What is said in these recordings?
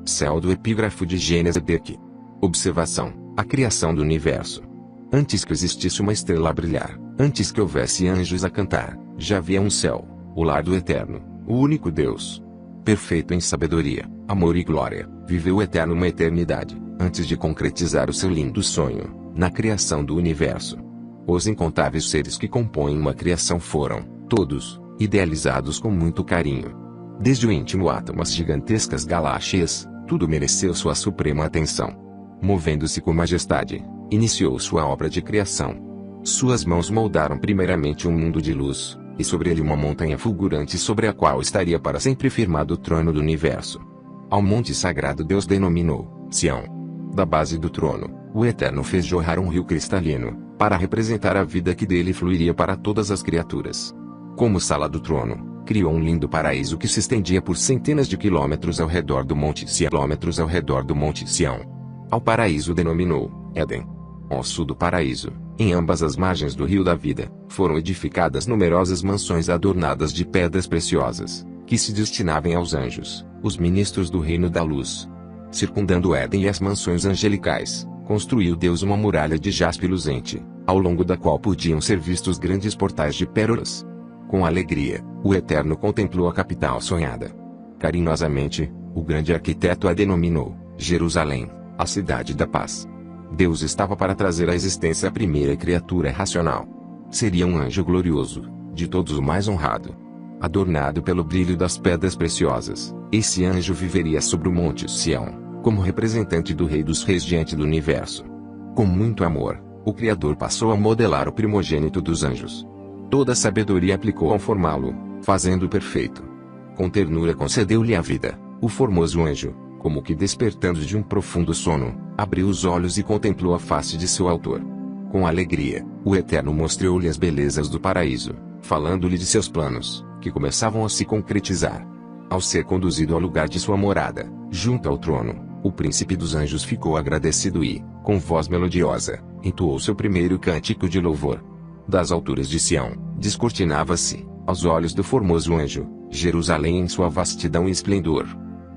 Pseudo epígrafo de Gênesis Beck. Observação: a criação do universo. Antes que existisse uma estrela a brilhar, antes que houvesse anjos a cantar, já havia um céu, o lar do Eterno, o único Deus. Perfeito em sabedoria, amor e glória, viveu o Eterno uma eternidade, antes de concretizar o seu lindo sonho, na criação do universo. Os incontáveis seres que compõem uma criação foram, todos, idealizados com muito carinho. Desde o íntimo átomo às gigantescas galáxias, tudo mereceu sua suprema atenção. Movendo-se com majestade, iniciou sua obra de criação. Suas mãos moldaram primeiramente um mundo de luz, e sobre ele uma montanha fulgurante sobre a qual estaria para sempre firmado o trono do universo. Ao monte sagrado Deus denominou Sião. Da base do trono, o Eterno fez jorrar um rio cristalino, para representar a vida que dele fluiria para todas as criaturas. Como sala do trono, criou um lindo paraíso que se estendia por centenas de quilômetros ao redor do Monte Sião. Ao paraíso denominou Éden. Ao sul do paraíso, em ambas as margens do rio da vida, foram edificadas numerosas mansões adornadas de pedras preciosas, que se destinavam aos anjos, os ministros do reino da luz. Circundando Éden e as mansões angelicais, construiu Deus uma muralha de jaspe luzente, ao longo da qual podiam ser vistos grandes portais de pérolas. Com alegria, o Eterno contemplou a capital sonhada. Carinhosamente, o grande arquiteto a denominou Jerusalém, a cidade da paz. Deus estava para trazer à existência a primeira criatura racional. Seria um anjo glorioso, de todos o mais honrado. Adornado pelo brilho das pedras preciosas, esse anjo viveria sobre o Monte Sião, como representante do Rei dos Reis diante do universo. Com muito amor, o Criador passou a modelar o primogênito dos anjos. Toda a sabedoria aplicou ao formá-lo, fazendo-o perfeito. Com ternura concedeu-lhe a vida, o formoso anjo, como que despertando de um profundo sono, abriu os olhos e contemplou a face de seu autor. Com alegria, o Eterno mostrou-lhe as belezas do paraíso, falando-lhe de seus planos, que começavam a se concretizar. Ao ser conduzido ao lugar de sua morada, junto ao trono, o príncipe dos anjos ficou agradecido e, com voz melodiosa, entoou seu primeiro cântico de louvor. Das alturas de Sião, descortinava-se, aos olhos do formoso anjo, Jerusalém em sua vastidão e esplendor.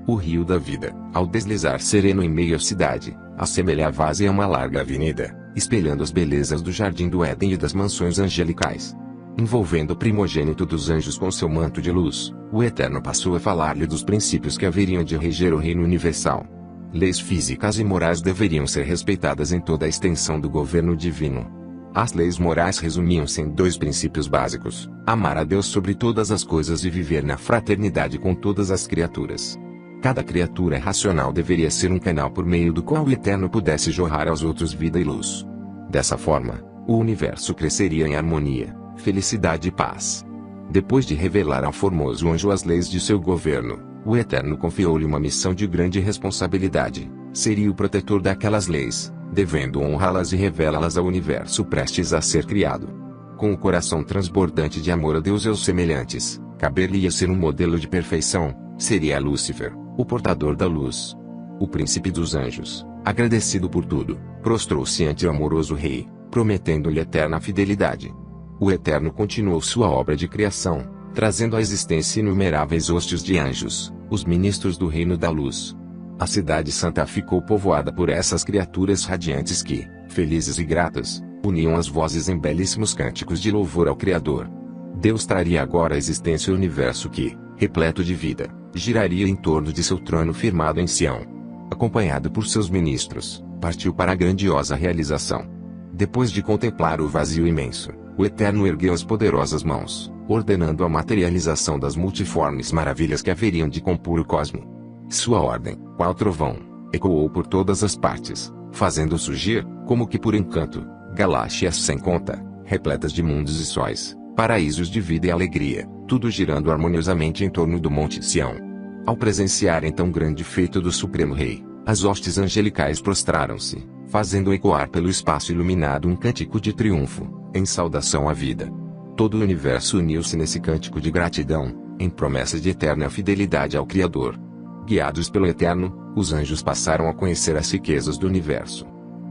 O rio da vida, ao deslizar sereno em meio à cidade, assemelhava-se a uma larga avenida, espelhando as belezas do jardim do Éden e das mansões angelicais. Envolvendo o primogênito dos anjos com seu manto de luz, o Eterno passou a falar-lhe dos princípios que haveriam de reger o reino universal. Leis físicas e morais deveriam ser respeitadas em toda a extensão do governo divino. As leis morais resumiam-se em dois princípios básicos: amar a Deus sobre todas as coisas e viver na fraternidade com todas as criaturas. Cada criatura racional deveria ser um canal por meio do qual o Eterno pudesse jorrar aos outros vida e luz. Dessa forma, o universo cresceria em harmonia, felicidade e paz. Depois de revelar ao formoso anjo as leis de seu governo, o Eterno confiou-lhe uma missão de grande responsabilidade: seria o protetor daquelas leis, devendo honrá-las e revelá-las ao universo prestes a ser criado. Com o coração transbordante de amor a Deus e aos semelhantes, caber-lhe ser um modelo de perfeição. Seria Lúcifer, o portador da luz. O príncipe dos anjos, agradecido por tudo, prostrou-se ante o amoroso rei, prometendo-lhe eterna fidelidade. O Eterno continuou sua obra de criação, trazendo à existência inumeráveis hostes de anjos, os ministros do reino da luz. A cidade santa ficou povoada por essas criaturas radiantes que, felizes e gratas, uniam as vozes em belíssimos cânticos de louvor ao Criador. Deus traria agora à existência o universo que, repleto de vida, giraria em torno de seu trono firmado em Sião. Acompanhado por seus ministros, partiu para a grandiosa realização. Depois de contemplar o vazio imenso, o Eterno ergueu as poderosas mãos, ordenando a materialização das multiformes maravilhas que haveriam de compor o cosmo. Sua ordem, qual trovão, ecoou por todas as partes, fazendo surgir, como que por encanto, galáxias sem conta, repletas de mundos e sóis, paraísos de vida e alegria, tudo girando harmoniosamente em torno do Monte Sião. Ao presenciarem tão grande feito do Supremo Rei, as hostes angelicais prostraram-se, fazendo ecoar pelo espaço iluminado um cântico de triunfo, em saudação à vida. Todo o universo uniu-se nesse cântico de gratidão, em promessa de eterna fidelidade ao Criador. Guiados pelo Eterno, os anjos passaram a conhecer as riquezas do universo.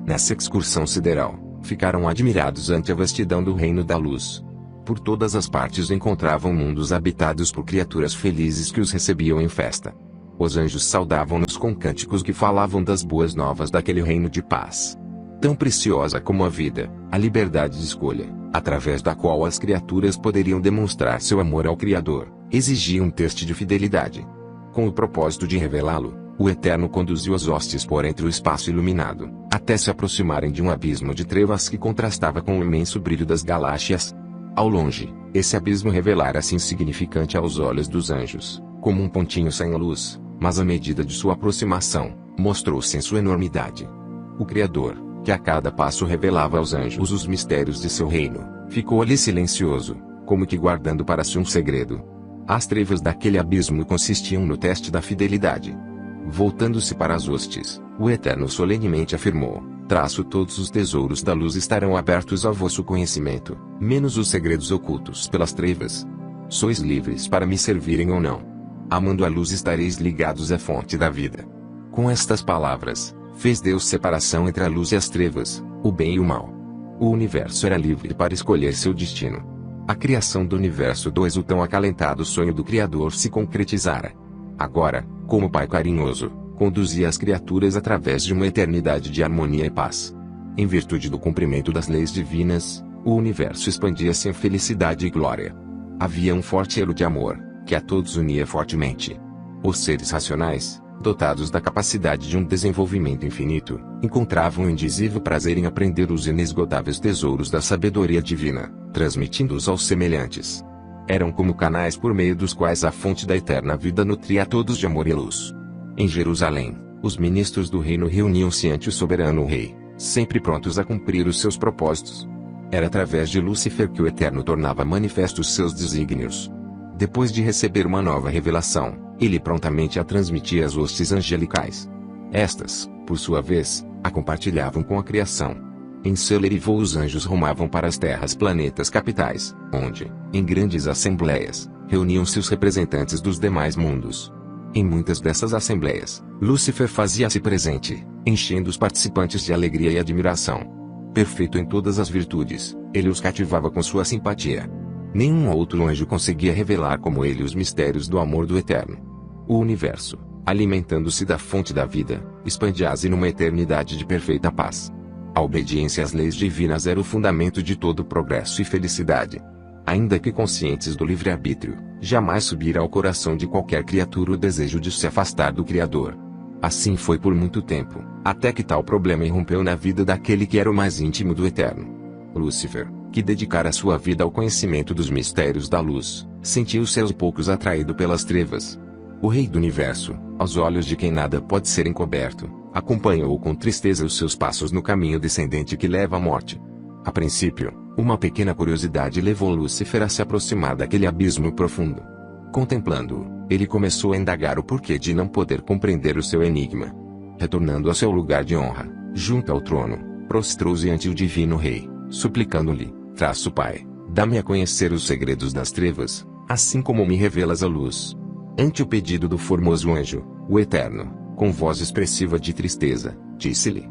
Nessa excursão sideral, ficaram admirados ante a vastidão do reino da luz. Por todas as partes encontravam mundos habitados por criaturas felizes que os recebiam em festa. Os anjos saudavam-nos com cânticos que falavam das boas novas daquele reino de paz. Tão preciosa como a vida, a liberdade de escolha, através da qual as criaturas poderiam demonstrar seu amor ao Criador, exigia um teste de fidelidade. Com o propósito de revelá-lo, o Eterno conduziu as hostes por entre o espaço iluminado, até se aproximarem de um abismo de trevas que contrastava com o imenso brilho das galáxias. Ao longe, esse abismo revelara-se insignificante aos olhos dos anjos, como um pontinho sem luz, mas à medida de sua aproximação, mostrou-se em sua enormidade. O Criador, que a cada passo revelava aos anjos os mistérios de seu reino, ficou ali silencioso, como que guardando para si um segredo. As trevas daquele abismo consistiam no teste da fidelidade. Voltando-se para as hostes, o Eterno solenemente afirmou: todos os tesouros da luz estarão abertos ao vosso conhecimento, menos os segredos ocultos pelas trevas. Sois livres para me servirem ou não. Amando a luz estareis ligados à fonte da vida. Com estas palavras, fez Deus separação entre a luz e as trevas, o bem e o mal. O universo era livre para escolher seu destino. A criação do universo 2, o tão acalentado sonho do Criador se concretizara. Agora, como Pai carinhoso, conduzia as criaturas através de uma eternidade de harmonia e paz. Em virtude do cumprimento das leis divinas, o universo expandia-se em felicidade e glória. Havia um forte elo de amor, que a todos unia fortemente. Os seres racionais, dotados da capacidade de um desenvolvimento infinito, encontravam um indizível prazer em aprender os inesgotáveis tesouros da sabedoria divina, transmitindo-os aos semelhantes. Eram como canais por meio dos quais a fonte da eterna vida nutria a todos de amor e luz. Em Jerusalém, os ministros do reino reuniam-se ante o soberano rei, sempre prontos a cumprir os seus propósitos. Era através de Lúcifer que o Eterno tornava manifestos seus desígnios. Depois de receber uma nova revelação, ele prontamente a transmitia às hostes angelicais. Estas, por sua vez, a compartilhavam com a criação. Em célere voo os anjos rumavam para as terras planetas capitais, onde, em grandes assembleias, reuniam-se os representantes dos demais mundos. Em muitas dessas assembleias, Lúcifer fazia-se presente, enchendo os participantes de alegria e admiração. Perfeito em todas as virtudes, ele os cativava com sua simpatia. Nenhum outro anjo conseguia revelar como ele os mistérios do amor do Eterno. O universo, alimentando-se da fonte da vida, expandia-se numa eternidade de perfeita paz. A obediência às leis divinas era o fundamento de todo progresso e felicidade. Ainda que conscientes do livre-arbítrio, jamais subira ao coração de qualquer criatura o desejo de se afastar do Criador. Assim foi por muito tempo, até que tal problema irrompeu na vida daquele que era o mais íntimo do Eterno. Lúcifer, que dedicara sua vida ao conhecimento dos mistérios da luz, sentiu-se aos poucos atraído pelas trevas. O Rei do Universo, aos olhos de quem nada pode ser encoberto, acompanhou com tristeza os seus passos no caminho descendente que leva à morte. A princípio, uma pequena curiosidade levou Lúcifer a se aproximar daquele abismo profundo. Contemplando-o, ele começou a indagar o porquê de não poder compreender o seu enigma. Retornando a seu lugar de honra, junto ao trono, prostrou-se ante o divino rei, suplicando-lhe: Pai, dá-me a conhecer os segredos das trevas, assim como me revelas a luz. Ante o pedido do formoso anjo, o Eterno, com voz expressiva de tristeza, disse-lhe: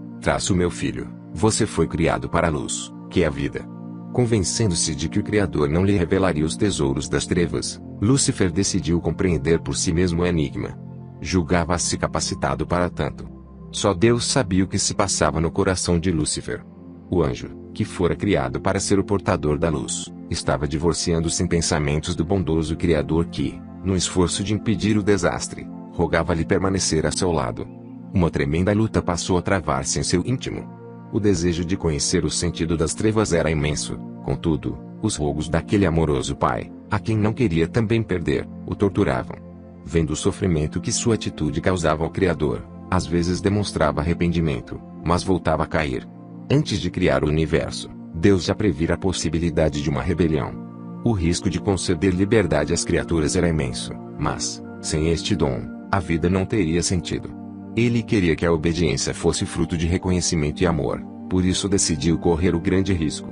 Meu filho, você foi criado para a luz, que é a vida. Convencendo-se de que o Criador não lhe revelaria os tesouros das trevas, Lúcifer decidiu compreender por si mesmo o enigma. Julgava-se capacitado para tanto. Só Deus sabia o que se passava no coração de Lúcifer. O anjo, que fora criado para ser o portador da luz, estava divorciando-se em pensamentos do bondoso Criador que, no esforço de impedir o desastre, rogava-lhe permanecer a seu lado. Uma tremenda luta passou a travar-se em seu íntimo. O desejo de conhecer o sentido das trevas era imenso, contudo, os rogos daquele amoroso pai, a quem não queria também perder, o torturavam. Vendo o sofrimento que sua atitude causava ao Criador, às vezes demonstrava arrependimento, mas voltava a cair. Antes de criar o universo, Deus já previra a possibilidade de uma rebelião. O risco de conceder liberdade às criaturas era imenso, mas, sem este dom, a vida não teria sentido. Ele queria que a obediência fosse fruto de reconhecimento e amor, por isso decidiu correr o grande risco.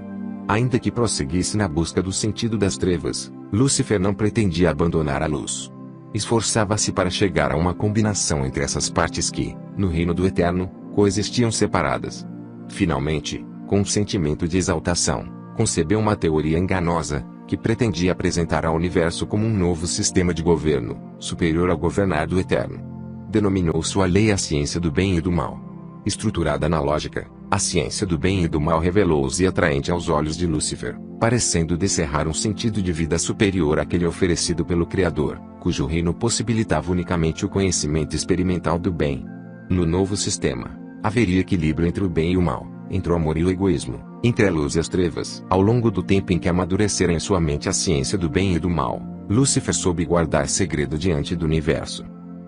Ainda que prosseguisse na busca do sentido das trevas, Lúcifer não pretendia abandonar a luz. Esforçava-se para chegar a uma combinação entre essas partes que, no reino do Eterno, coexistiam separadas. Finalmente, com um sentimento de exaltação, concebeu uma teoria enganosa, que pretendia apresentar ao universo como um novo sistema de governo, superior ao governar do Eterno. Denominou sua lei a ciência do bem e do mal. Estruturada na lógica, a ciência do bem e do mal revelou-se atraente aos olhos de Lúcifer, parecendo descerrar um sentido de vida superior àquele oferecido pelo Criador, cujo reino possibilitava unicamente o conhecimento experimental do bem. No novo sistema, haveria equilíbrio entre o bem e o mal, entre o amor e o egoísmo, entre a luz e as trevas. Ao longo do tempo em que amadurecera em sua mente a ciência do bem e do mal, Lúcifer soube guardar segredo diante do universo.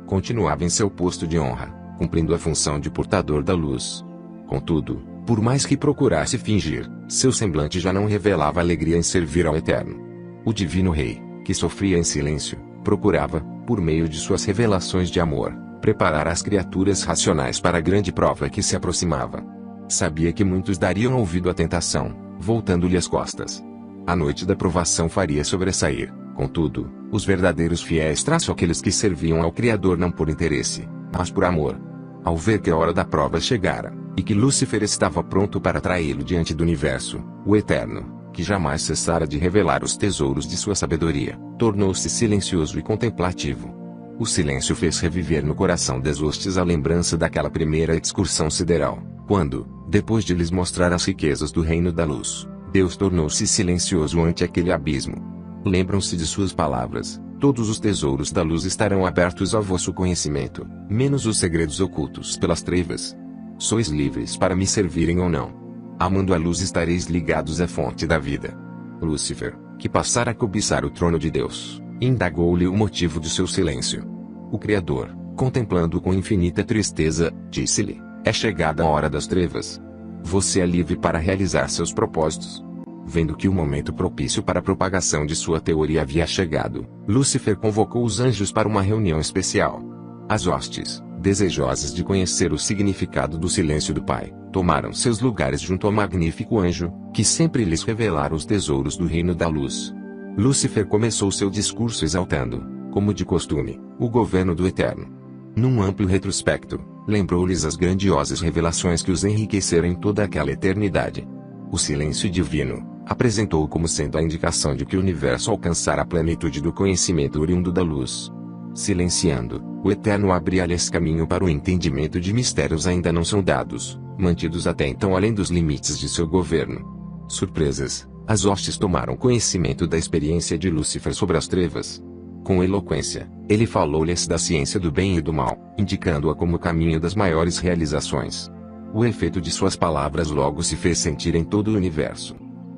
Continuava em seu posto de honra, cumprindo a função de portador da luz. Contudo, por mais que procurasse fingir, seu semblante já não revelava alegria em servir ao Eterno. O Divino Rei, que sofria em silêncio, procurava, por meio de suas revelações de amor, preparar as criaturas racionais para a grande prova que se aproximava. Sabia que muitos dariam ouvido à tentação, voltando-lhe as costas. A noite da provação faria sobressair, contudo, os verdadeiros fiéis, aqueles que serviam ao Criador não por interesse, mas por amor. Ao ver que a hora da prova chegara, e que Lúcifer estava pronto para traí-lo diante do universo, o Eterno, que jamais cessara de revelar os tesouros de sua sabedoria, tornou-se silencioso e contemplativo. O silêncio fez reviver no coração dos hostes a lembrança daquela primeira excursão sideral, quando, depois de lhes mostrar as riquezas do reino da luz, Deus tornou-se silencioso ante aquele abismo. Lembram-se de suas palavras: todos os tesouros da luz estarão abertos ao vosso conhecimento, menos os segredos ocultos pelas trevas. Sois livres para me servirem ou não. Amando a luz estareis ligados à fonte da vida. Lúcifer, que passara a cobiçar o trono de Deus, indagou-lhe o motivo de seu silêncio. O Criador, contemplando-o com infinita tristeza, disse-lhe: é chegada a hora das trevas. Você é livre para realizar seus propósitos. Vendo que o momento propício para a propagação de sua teoria havia chegado, Lúcifer convocou os anjos para uma reunião especial. As hostes, desejosas de conhecer o significado do silêncio do Pai, tomaram seus lugares junto ao magnífico anjo, que sempre lhes revelara os tesouros do reino da luz. Lúcifer começou seu discurso exaltando, como de costume, o governo do Eterno. Num amplo retrospecto, lembrou-lhes as grandiosas revelações que os enriqueceram em toda aquela eternidade. O silêncio divino apresentou como sendo a indicação de que o universo alcançara a plenitude do conhecimento oriundo da luz. Silenciando, o Eterno abria-lhes caminho para o entendimento de mistérios ainda não sondados, mantidos até então além dos limites de seu governo. Surpresas, as hostes tomaram conhecimento da experiência de Lúcifer sobre as trevas. Com eloquência, ele falou-lhes da ciência do bem e do mal, indicando-a como o caminho das maiores realizações. O efeito de suas palavras logo se fez sentir em todo o universo.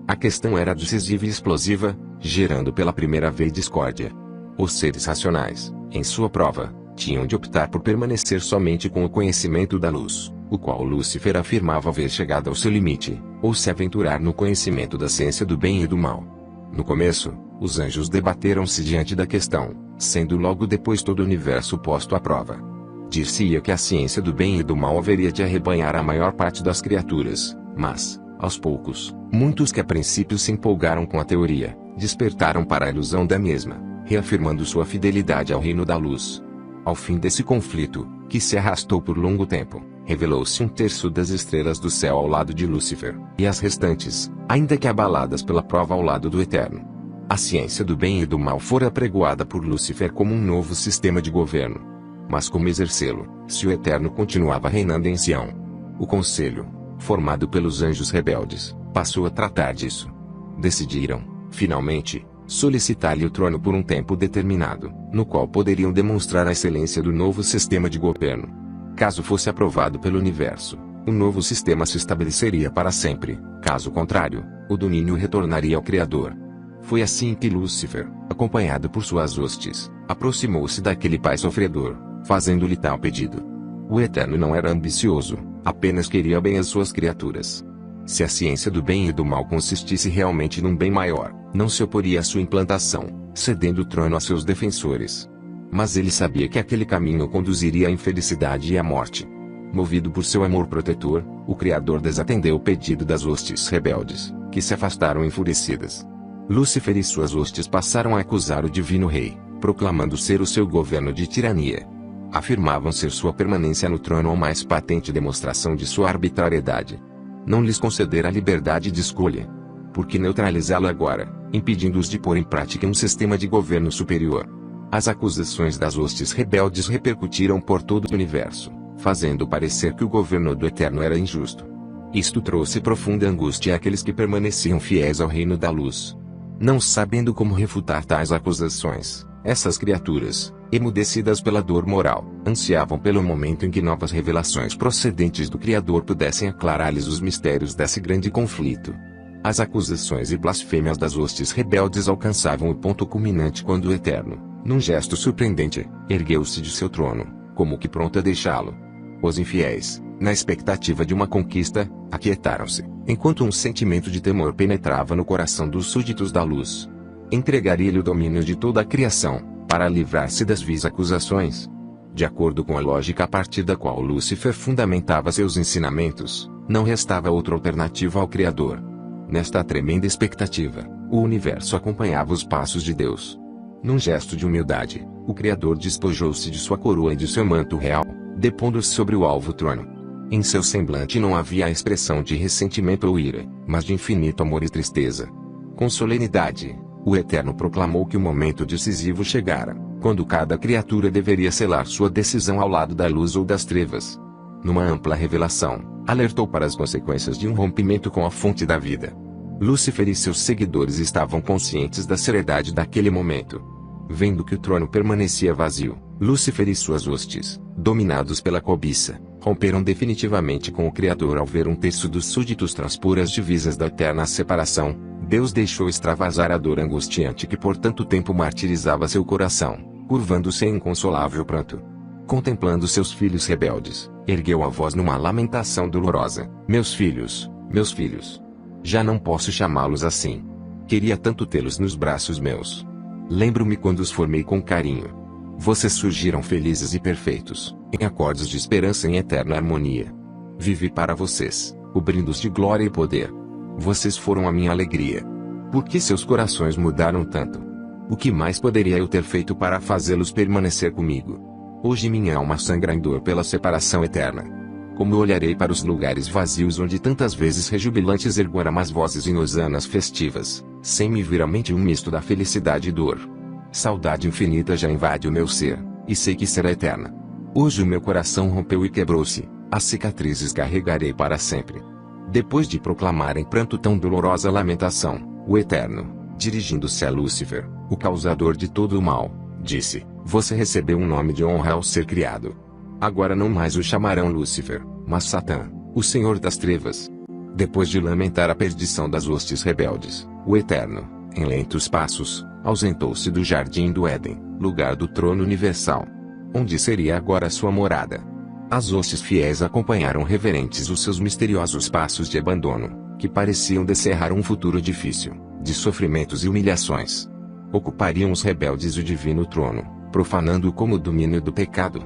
A questão era decisiva e explosiva, gerando pela primeira vez discórdia. Os seres racionais, em sua prova, tinham de optar por permanecer somente com o conhecimento da luz, o qual Lúcifer afirmava haver chegado ao seu limite, ou se aventurar no conhecimento da ciência do bem e do mal. No começo, os anjos debateram-se diante da questão, sendo logo depois todo o universo posto à prova. Dir-se-ia que a ciência do bem e do mal haveria de arrebanhar a maior parte das criaturas, mas, aos poucos, muitos que a princípio se empolgaram com a teoria, despertaram para a ilusão da mesma, reafirmando sua fidelidade ao reino da luz. Ao fim desse conflito, que se arrastou por longo tempo, revelou-se um terço das estrelas do céu ao lado de Lúcifer, e as restantes, ainda que abaladas pela prova ao lado do Eterno. A ciência do bem e do mal fora apregoada por Lúcifer como um novo sistema de governo. Mas como exercê-lo, se o Eterno continuava reinando em Sião? O conselho, formado pelos anjos rebeldes, passou a tratar disso. Decidiram, finalmente, solicitar-lhe o trono por um tempo determinado, no qual poderiam demonstrar a excelência do novo sistema de governo. Caso fosse aprovado pelo universo, o novo sistema se estabeleceria para sempre; caso contrário, o domínio retornaria ao Criador. Foi assim que Lúcifer, acompanhado por suas hostes, aproximou-se daquele pai sofredor, fazendo-lhe tal pedido. O Eterno não era ambicioso, apenas queria bem às suas criaturas. Se a ciência do bem e do mal consistisse realmente num bem maior, não se oporia à sua implantação, cedendo o trono a seus defensores. Mas ele sabia que aquele caminho conduziria à infelicidade e à morte. Movido por seu amor protetor, o Criador desatendeu o pedido das hostes rebeldes, que se afastaram enfurecidas. Lúcifer e suas hostes passaram a acusar o Divino Rei, proclamando ser o seu governo de tirania. Afirmavam ser sua permanência no trono a mais patente demonstração de sua arbitrariedade. Não lhes concedera a liberdade de escolha. Por que neutralizá-lo agora, impedindo-os de pôr em prática um sistema de governo superior? As acusações das hostes rebeldes repercutiram por todo o universo, fazendo parecer que o governo do Eterno era injusto. Isto trouxe profunda angústia àqueles que permaneciam fiéis ao reino da luz. Não sabendo como refutar tais acusações, essas criaturas, emudecidas pela dor moral, ansiavam pelo momento em que novas revelações procedentes do Criador pudessem aclarar-lhes os mistérios desse grande conflito. As acusações e blasfêmias das hostes rebeldes alcançavam o ponto culminante quando o Eterno, num gesto surpreendente, ergueu-se de seu trono, como que pronto a deixá-lo. Os infiéis, na expectativa de uma conquista, aquietaram-se, enquanto um sentimento de temor penetrava no coração dos súditos da luz. Entregaria-lhe o domínio de toda a criação, para livrar-se das vis acusações? De acordo com a lógica a partir da qual Lúcifer fundamentava seus ensinamentos, não restava outra alternativa ao Criador. Nesta tremenda expectativa, o universo acompanhava os passos de Deus. Num gesto de humildade, o Criador despojou-se de sua coroa e de seu manto real, depondo-se sobre o alvo trono. Em seu semblante não havia a expressão de ressentimento ou ira, mas de infinito amor e tristeza. Com solenidade, o Eterno proclamou que o momento decisivo chegara, quando cada criatura deveria selar sua decisão ao lado da luz ou das trevas. Numa ampla revelação, alertou para as consequências de um rompimento com a fonte da vida. Lúcifer e seus seguidores estavam conscientes da seriedade daquele momento. Vendo que o trono permanecia vazio, Lúcifer e suas hostes, dominados pela cobiça, romperam definitivamente com o Criador ao ver um terço dos súditos transpor as divisas da eterna separação. Deus deixou extravasar a dor angustiante que por tanto tempo martirizava seu coração, curvando-se em inconsolável pranto. Contemplando seus filhos rebeldes, ergueu a voz numa lamentação dolorosa: meus filhos, já não posso chamá-los assim. Queria tanto tê-los nos braços meus. Lembro-me quando os formei com carinho. Vocês surgiram felizes e perfeitos, em acordes de esperança em eterna harmonia. Vivi para vocês, cobrindo-os de glória e poder. Vocês foram a minha alegria. Por que seus corações mudaram tanto? O que mais poderia eu ter feito para fazê-los permanecer comigo? Hoje minha alma sangra em dor pela separação eterna. Como eu olharei para os lugares vazios onde tantas vezes rejubilantes ergueram as vozes em hosanas festivas, sem me vir à mente um misto da felicidade e dor. Saudade infinita já invade o meu ser, e sei que será eterna. Hoje o meu coração rompeu e quebrou-se, as cicatrizes carregarei para sempre. Depois de proclamar em pranto tão dolorosa lamentação, o Eterno, dirigindo-se a Lúcifer, o causador de todo o mal, disse: você recebeu um nome de honra ao ser criado. Agora não mais o chamarão Lúcifer, mas Satã, o Senhor das Trevas. Depois de lamentar a perdição das hostes rebeldes, o Eterno, em lentos passos, ausentou-se do jardim do Éden, lugar do trono universal. Onde seria agora sua morada? As hostes fiéis acompanharam reverentes os seus misteriosos passos de abandono, que pareciam descerrar um futuro difícil, de sofrimentos e humilhações. Ocupariam os rebeldes o divino trono, profanando-o como o domínio do pecado.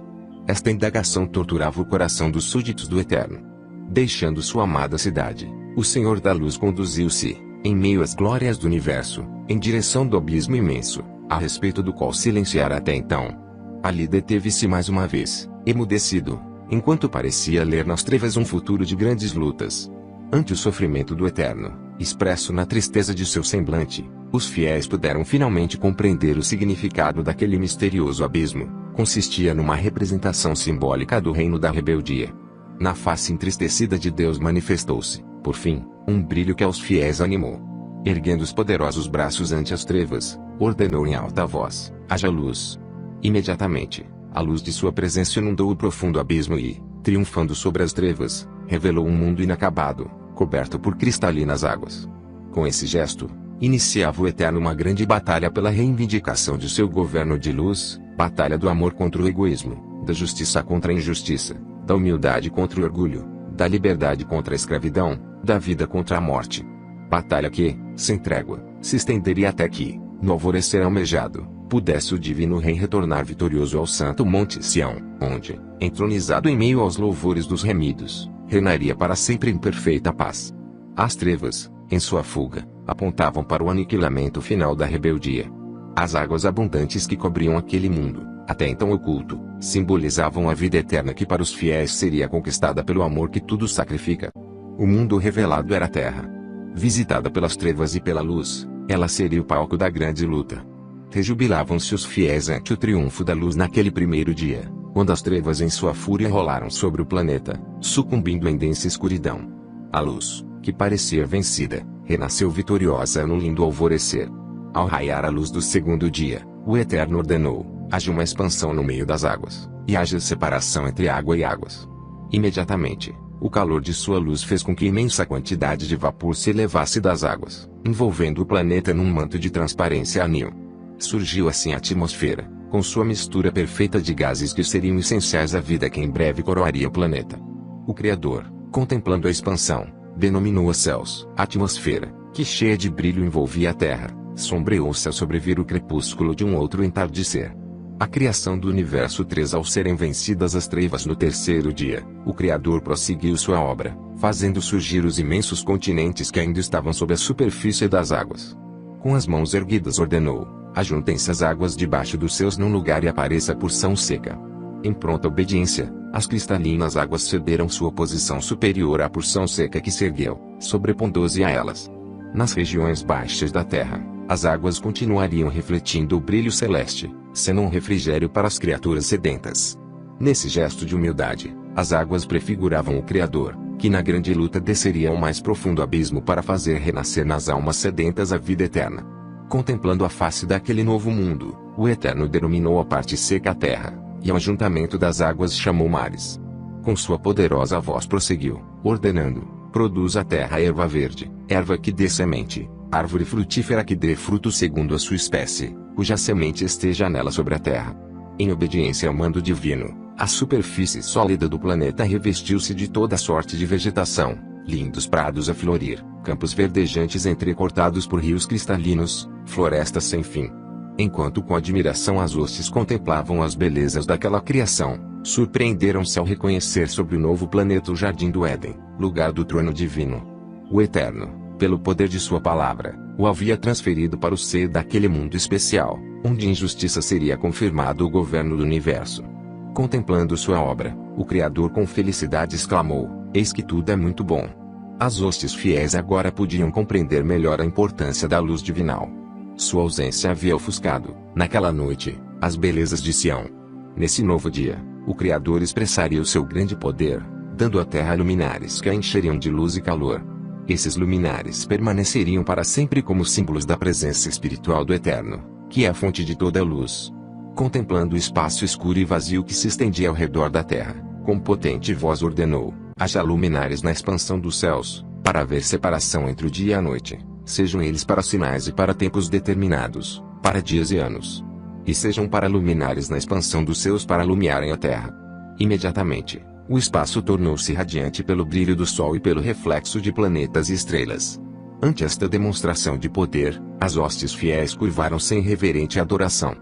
Esta indagação torturava o coração dos súditos do Eterno. Deixando sua amada cidade, o Senhor da Luz conduziu-se, em meio às glórias do universo, em direção do abismo imenso, a respeito do qual silenciara até então. Ali deteve-se mais uma vez, emudecido, enquanto parecia ler nas trevas um futuro de grandes lutas. Ante o sofrimento do Eterno, expresso na tristeza de seu semblante, os fiéis puderam finalmente compreender o significado daquele misterioso abismo. Consistia numa representação simbólica do reino da rebeldia. Na face entristecida de Deus manifestou-se, por fim, um brilho que aos fiéis animou. Erguendo os poderosos braços ante as trevas, ordenou em alta voz: haja luz. Imediatamente, a luz de sua presença inundou o profundo abismo e, triunfando sobre as trevas, revelou um mundo inacabado, coberto por cristalinas águas. Com esse gesto, iniciava o Eterno uma grande batalha pela reivindicação de seu governo de luz, batalha do amor contra o egoísmo, da justiça contra a injustiça, da humildade contra o orgulho, da liberdade contra a escravidão, da vida contra a morte. Batalha que, sem trégua, se estenderia até que, no alvorecer almejado, pudesse o divino rei retornar vitorioso ao santo monte Sião, onde, entronizado em meio aos louvores dos remidos, reinaria para sempre em perfeita paz. As trevas, em sua fuga, apontavam para o aniquilamento final da rebeldia. As águas abundantes que cobriam aquele mundo, até então oculto, simbolizavam a vida eterna que para os fiéis seria conquistada pelo amor que tudo sacrifica. O mundo revelado era a terra. Visitada pelas trevas e pela luz, ela seria o palco da grande luta. Rejubilavam-se os fiéis ante o triunfo da luz naquele primeiro dia, quando as trevas em sua fúria rolaram sobre o planeta, sucumbindo em densa escuridão. A luz, que parecia vencida, renasceu vitoriosa no lindo alvorecer. Ao raiar a luz do segundo dia, o Eterno ordenou: haja uma expansão no meio das águas, e haja separação entre água e águas. Imediatamente, o calor de sua luz fez com que imensa quantidade de vapor se elevasse das águas, envolvendo o planeta num manto de transparência anil. Surgiu assim a atmosfera, com sua mistura perfeita de gases que seriam essenciais à vida que em breve coroaria o planeta. O Criador, contemplando a expansão, denominou os céus. A atmosfera, que cheia de brilho envolvia a Terra, sombreou-se ao sobrevir o crepúsculo de um outro entardecer. A criação do universo 3. Ao serem vencidas as trevas no terceiro dia, o Criador prosseguiu sua obra, fazendo surgir os imensos continentes que ainda estavam sob a superfície das águas. Com as mãos erguidas ordenou: ajuntem-se as águas debaixo dos céus num lugar e apareça a porção seca. Em pronta obediência, as cristalinas águas cederam sua posição superior à porção seca que se ergueu, sobrepondo-se a elas. Nas regiões baixas da terra, as águas continuariam refletindo o brilho celeste, sendo um refrigério para as criaturas sedentas. Nesse gesto de humildade, as águas prefiguravam o Criador, que na grande luta desceria ao mais profundo abismo para fazer renascer nas almas sedentas a vida eterna. Contemplando a face daquele novo mundo, o Eterno denominou a parte seca a terra, e ao ajuntamento das águas chamou mares. Com sua poderosa voz prosseguiu, ordenando: produz a terra erva verde, erva que dê semente, árvore frutífera que dê fruto segundo a sua espécie, cuja semente esteja nela sobre a terra. Em obediência ao mando divino, a superfície sólida do planeta revestiu-se de toda sorte de vegetação, lindos prados a florir, campos verdejantes entrecortados por rios cristalinos, florestas sem fim. Enquanto com admiração as hostes contemplavam as belezas daquela criação, surpreenderam-se ao reconhecer sobre o novo planeta o Jardim do Éden, lugar do trono divino. O Eterno, pelo poder de sua palavra, o havia transferido para o seio daquele mundo especial, onde em justiça seria confirmado o governo do universo. Contemplando sua obra, o Criador com felicidade exclamou: eis que tudo é muito bom. As hostes fiéis agora podiam compreender melhor a importância da luz divinal. Sua ausência havia ofuscado, naquela noite, as belezas de Sião. Nesse novo dia, o Criador expressaria o seu grande poder, dando à terra luminares que a encheriam de luz e calor. Esses luminares permaneceriam para sempre como símbolos da presença espiritual do Eterno, que é a fonte de toda a luz. Contemplando o espaço escuro e vazio que se estendia ao redor da terra, com potente voz ordenou: haja luminares na expansão dos céus, para haver separação entre o dia e a noite, sejam eles para sinais e para tempos determinados, para dias e anos. E sejam para luminares na expansão dos céus para iluminarem a terra. Imediatamente, o espaço tornou-se radiante pelo brilho do sol e pelo reflexo de planetas e estrelas. Ante esta demonstração de poder, as hostes fiéis curvaram-se em reverente adoração.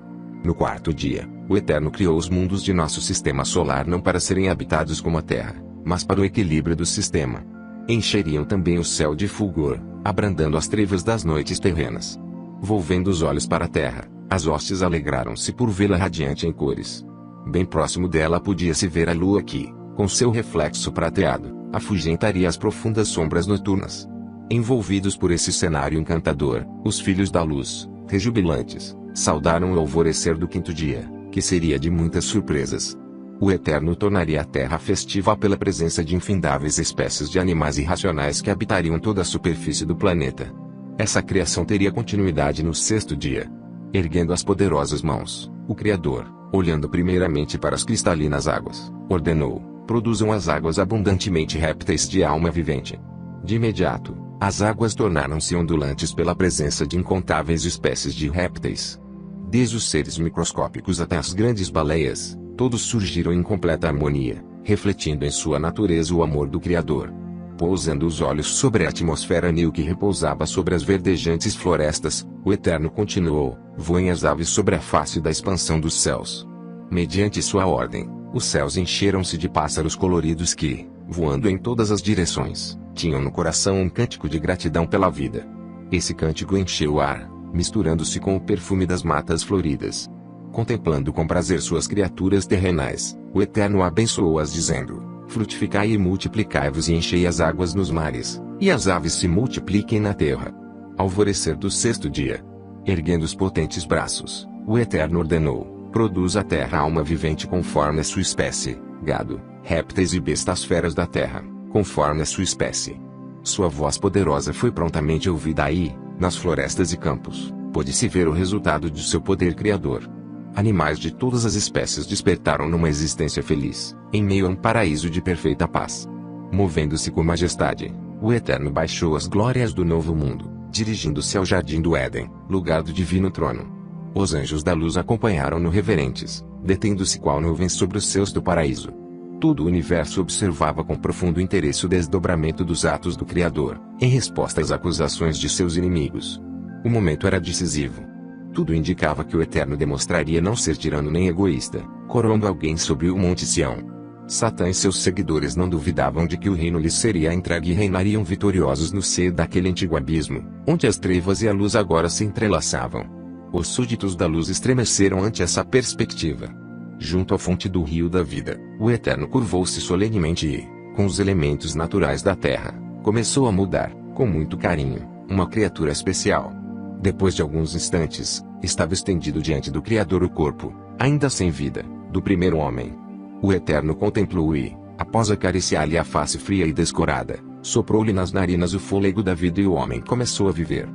No quarto dia, o Eterno criou os mundos de nosso sistema solar não para serem habitados como a Terra, mas para o equilíbrio do sistema. Encheriam também o céu de fulgor, abrandando as trevas das noites terrenas. Volvendo os olhos para a Terra, as hostes alegraram-se por vê-la radiante em cores. Bem próximo dela podia-se ver a lua que, com seu reflexo prateado, afugentaria as profundas sombras noturnas. Envolvidos por esse cenário encantador, os filhos da luz, rejubilantes, saudaram o alvorecer do quinto dia, que seria de muitas surpresas. O Eterno tornaria a terra festiva pela presença de infindáveis espécies de animais irracionais que habitariam toda a superfície do planeta. Essa criação teria continuidade no sexto dia. Erguendo as poderosas mãos, o Criador, olhando primeiramente para as cristalinas águas, ordenou: produzam as águas abundantemente répteis de alma vivente. De imediato, as águas tornaram-se ondulantes pela presença de incontáveis espécies de répteis. Desde os seres microscópicos até as grandes baleias, todos surgiram em completa harmonia, refletindo em sua natureza o amor do Criador. Pousando os olhos sobre a atmosfera anil que repousava sobre as verdejantes florestas, o Eterno continuou: voem as aves sobre a face da expansão dos céus. Mediante sua ordem, os céus encheram-se de pássaros coloridos que, voando em todas as direções, tinham no coração um cântico de gratidão pela vida. Esse cântico encheu o ar, misturando-se com o perfume das matas floridas. Contemplando com prazer suas criaturas terrenais, o Eterno abençoou-as dizendo: frutificai e multiplicai-vos e enchei as águas nos mares, e as aves se multipliquem na terra. Alvorecer do sexto dia. Erguendo os potentes braços, o Eterno ordenou: produz a terra alma vivente conforme a sua espécie, gado, répteis e bestas feras da terra, conforme a sua espécie. Sua voz poderosa foi prontamente ouvida aí, nas florestas e campos, pôde-se ver o resultado de seu poder criador. Animais de todas as espécies despertaram numa existência feliz, em meio a um paraíso de perfeita paz. Movendo-se com majestade, o Eterno baixou as glórias do novo mundo, dirigindo-se ao jardim do Éden, lugar do divino trono. Os anjos da luz acompanharam-no reverentes, detendo-se qual nuvens sobre os céus do paraíso. Todo o universo observava com profundo interesse o desdobramento dos atos do Criador, em resposta às acusações de seus inimigos. O momento era decisivo. Tudo indicava que o Eterno demonstraria não ser tirano nem egoísta, coroando alguém sobre o Monte Sião. Satã e seus seguidores não duvidavam de que o reino lhes seria entregue e reinariam vitoriosos no seio daquele antigo abismo, onde as trevas e a luz agora se entrelaçavam. Os súditos da luz estremeceram ante essa perspectiva. Junto à fonte do rio da vida, o Eterno curvou-se solenemente e, com os elementos naturais da terra, começou a mudar, com muito carinho, uma criatura especial. Depois de alguns instantes, estava estendido diante do Criador o corpo, ainda sem vida, do primeiro homem. O Eterno contemplou e, após acariciar-lhe a face fria e descorada, soprou-lhe nas narinas o fôlego da vida e o homem começou a viver.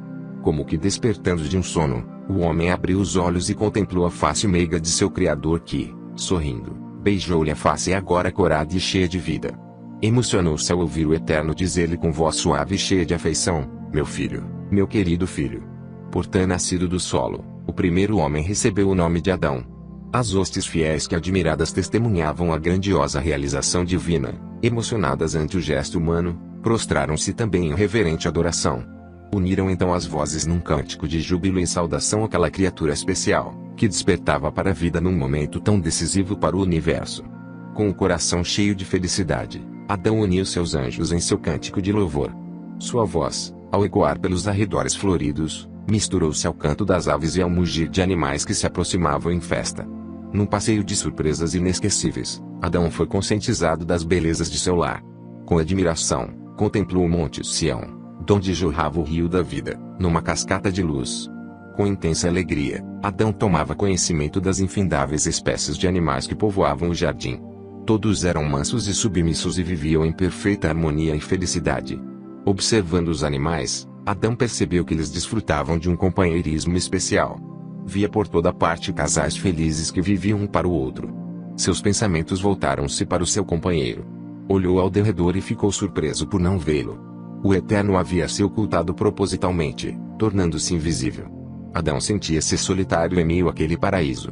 Como que despertando de um sono, o homem abriu os olhos e contemplou a face meiga de seu Criador que, sorrindo, beijou-lhe a face agora corada e cheia de vida. Emocionou-se ao ouvir o Eterno dizer-lhe com voz suave e cheia de afeição: meu filho, meu querido filho. Por ter nascido do solo, o primeiro homem recebeu o nome de Adão. As hostes fiéis que admiradas testemunhavam a grandiosa realização divina, emocionadas ante o gesto humano, prostraram-se também em reverente adoração. Uniram então as vozes num cântico de júbilo em saudação àquela criatura especial, que despertava para a vida num momento tão decisivo para o universo. Com o coração cheio de felicidade, Adão uniu-se aos anjos em seu cântico de louvor. Sua voz, ao ecoar pelos arredores floridos, misturou-se ao canto das aves e ao mugir de animais que se aproximavam em festa. Num passeio de surpresas inesquecíveis, Adão foi conscientizado das belezas de seu lar. Com admiração, contemplou o Monte Sião, donde jorrava o rio da vida, numa cascata de luz. Com intensa alegria, Adão tomava conhecimento das infindáveis espécies de animais que povoavam o jardim. Todos eram mansos e submissos e viviam em perfeita harmonia e felicidade. Observando os animais, Adão percebeu que eles desfrutavam de um companheirismo especial. Via por toda parte casais felizes que viviam um para o outro. Seus pensamentos voltaram-se para o seu companheiro. Olhou ao derredor e ficou surpreso por não vê-lo. O Eterno havia se ocultado propositalmente, tornando-se invisível. Adão sentia-se solitário em meio àquele paraíso.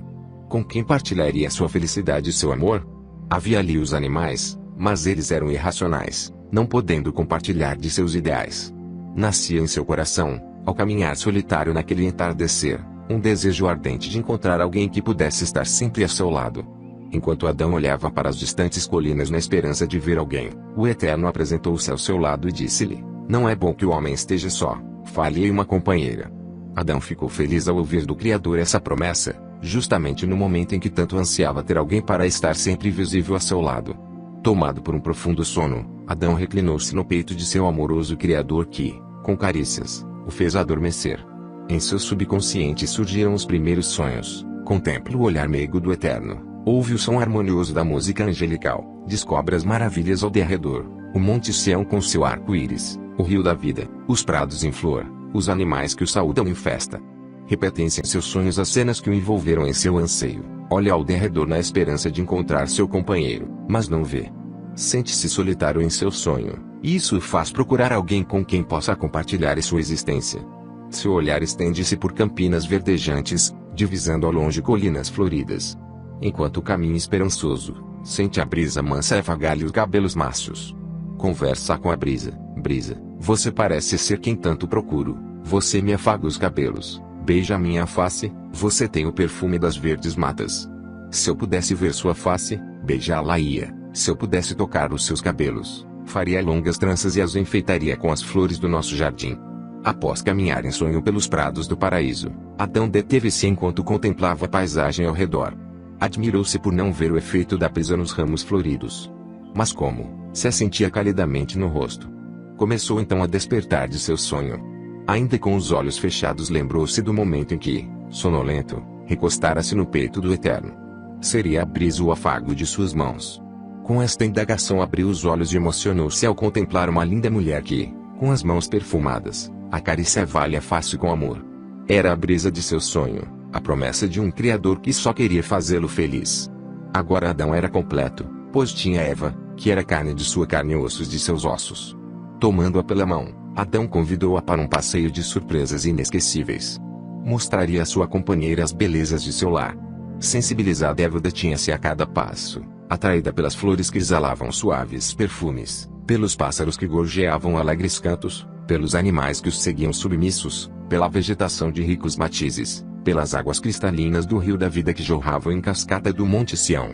Com quem partilharia sua felicidade e seu amor? Havia ali os animais, mas eles eram irracionais, não podendo compartilhar de seus ideais. Nascia em seu coração, ao caminhar solitário naquele entardecer, um desejo ardente de encontrar alguém que pudesse estar sempre a seu lado. Enquanto Adão olhava para as distantes colinas na esperança de ver alguém, o Eterno apresentou-se ao seu lado e disse-lhe: não é bom que o homem esteja só, fale-lhe uma companheira. Adão ficou feliz ao ouvir do Criador essa promessa, justamente no momento em que tanto ansiava ter alguém para estar sempre visível a seu lado. Tomado por um profundo sono, Adão reclinou-se no peito de seu amoroso Criador que, com carícias, o fez adormecer. Em seu subconsciente surgiram os primeiros sonhos. Contempla o olhar meigo do Eterno. Ouve o som harmonioso da música angelical. Descobre as maravilhas ao derredor. O Monte Sião com seu arco-íris, o rio da vida, os prados em flor, os animais que o saúdam em festa. Repetem-se em seus sonhos as cenas que o envolveram em seu anseio. Olha ao derredor na esperança de encontrar seu companheiro, mas não vê. Sente-se solitário em seu sonho, e isso o faz procurar alguém com quem possa compartilhar sua existência. Seu olhar estende-se por campinas verdejantes, divisando ao longe colinas floridas. Enquanto caminha esperançoso, sente a brisa mansa afagar-lhe os cabelos macios. Conversa com a brisa: brisa, você parece ser quem tanto procuro, você me afaga os cabelos, beija minha face, você tem o perfume das verdes matas. Se eu pudesse ver sua face, beijá-la-ia, se eu pudesse tocar os seus cabelos, faria longas tranças e as enfeitaria com as flores do nosso jardim. Após caminhar em sonho pelos prados do paraíso, Adão deteve-se enquanto contemplava a paisagem ao redor. Admirou-se por não ver o efeito da brisa nos ramos floridos. Mas como, se a sentia calidamente no rosto. Começou então a despertar de seu sonho. Ainda com os olhos fechados, lembrou-se do momento em que, sonolento, recostara-se no peito do Eterno. Seria a brisa o afago de suas mãos. Com esta indagação abriu os olhos e emocionou-se ao contemplar uma linda mulher que, com as mãos perfumadas, acariciava-lhe a face com amor. Era a brisa de seu sonho, a promessa de um Criador que só queria fazê-lo feliz. Agora Adão era completo, pois tinha Eva, que era carne de sua carne e ossos de seus ossos. Tomando-a pela mão, Adão convidou-a para um passeio de surpresas inesquecíveis. Mostraria à sua companheira as belezas de seu lar. Sensibilizada, Eva detinha-se a cada passo, atraída pelas flores que exalavam suaves perfumes, pelos pássaros que gorjeavam alegres cantos, pelos animais que os seguiam submissos, pela vegetação de ricos matizes, pelas águas cristalinas do rio da vida que jorravam em cascata do Monte Sião.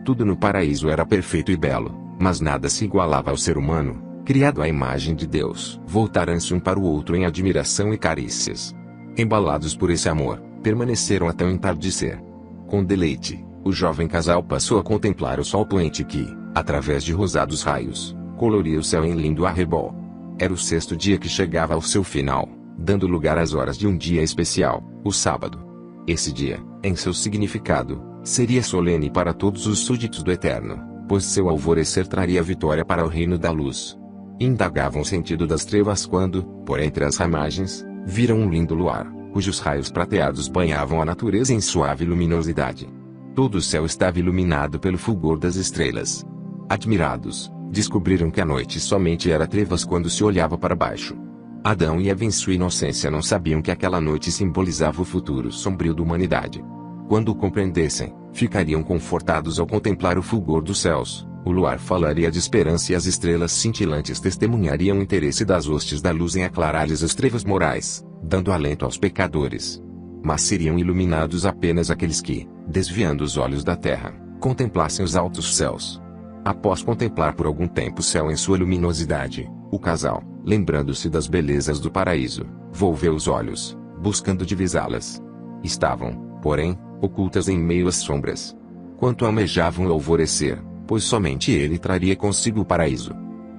Tudo no paraíso era perfeito e belo, mas nada se igualava ao ser humano, criado à imagem de Deus. Voltaram-se um para o outro em admiração e carícias. Embalados por esse amor, permaneceram até o entardecer. Com deleite, o jovem casal passou a contemplar o sol poente que, através de rosados raios, coloria o céu em lindo arrebol. Era o sexto dia que chegava ao seu final, dando lugar às horas de um dia especial, o sábado. Esse dia, em seu significado, seria solene para todos os súditos do Eterno, pois seu alvorecer traria vitória para o reino da luz. Indagavam o sentido das trevas quando, por entre as ramagens, viram um lindo luar, cujos raios prateados banhavam a natureza em suave luminosidade. Todo o céu estava iluminado pelo fulgor das estrelas. Admirados, descobriram que a noite somente era trevas quando se olhava para baixo. Adão e Eva, em sua inocência, não sabiam que aquela noite simbolizava o futuro sombrio da humanidade. Quando o compreendessem, ficariam confortados ao contemplar o fulgor dos céus. O luar falaria de esperança e as estrelas cintilantes testemunhariam o interesse das hostes da luz em aclarar-lhes as trevas morais, dando alento aos pecadores. Mas seriam iluminados apenas aqueles que, desviando os olhos da terra, contemplassem os altos céus. Após contemplar por algum tempo o céu em sua luminosidade, o casal, lembrando-se das belezas do paraíso, volveu os olhos, buscando divisá-las. Estavam, porém, ocultas em meio às sombras. Quanto almejavam o alvorecer, pois somente ele traria consigo o paraíso.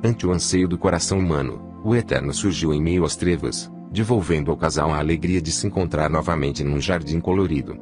Ante o anseio do coração humano, o Eterno surgiu em meio às trevas, devolvendo ao casal a alegria de se encontrar novamente num jardim colorido.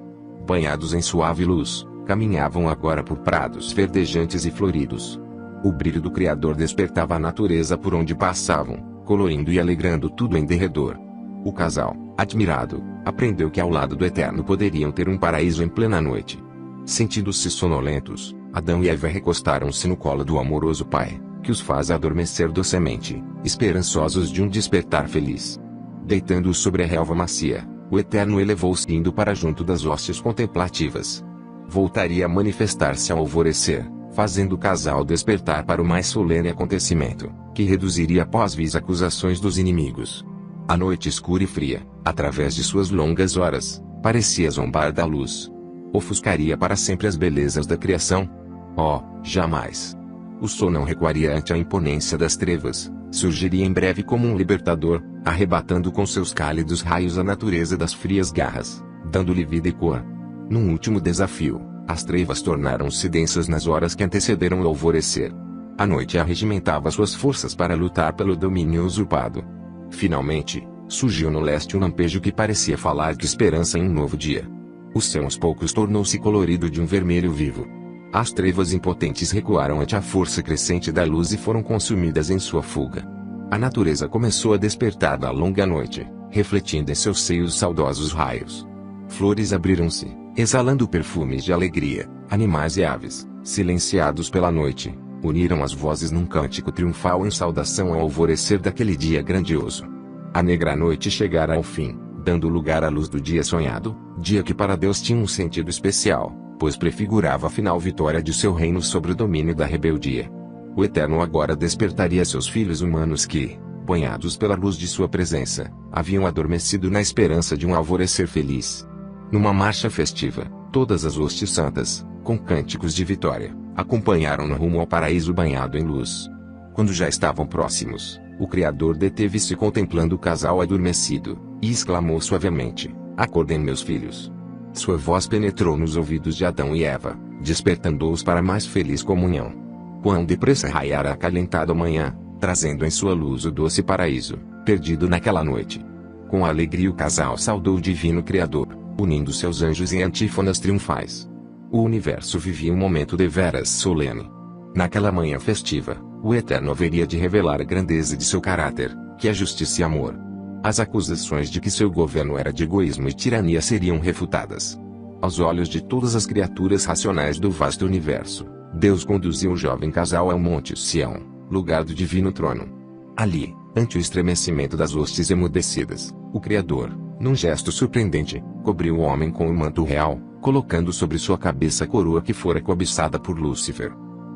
Banhados em suave luz, caminhavam agora por prados verdejantes e floridos. O brilho do Criador despertava a natureza por onde passavam, colorindo e alegrando tudo em derredor. O casal, admirado, aprendeu que ao lado do Eterno poderiam ter um paraíso em plena noite. Sentindo-se sonolentos, Adão e Eva recostaram-se no colo do amoroso Pai, que os faz adormecer docemente, esperançosos de um despertar feliz. Deitando-os sobre a relva macia, o Eterno elevou-se indo para junto das hostes contemplativas. Voltaria a manifestar-se ao alvorecer, fazendo o casal despertar para o mais solene acontecimento, que reduziria após-vis acusações dos inimigos. A noite escura e fria, através de suas longas horas, parecia zombar da luz. Ofuscaria para sempre as belezas da criação? Oh, jamais! O sol não recuaria ante a imponência das trevas, surgiria em breve como um libertador, arrebatando com seus cálidos raios a natureza das frias garras, dando-lhe vida e cor. Num último desafio, as trevas tornaram-se densas nas horas que antecederam o alvorecer. A noite arregimentava suas forças para lutar pelo domínio usurpado. Finalmente, surgiu no leste um lampejo que parecia falar de esperança em um novo dia. O céu aos poucos tornou-se colorido de um vermelho vivo. As trevas impotentes recuaram ante a força crescente da luz e foram consumidas em sua fuga. A natureza começou a despertar da longa noite, refletindo em seus seios saudosos raios. Flores abriram-se, exalando perfumes de alegria. Animais e aves, silenciados pela noite, uniram as vozes num cântico triunfal em saudação ao alvorecer daquele dia grandioso. A negra noite chegara ao fim, dando lugar à luz do dia sonhado, dia que para Deus tinha um sentido especial, pois prefigurava a final vitória de seu reino sobre o domínio da rebeldia. O Eterno agora despertaria seus filhos humanos que, banhados pela luz de sua presença, haviam adormecido na esperança de um alvorecer feliz. Numa marcha festiva, todas as hostes santas, com cânticos de vitória, acompanharam-no rumo ao paraíso banhado em luz. Quando já estavam próximos, o Criador deteve-se contemplando o casal adormecido, e exclamou suavemente: "Acordem, meus filhos." Sua voz penetrou nos ouvidos de Adão e Eva, despertando-os para mais feliz comunhão. Quão depressa raiara a acalentada manhã, trazendo em sua luz o doce paraíso, perdido naquela noite. Com alegria o casal saudou o divino Criador, unindo seus anjos em antífonas triunfais. O universo vivia um momento deveras solene. Naquela manhã festiva, o Eterno haveria de revelar a grandeza de seu caráter, que é justiça e amor. As acusações de que seu governo era de egoísmo e tirania seriam refutadas. Aos olhos de todas as criaturas racionais do vasto universo, Deus conduziu o jovem casal ao Monte Sião, lugar do divino trono. Ali, ante o estremecimento das hostes emudecidas, o Criador, num gesto surpreendente, cobriu o homem com o manto real, colocando sobre sua cabeça a coroa que fora cobiçada por Lúcifer.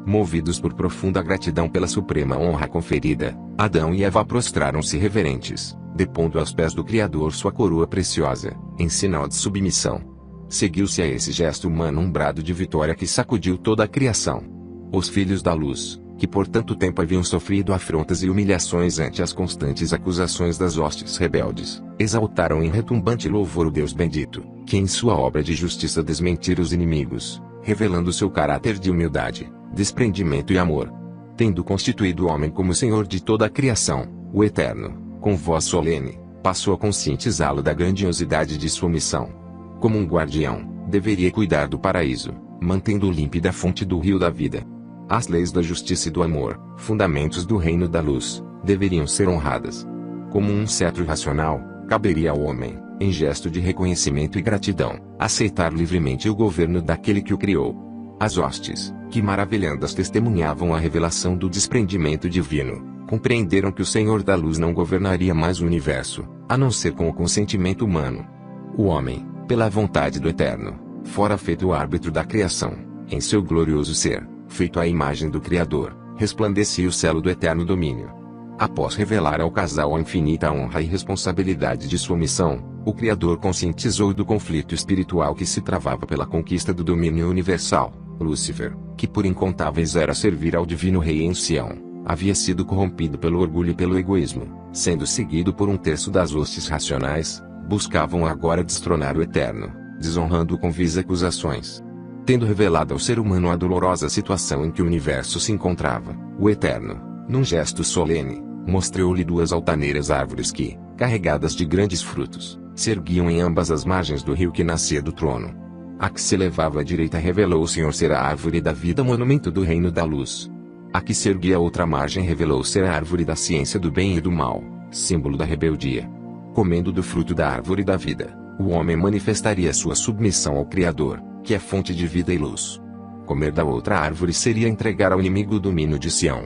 Movidos por profunda gratidão pela suprema honra conferida, Adão e Eva prostraram-se reverentes, depondo aos pés do Criador sua coroa preciosa, em sinal de submissão. Seguiu-se a esse gesto humano um brado de vitória que sacudiu toda a criação. Os filhos da luz, que por tanto tempo haviam sofrido afrontas e humilhações ante as constantes acusações das hostes rebeldes, exaltaram em retumbante louvor o Deus bendito, que em sua obra de justiça desmentira os inimigos, revelando seu caráter de humildade, desprendimento e amor. Tendo constituído o homem como senhor de toda a criação, o Eterno, com voz solene, passou a conscientizá-lo da grandiosidade de sua missão. Como um guardião, deveria cuidar do paraíso, mantendo límpida a fonte do rio da vida. As leis da justiça e do amor, fundamentos do reino da luz, deveriam ser honradas. Como um cetro racional, caberia ao homem, em gesto de reconhecimento e gratidão, aceitar livremente o governo daquele que o criou. As hostes, que maravilhandas testemunhavam a revelação do desprendimento divino, compreenderam que o Senhor da Luz não governaria mais o universo, a não ser com o consentimento humano. O homem, pela vontade do Eterno, fora feito o árbitro da criação, em seu glorioso ser, feito à imagem do Criador, resplandecia o celo do eterno domínio. Após revelar ao casal a infinita honra e responsabilidade de sua missão, o Criador conscientizou do conflito espiritual que se travava pela conquista do domínio universal. Lúcifer, que por incontáveis era servir ao divino rei em Sião, havia sido corrompido pelo orgulho e pelo egoísmo, sendo seguido por um terço das hostes racionais, buscavam agora destronar o Eterno, desonrando-o com vis acusações. Tendo revelado ao ser humano a dolorosa situação em que o universo se encontrava, o Eterno, num gesto solene, mostrou-lhe duas altaneiras árvores que, carregadas de grandes frutos, se erguiam em ambas as margens do rio que nascia do trono. A que se elevava à direita revelou o Senhor ser a árvore da vida, monumento do reino da luz. A que se erguia à outra margem revelou ser a árvore da ciência do bem e do mal, símbolo da rebeldia. Comendo do fruto da árvore da vida, o homem manifestaria sua submissão ao Criador, que é fonte de vida e luz. Comer da outra árvore seria entregar ao inimigo o domínio de Sião.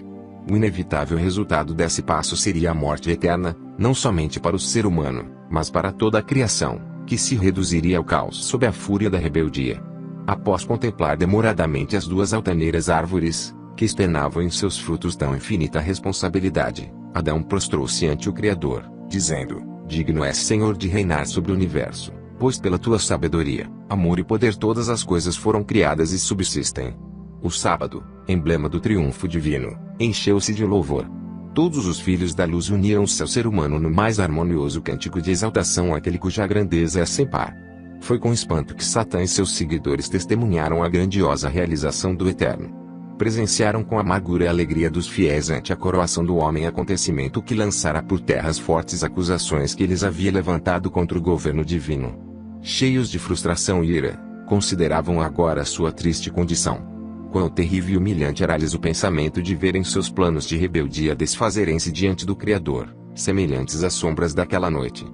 O inevitável resultado desse passo seria a morte eterna, não somente para o ser humano, mas para toda a criação, que se reduziria ao caos sob a fúria da rebeldia. Após contemplar demoradamente as duas altaneiras árvores, que externavam em seus frutos tão infinita responsabilidade, Adão prostrou-se ante o Criador, dizendo: digno és, Senhor, de reinar sobre o universo, pois pela tua sabedoria, amor e poder todas as coisas foram criadas e subsistem. O sábado, emblema do triunfo divino, encheu-se de louvor. Todos os filhos da luz uniram-se ao ser humano no mais harmonioso cântico de exaltação àquele cuja grandeza é sem par. Foi com espanto que Satã e seus seguidores testemunharam a grandiosa realização do Eterno. Presenciaram com amargura e alegria dos fiéis ante a coroação do homem, acontecimento que lançara por terra as fortes acusações que eles havia levantado contra o governo divino. Cheios de frustração e ira, consideravam agora sua triste condição. Quão terrível e humilhante era-lhes o pensamento de verem seus planos de rebeldia desfazerem-se diante do Criador, semelhantes às sombras daquela noite.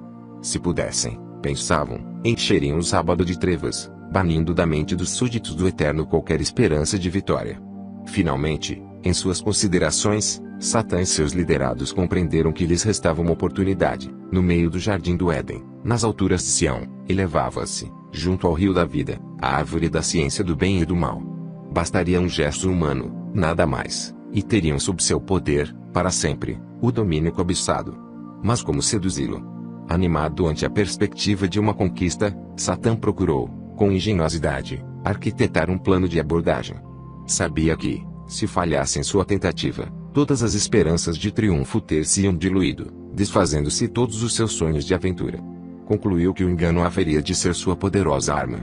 Se pudessem, pensavam, encheriam o sábado de trevas, banindo da mente dos súditos do Eterno qualquer esperança de vitória. Finalmente, em suas considerações, Satã e seus liderados compreenderam que lhes restava uma oportunidade. No meio do jardim do Éden, nas alturas de Sião, elevava-se, junto ao rio da vida, a árvore da ciência do bem e do mal. Bastaria um gesto humano, nada mais, e teriam sob seu poder, para sempre, o domínio cobiçado. Mas como seduzi-lo? Animado ante a perspectiva de uma conquista, Satã procurou, com engenhosidade, arquitetar um plano de abordagem. Sabia que, se falhasse em sua tentativa, todas as esperanças de triunfo ter-se-iam diluído, desfazendo-se todos os seus sonhos de aventura. Concluiu que o engano haveria de ser sua poderosa arma.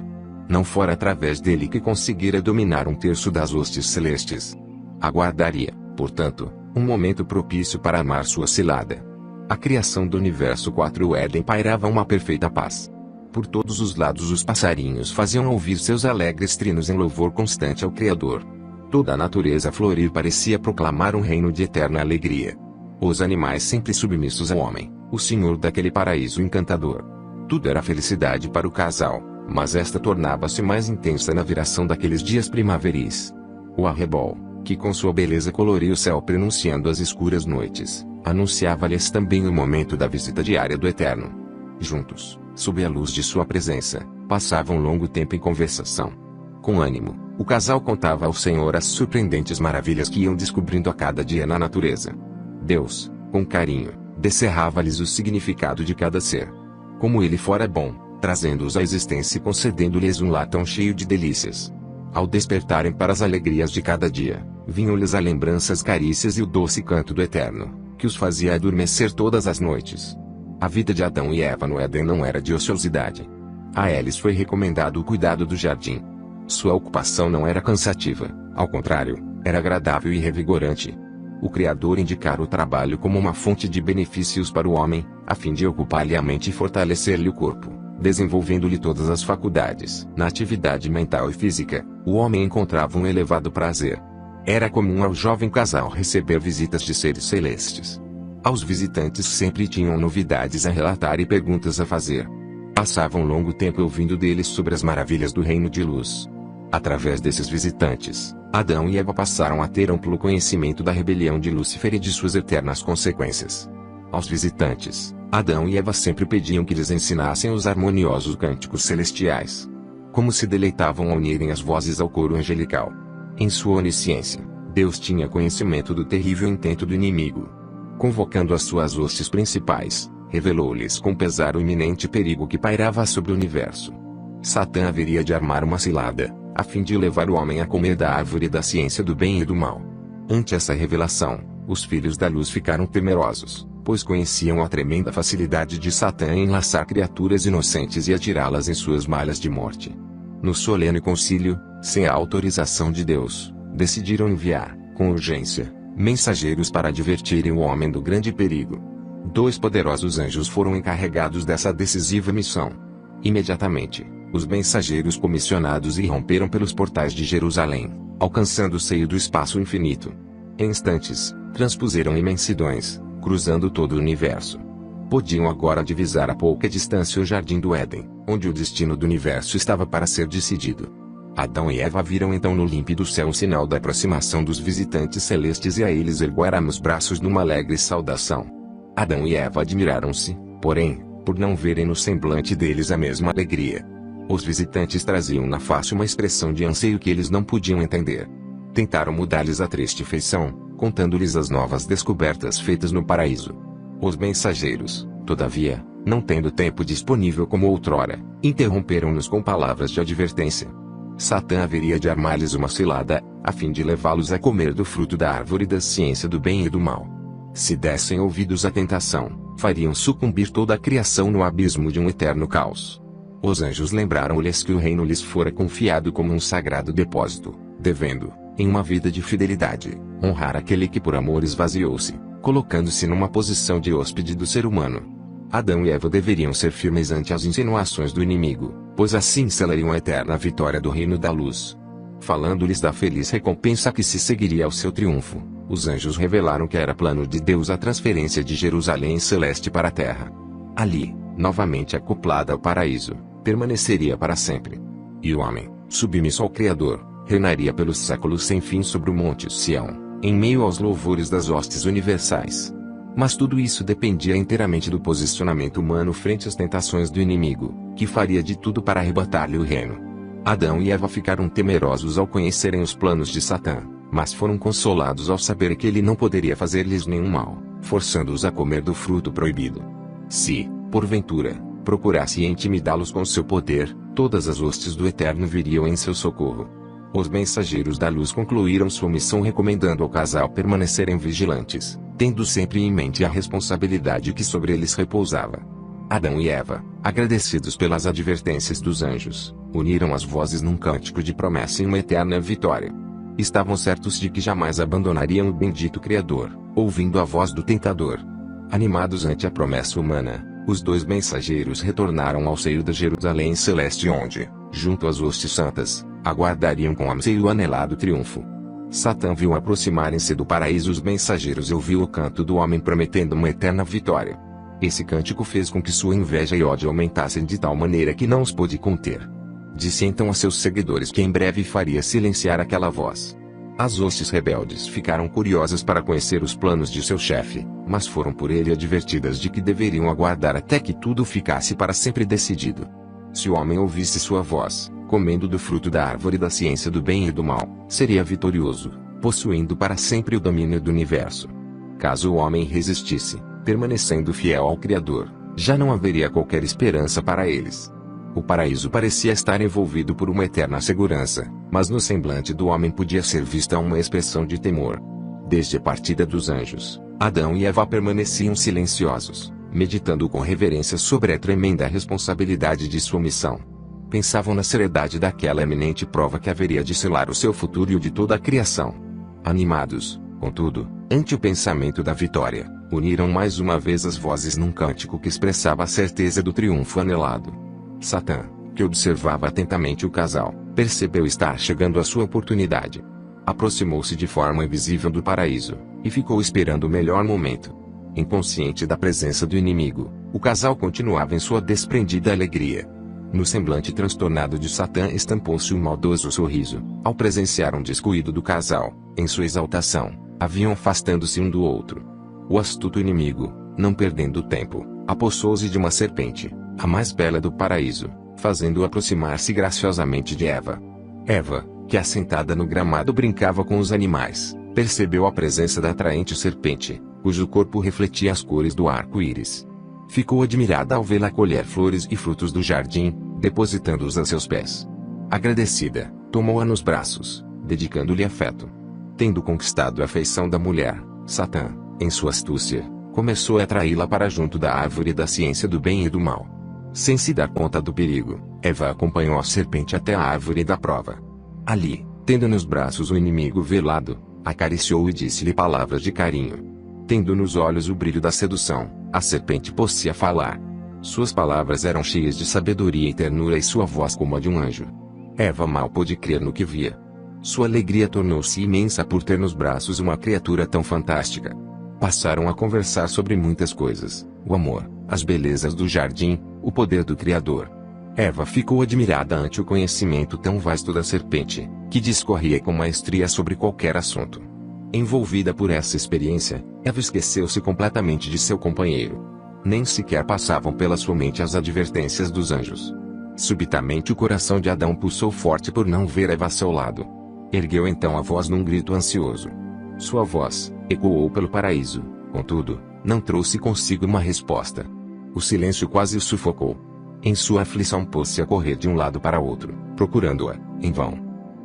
Não fora através dele que conseguira dominar um terço das hostes celestes. Aguardaria, portanto, um momento propício para armar sua cilada. A criação do universo 4 O Éden pairava uma perfeita paz. Por todos os lados os passarinhos faziam ouvir seus alegres trinos em louvor constante ao Criador. Toda a natureza florir parecia proclamar um reino de eterna alegria. Os animais sempre submissos ao homem, o senhor daquele paraíso encantador. Tudo era felicidade para o casal, mas esta tornava-se mais intensa na viração daqueles dias primaveris. O arrebol, que com sua beleza coloria o céu prenunciando as escuras noites, anunciava-lhes também o momento da visita diária do Eterno. Juntos, sob a luz de sua presença, passavam longo tempo em conversação. Com ânimo, o casal contava ao Senhor as surpreendentes maravilhas que iam descobrindo a cada dia na natureza. Deus, com carinho, descerrava-lhes o significado de cada ser. Como ele fora bom, trazendo-os à existência e concedendo-lhes um lar tão cheio de delícias. Ao despertarem para as alegrias de cada dia, vinham-lhes a lembrança, as carícias e o doce canto do Eterno, que os fazia adormecer todas as noites. A vida de Adão e Eva no Éden não era de ociosidade. A eles foi recomendado o cuidado do jardim. Sua ocupação não era cansativa, ao contrário, era agradável e revigorante. O Criador indicara o trabalho como uma fonte de benefícios para o homem, a fim de ocupar-lhe a mente e fortalecer-lhe o corpo, desenvolvendo-lhe todas as faculdades. Na atividade mental e física, o homem encontrava um elevado prazer. Era comum ao jovem casal receber visitas de seres celestes. Aos visitantes sempre tinham novidades a relatar e perguntas a fazer. Passavam longo tempo ouvindo deles sobre as maravilhas do reino de luz. Através desses visitantes, Adão e Eva passaram a ter amplo conhecimento da rebelião de Lúcifer e de suas eternas consequências. Aos visitantes, Adão e Eva sempre pediam que lhes ensinassem os harmoniosos cânticos celestiais. Como se deleitavam ao unirem as vozes ao coro angelical. Em sua onisciência, Deus tinha conhecimento do terrível intento do inimigo. Convocando as suas hostes principais, revelou-lhes com pesar o iminente perigo que pairava sobre o universo. Satã haveria de armar uma cilada, a fim de levar o homem a comer da árvore da ciência do bem e do mal. Ante essa revelação, os filhos da luz ficaram temerosos, pois conheciam a tremenda facilidade de Satã em enlaçar criaturas inocentes e atirá-las em suas malhas de morte. No solene concílio, sem a autorização de Deus, decidiram enviar, com urgência, mensageiros para advertirem o homem do grande perigo. 2 poderosos anjos foram encarregados dessa decisiva missão. Imediatamente, os mensageiros comissionados irromperam pelos portais de Jerusalém, alcançando o seio do espaço infinito. Em instantes, transpuseram imensidões, cruzando todo o universo. Podiam agora divisar a pouca distância o jardim do Éden, onde o destino do universo estava para ser decidido. Adão e Eva viram então no límpido céu um sinal da aproximação dos visitantes celestes e a eles ergueram os braços numa alegre saudação. Adão e Eva admiraram-se, porém, por não verem no semblante deles a mesma alegria. Os visitantes traziam na face uma expressão de anseio que eles não podiam entender. Tentaram mudar-lhes a triste feição, contando-lhes as novas descobertas feitas no paraíso. Os mensageiros, todavia, não tendo tempo disponível como outrora, interromperam-nos com palavras de advertência. Satã haveria de armar-lhes uma cilada, a fim de levá-los a comer do fruto da árvore da ciência do bem e do mal. Se dessem ouvidos à tentação, fariam sucumbir toda a criação no abismo de um eterno caos. Os anjos lembraram-lhes que o reino lhes fora confiado como um sagrado depósito, devendo, em uma vida de fidelidade, honrar aquele que por amor esvaziou-se, colocando-se numa posição de hóspede do ser humano. Adão e Eva deveriam ser firmes ante as insinuações do inimigo, pois assim selariam a eterna vitória do reino da luz. Falando-lhes da feliz recompensa que se seguiria ao seu triunfo, os anjos revelaram que era plano de Deus a transferência de Jerusalém celeste para a terra. Ali, novamente acoplada ao paraíso, permaneceria para sempre. E o homem, submisso ao Criador, reinaria pelos séculos sem fim sobre o monte Sião, em meio aos louvores das hostes universais. Mas tudo isso dependia inteiramente do posicionamento humano frente às tentações do inimigo, que faria de tudo para arrebatar-lhe o reino. Adão e Eva ficaram temerosos ao conhecerem os planos de Satã, mas foram consolados ao saber que ele não poderia fazer-lhes nenhum mal, forçando-os a comer do fruto proibido. Se, porventura, procurasse intimidá-los com seu poder, todas as hostes do Eterno viriam em seu socorro. Os mensageiros da luz concluíram sua missão recomendando ao casal permanecerem vigilantes, tendo sempre em mente a responsabilidade que sobre eles repousava. Adão e Eva, agradecidos pelas advertências dos anjos, uniram as vozes num cântico de promessa em uma eterna vitória. Estavam certos de que jamais abandonariam o bendito Criador, ouvindo a voz do tentador. Animados ante a promessa humana, os dois mensageiros retornaram ao seio da Jerusalém Celeste onde, junto às hostes santas, aguardariam com anseio o anelado triunfo. Satã viu aproximarem-se do paraíso os mensageiros e ouviu o canto do homem prometendo uma eterna vitória. Esse cântico fez com que sua inveja e ódio aumentassem de tal maneira que não os pôde conter. Disse então a seus seguidores que em breve faria silenciar aquela voz. As hostes rebeldes ficaram curiosas para conhecer os planos de seu chefe, mas foram por ele advertidas de que deveriam aguardar até que tudo ficasse para sempre decidido. Se o homem ouvisse sua voz, comendo do fruto da árvore da ciência do bem e do mal, seria vitorioso, possuindo para sempre o domínio do universo. Caso o homem resistisse, permanecendo fiel ao Criador, já não haveria qualquer esperança para eles. O paraíso parecia estar envolvido por uma eterna segurança, mas no semblante do homem podia ser vista uma expressão de temor. Desde a partida dos anjos, Adão e Eva permaneciam silenciosos, meditando com reverência sobre a tremenda responsabilidade de sua missão. Pensavam na seriedade daquela eminente prova que haveria de selar o seu futuro e o de toda a criação. Animados, contudo, ante o pensamento da vitória, uniram mais uma vez as vozes num cântico que expressava a certeza do triunfo anelado. Satã, que observava atentamente o casal, percebeu estar chegando a sua oportunidade. Aproximou-se de forma invisível do paraíso, e ficou esperando o melhor momento. Inconsciente da presença do inimigo, o casal continuava em sua desprendida alegria. No semblante transtornado de Satã estampou-se um maldoso sorriso, ao presenciar um descuido do casal, em sua exaltação, haviam afastando-se um do outro. O astuto inimigo, não perdendo tempo, apossou-se de uma serpente, a mais bela do paraíso, fazendo-o aproximar-se graciosamente de Eva. Eva, que assentada no gramado brincava com os animais, percebeu a presença da atraente serpente, cujo corpo refletia as cores do arco-íris. Ficou admirada ao vê-la colher flores e frutos do jardim, depositando-os a seus pés. Agradecida, tomou-a nos braços, dedicando-lhe afeto. Tendo conquistado a afeição da mulher, Satã, em sua astúcia, começou a atraí-la para junto da árvore da ciência do bem e do mal. Sem se dar conta do perigo, Eva acompanhou a serpente até a árvore da prova. Ali, tendo nos braços o inimigo velado, acariciou e disse-lhe palavras de carinho. Tendo nos olhos o brilho da sedução, a serpente pôs-se a falar. Suas palavras eram cheias de sabedoria e ternura e sua voz como a de um anjo. Eva mal pôde crer no que via. Sua alegria tornou-se imensa por ter nos braços uma criatura tão fantástica. Passaram a conversar sobre muitas coisas: o amor, as belezas do jardim, o poder do Criador. Eva ficou admirada ante o conhecimento tão vasto da serpente, que discorria com maestria sobre qualquer assunto. Envolvida por essa experiência, Eva esqueceu-se completamente de seu companheiro. Nem sequer passavam pela sua mente as advertências dos anjos. Subitamente o coração de Adão pulsou forte por não ver Eva a seu lado. Ergueu então a voz num grito ansioso. Sua voz ecoou pelo paraíso, contudo, não trouxe consigo uma resposta. O silêncio quase o sufocou. Em sua aflição pôs-se a correr de um lado para outro, procurando-a, em vão.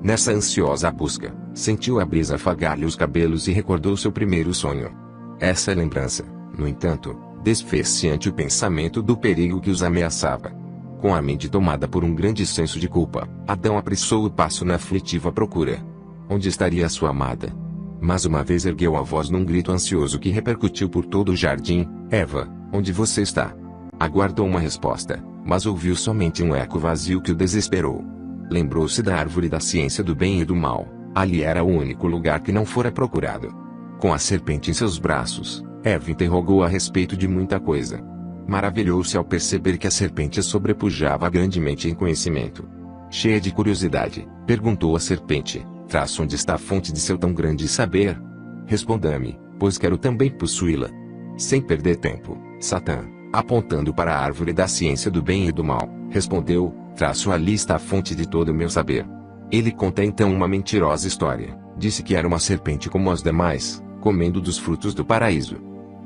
Nessa ansiosa busca, sentiu a brisa afagar-lhe os cabelos e recordou seu primeiro sonho. Essa lembrança, no entanto, desfez-se ante o pensamento do perigo que os ameaçava. Com a mente tomada por um grande senso de culpa, Adão apressou o passo na aflitiva procura. Onde estaria a sua amada? Mais uma vez ergueu a voz num grito ansioso que repercutiu por todo o jardim: Eva, onde você está? Aguardou uma resposta, mas ouviu somente um eco vazio que o desesperou. Lembrou-se da árvore da ciência do bem e do mal. Ali era o único lugar que não fora procurado. Com a serpente em seus braços, Eva interrogou a respeito de muita coisa. Maravilhou-se ao perceber que a serpente a sobrepujava grandemente em conhecimento. Cheia de curiosidade, perguntou à serpente: onde está a fonte de seu tão grande saber? Responda-me, pois quero também possuí-la. Sem perder tempo, Satã, apontando para a árvore da ciência do bem e do mal, respondeu: ali está a fonte de todo o meu saber. Ele conta então uma mentirosa história. Disse que era uma serpente como as demais, comendo dos frutos do paraíso.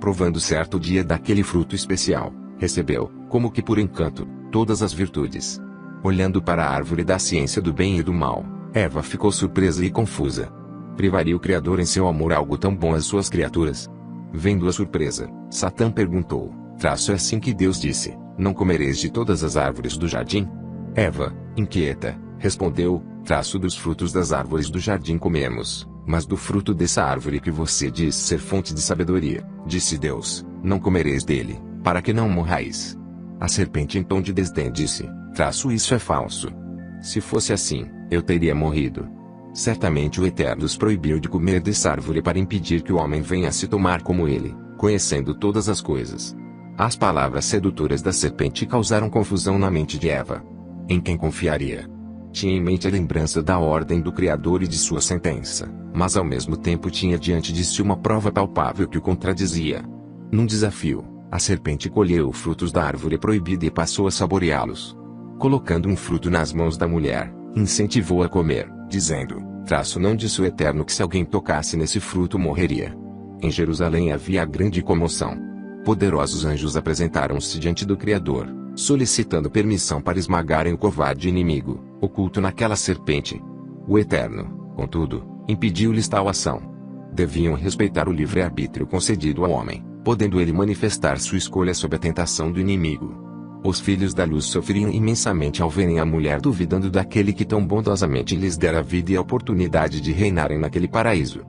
Provando certo dia daquele fruto especial, recebeu, como que por encanto, todas as virtudes. Olhando para a árvore da ciência do bem e do mal, Eva ficou surpresa e confusa. Privaria o Criador em seu amor algo tão bom às suas criaturas? Vendo a surpresa, Satã perguntou: é assim que Deus disse: não comereis de todas as árvores do jardim? Eva, inquieta, respondeu: dos frutos das árvores do jardim comemos, mas do fruto dessa árvore que você diz ser fonte de sabedoria, disse Deus, não comereis dele, para que não morrais. A serpente em tom de desdém disse, isso é falso. Se fosse assim, eu teria morrido. Certamente o Eterno os proibiu de comer dessa árvore para impedir que o homem venha a se tomar como ele, conhecendo todas as coisas. As palavras sedutoras da serpente causaram confusão na mente de Eva. Em quem confiaria? Tinha em mente a lembrança da ordem do Criador e de sua sentença, mas ao mesmo tempo tinha diante de si uma prova palpável que o contradizia. Num desafio, a serpente colheu frutos da árvore proibida e passou a saboreá-los. Colocando um fruto nas mãos da mulher, incentivou a comer, dizendo, não disse o Eterno que se alguém tocasse nesse fruto morreria. Em Jerusalém havia grande comoção. Poderosos anjos apresentaram-se diante do Criador, solicitando permissão para esmagarem o covarde inimigo, oculto naquela serpente. O Eterno, contudo, impediu-lhes tal ação. Deviam respeitar o livre-arbítrio concedido ao homem, podendo ele manifestar sua escolha sob a tentação do inimigo. Os filhos da luz sofriam imensamente ao verem a mulher duvidando daquele que tão bondosamente lhes dera a vida e a oportunidade de reinarem naquele paraíso.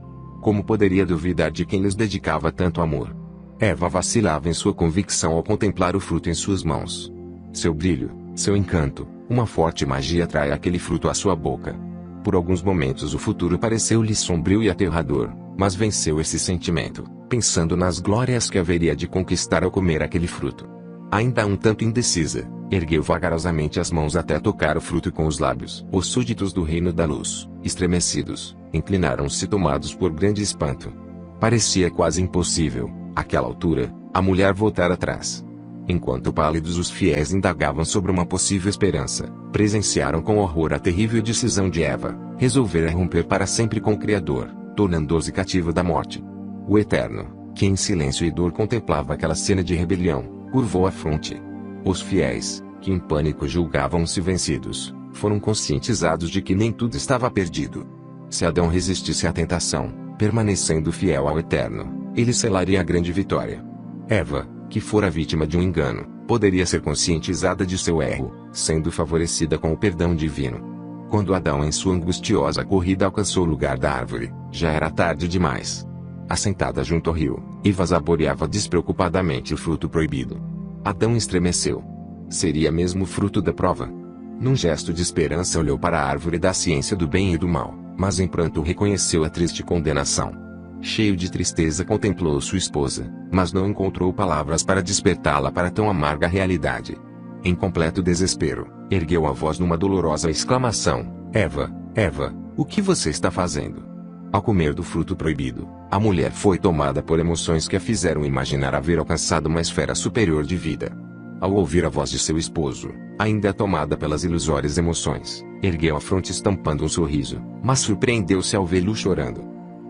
Como poderia duvidar de quem lhes dedicava tanto amor? Eva vacilava em sua convicção ao contemplar o fruto em suas mãos. Seu brilho, seu encanto, uma forte magia atrai aquele fruto à sua boca. Por alguns momentos o futuro pareceu-lhe sombrio e aterrador, mas venceu esse sentimento, pensando nas glórias que haveria de conquistar ao comer aquele fruto. Ainda um tanto indecisa, ergueu vagarosamente as mãos até tocar o fruto com os lábios. Os súditos do reino da luz, estremecidos, inclinaram-se tomados por grande espanto. Parecia quase impossível, àquela altura, a mulher voltar atrás. Enquanto pálidos os fiéis indagavam sobre uma possível esperança, presenciaram com horror a terrível decisão de Eva, resolver romper para sempre com o Criador, tornando-se cativa da morte. O Eterno, que em silêncio e dor contemplava aquela cena de rebelião, curvou a fronte. Os fiéis, que em pânico julgavam-se vencidos, foram conscientizados de que nem tudo estava perdido. Se Adão resistisse à tentação, permanecendo fiel ao Eterno, ele selaria a grande vitória. Eva, que fora vítima de um engano, poderia ser conscientizada de seu erro, sendo favorecida com o perdão divino. Quando Adão em sua angustiosa corrida alcançou o lugar da árvore, já era tarde demais. Assentada junto ao rio, Eva saboreava despreocupadamente o fruto proibido. Adão estremeceu. Seria mesmo o fruto da prova? Num gesto de esperança olhou para a árvore da ciência do bem e do mal, mas em pranto reconheceu a triste condenação. Cheio de tristeza contemplou sua esposa, mas não encontrou palavras para despertá-la para tão amarga realidade. Em completo desespero, ergueu a voz numa dolorosa exclamação: Eva, Eva, o que você está fazendo? Ao comer do fruto proibido, a mulher foi tomada por emoções que a fizeram imaginar haver alcançado uma esfera superior de vida. Ao ouvir a voz de seu esposo, ainda tomada pelas ilusórias emoções, ergueu a fronte estampando um sorriso, mas surpreendeu-se ao vê-lo chorando.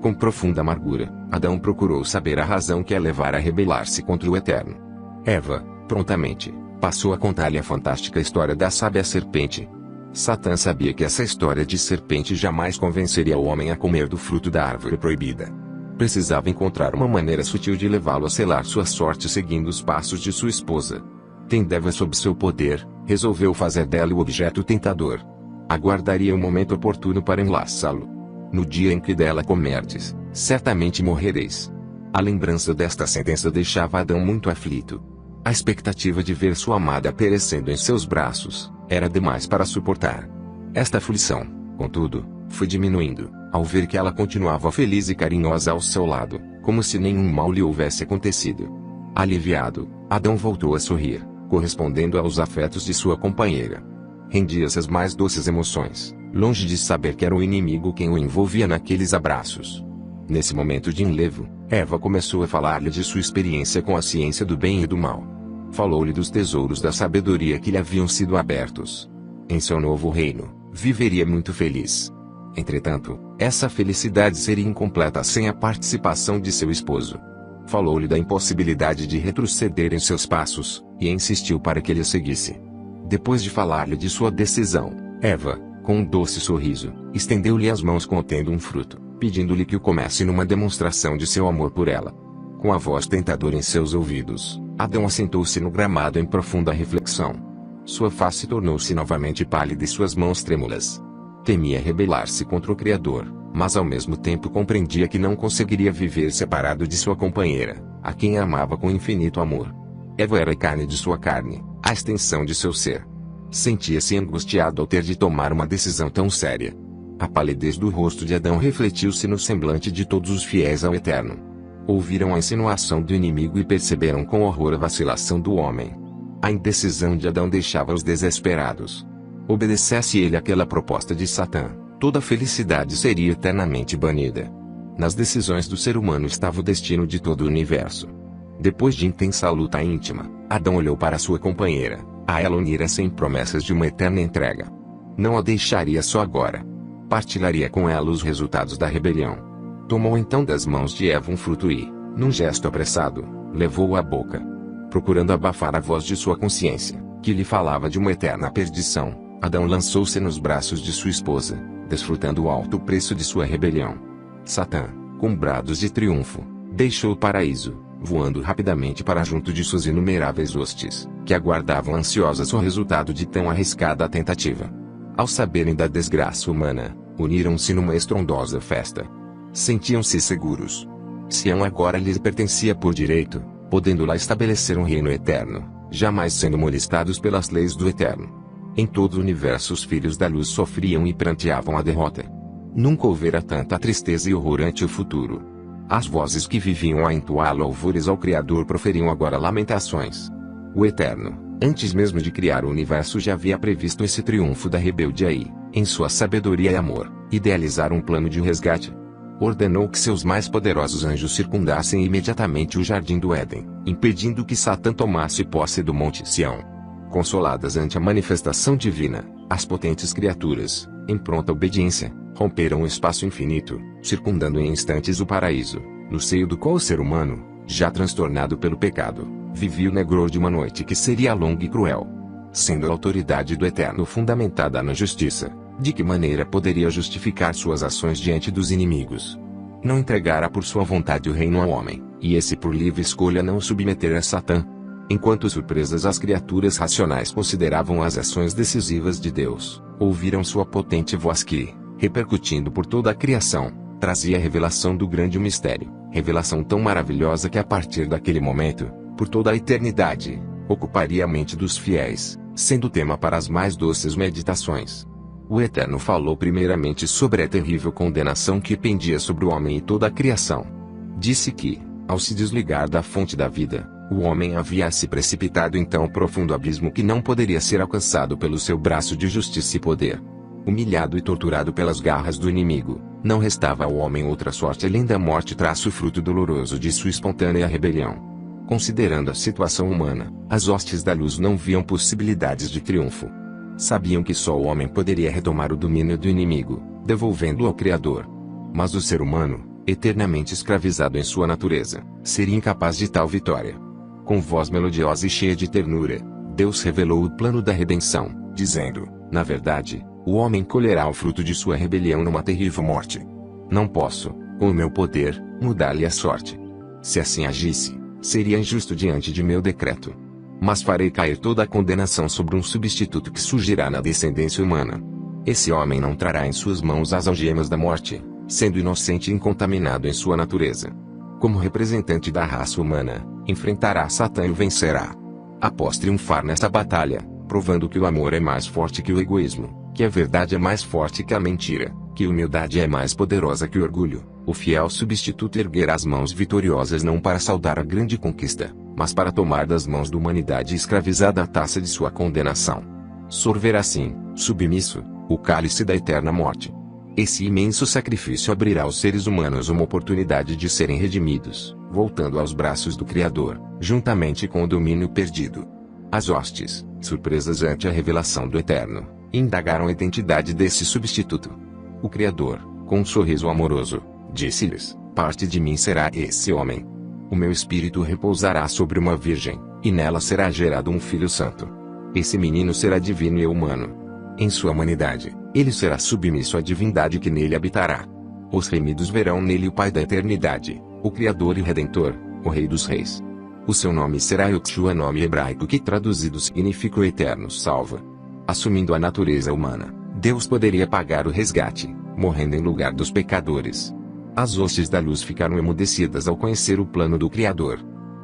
Com profunda amargura, Adão procurou saber a razão que a levara a rebelar-se contra o Eterno. Eva, prontamente, passou a contar-lhe a fantástica história da sábia serpente. Satã sabia que essa história de serpente jamais convenceria o homem a comer do fruto da árvore proibida. Precisava encontrar uma maneira sutil de levá-lo a selar sua sorte seguindo os passos de sua esposa. Tendo Eva sob seu poder, resolveu fazer dela o objeto tentador. Aguardaria o momento oportuno para enlaçá-lo. No dia em que dela comerdes, certamente morrereis. A lembrança desta sentença deixava Adão muito aflito. A expectativa de ver sua amada perecendo em seus braços era demais para suportar. Esta aflição, contudo, foi diminuindo, ao ver que ela continuava feliz e carinhosa ao seu lado, como se nenhum mal lhe houvesse acontecido. Aliviado, Adão voltou a sorrir, correspondendo aos afetos de sua companheira. Rendia-se às mais doces emoções, longe de saber que era o inimigo quem o envolvia naqueles abraços. Nesse momento de enlevo, Eva começou a falar-lhe de sua experiência com a ciência do bem e do mal. Falou-lhe dos tesouros da sabedoria que lhe haviam sido abertos. Em seu novo reino, viveria muito feliz. Entretanto, essa felicidade seria incompleta sem a participação de seu esposo. Falou-lhe da impossibilidade de retroceder em seus passos, e insistiu para que ele a seguisse. Depois de falar-lhe de sua decisão, Eva, com um doce sorriso, estendeu-lhe as mãos contendo um fruto, pedindo-lhe que o comesse numa demonstração de seu amor por ela. Com a voz tentadora em seus ouvidos, Adão assentou-se no gramado em profunda reflexão. Sua face tornou-se novamente pálida e suas mãos trêmulas. Temia rebelar-se contra o Criador, mas ao mesmo tempo compreendia que não conseguiria viver separado de sua companheira, a quem amava com infinito amor. Eva era a carne de sua carne, a extensão de seu ser. Sentia-se angustiado ao ter de tomar uma decisão tão séria. A palidez do rosto de Adão refletiu-se no semblante de todos os fiéis ao Eterno. Ouviram a insinuação do inimigo e perceberam com horror a vacilação do homem. A indecisão de Adão deixava-os desesperados. Obedecesse ele àquela proposta de Satã, toda a felicidade seria eternamente banida. Nas decisões do ser humano estava o destino de todo o universo. Depois de intensa luta íntima, Adão olhou para sua companheira. A ela unira sem promessas de uma eterna entrega. Não a deixaria só agora. Partilharia com ela os resultados da rebelião. Tomou então das mãos de Eva um fruto e, num gesto apressado, levou-o à boca. Procurando abafar a voz de sua consciência, que lhe falava de uma eterna perdição, Adão lançou-se nos braços de sua esposa, desfrutando o alto preço de sua rebelião. Satã, com brados de triunfo, deixou o paraíso, voando rapidamente para junto de suas inumeráveis hostes, que aguardavam ansiosas o resultado de tão arriscada tentativa. Ao saberem da desgraça humana, uniram-se numa estrondosa festa. Sentiam-se seguros. Sião agora lhes pertencia por direito, podendo lá estabelecer um reino eterno, jamais sendo molestados pelas leis do Eterno. Em todo o universo os filhos da luz sofriam e pranteavam a derrota. Nunca houvera tanta tristeza e horror ante o futuro. As vozes que viviam a entoar louvores ao Criador proferiam agora lamentações. O Eterno, antes mesmo de criar o universo, já havia previsto esse triunfo da rebeldia e, em sua sabedoria e amor, idealizar um plano de resgate. Ordenou que seus mais poderosos anjos circundassem imediatamente o jardim do Éden, impedindo que Satã tomasse posse do Monte Sião. Consoladas ante a manifestação divina, as potentes criaturas, em pronta obediência, romperam o espaço infinito, circundando em instantes o paraíso, no seio do qual o ser humano, já transtornado pelo pecado, vivia o negror de uma noite que seria longa e cruel. Sendo a autoridade do Eterno fundamentada na justiça, de que maneira poderia justificar suas ações diante dos inimigos? Não entregara por sua vontade o reino ao homem, e esse por livre escolha não o submeter a Satã. Enquanto surpresas as criaturas racionais consideravam as ações decisivas de Deus, ouviram sua potente voz que, repercutindo por toda a criação, trazia a revelação do grande mistério, revelação tão maravilhosa que a partir daquele momento, por toda a eternidade, ocuparia a mente dos fiéis, sendo tema para as mais doces meditações. O Eterno falou primeiramente sobre a terrível condenação que pendia sobre o homem e toda a criação. Disse que, ao se desligar da fonte da vida, o homem havia se precipitado em tão profundo abismo que não poderia ser alcançado pelo seu braço de justiça e poder. Humilhado e torturado pelas garras do inimigo, não restava ao homem outra sorte além da morte, traço fruto doloroso de sua espontânea rebelião. Considerando a situação humana, as hostes da luz não viam possibilidades de triunfo. Sabiam que só o homem poderia retomar o domínio do inimigo, devolvendo-o ao Criador. Mas o ser humano, eternamente escravizado em sua natureza, seria incapaz de tal vitória. Com voz melodiosa e cheia de ternura, Deus revelou o plano da redenção, dizendo: na verdade, o homem colherá o fruto de sua rebelião numa terrível morte. Não posso, com o meu poder, mudar-lhe a sorte. Se assim agisse, seria injusto diante de meu decreto. Mas farei cair toda a condenação sobre um substituto que surgirá na descendência humana. Esse homem não trará em suas mãos as algemas da morte, sendo inocente e incontaminado em sua natureza. Como representante da raça humana, enfrentará Satã e o vencerá. Após triunfar nesta batalha, provando que o amor é mais forte que o egoísmo, que a verdade é mais forte que a mentira, que a humildade é mais poderosa que o orgulho, o fiel substituto erguerá as mãos vitoriosas não para saudar a grande conquista, mas para tomar das mãos da humanidade escravizada a taça de sua condenação. Sorverá assim, submisso, o cálice da eterna morte. Esse imenso sacrifício abrirá aos seres humanos uma oportunidade de serem redimidos, voltando aos braços do Criador, juntamente com o domínio perdido. As hostes, surpresas ante a revelação do Eterno, indagaram a identidade desse substituto. O Criador, com um sorriso amoroso, disse-lhes: parte de mim será esse homem. O meu espírito repousará sobre uma virgem, e nela será gerado um filho santo. Esse menino será divino e humano. Em sua humanidade, ele será submisso à divindade que nele habitará. Os remidos verão nele o Pai da eternidade, o Criador e Redentor, o Rei dos Reis. O seu nome será Yoshua, nome hebraico que traduzido significa o Eterno salva. Assumindo a natureza humana, Deus poderia pagar o resgate, morrendo em lugar dos pecadores. As hostes da luz ficaram emudecidas ao conhecer o plano do Criador.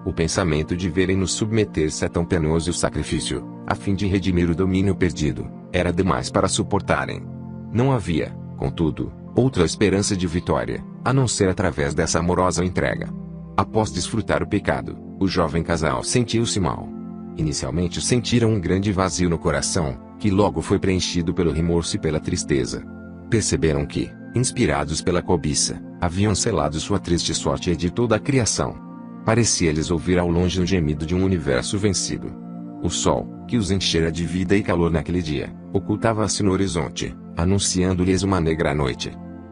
O pensamento de verem-nos submeter-se a tão penoso sacrifício, a fim de redimir o domínio perdido, era demais para suportarem. Não havia, contudo, outra esperança de vitória, a não ser através dessa amorosa entrega. Após desfrutar o pecado, o jovem casal sentiu-se mal. Inicialmente sentiram um grande vazio no coração, que logo foi preenchido pelo remorso e pela tristeza. Perceberam que, inspirados pela cobiça, haviam selado sua triste sorte e de toda a criação. Parecia-lhes ouvir ao longe o gemido de um universo vencido. O sol, que os enchera de vida e calor naquele dia, ocultava-se no horizonte, anunciando-lhes uma negra noite.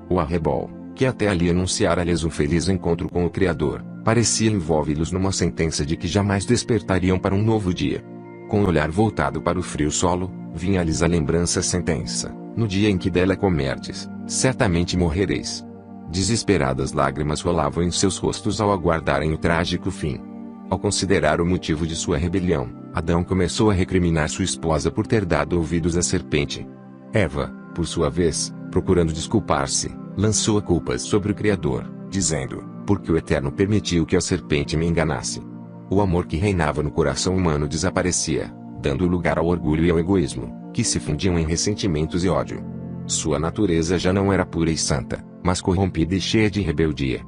O arrebol, que até ali anunciara-lhes um feliz encontro com o Criador, parecia envolve-los numa sentença de que jamais despertariam para um novo dia. Com o olhar voltado para o frio solo, vinha-lhes a lembrança sentença: no dia em que dela comerdes, certamente morrereis. Desesperadas lágrimas rolavam em seus rostos ao aguardarem o trágico fim. Ao considerar o motivo de sua rebelião, Adão começou a recriminar sua esposa por ter dado ouvidos à serpente. Eva, por sua vez, procurando desculpar-se, lançou a culpa sobre o Criador, dizendo: porque o Eterno permitiu que a serpente me enganasse. O amor que reinava no coração humano desaparecia, dando lugar ao orgulho e ao egoísmo, que se fundiam em ressentimentos e ódio. Sua natureza já não era pura e santa, mas corrompida e cheia de rebeldia.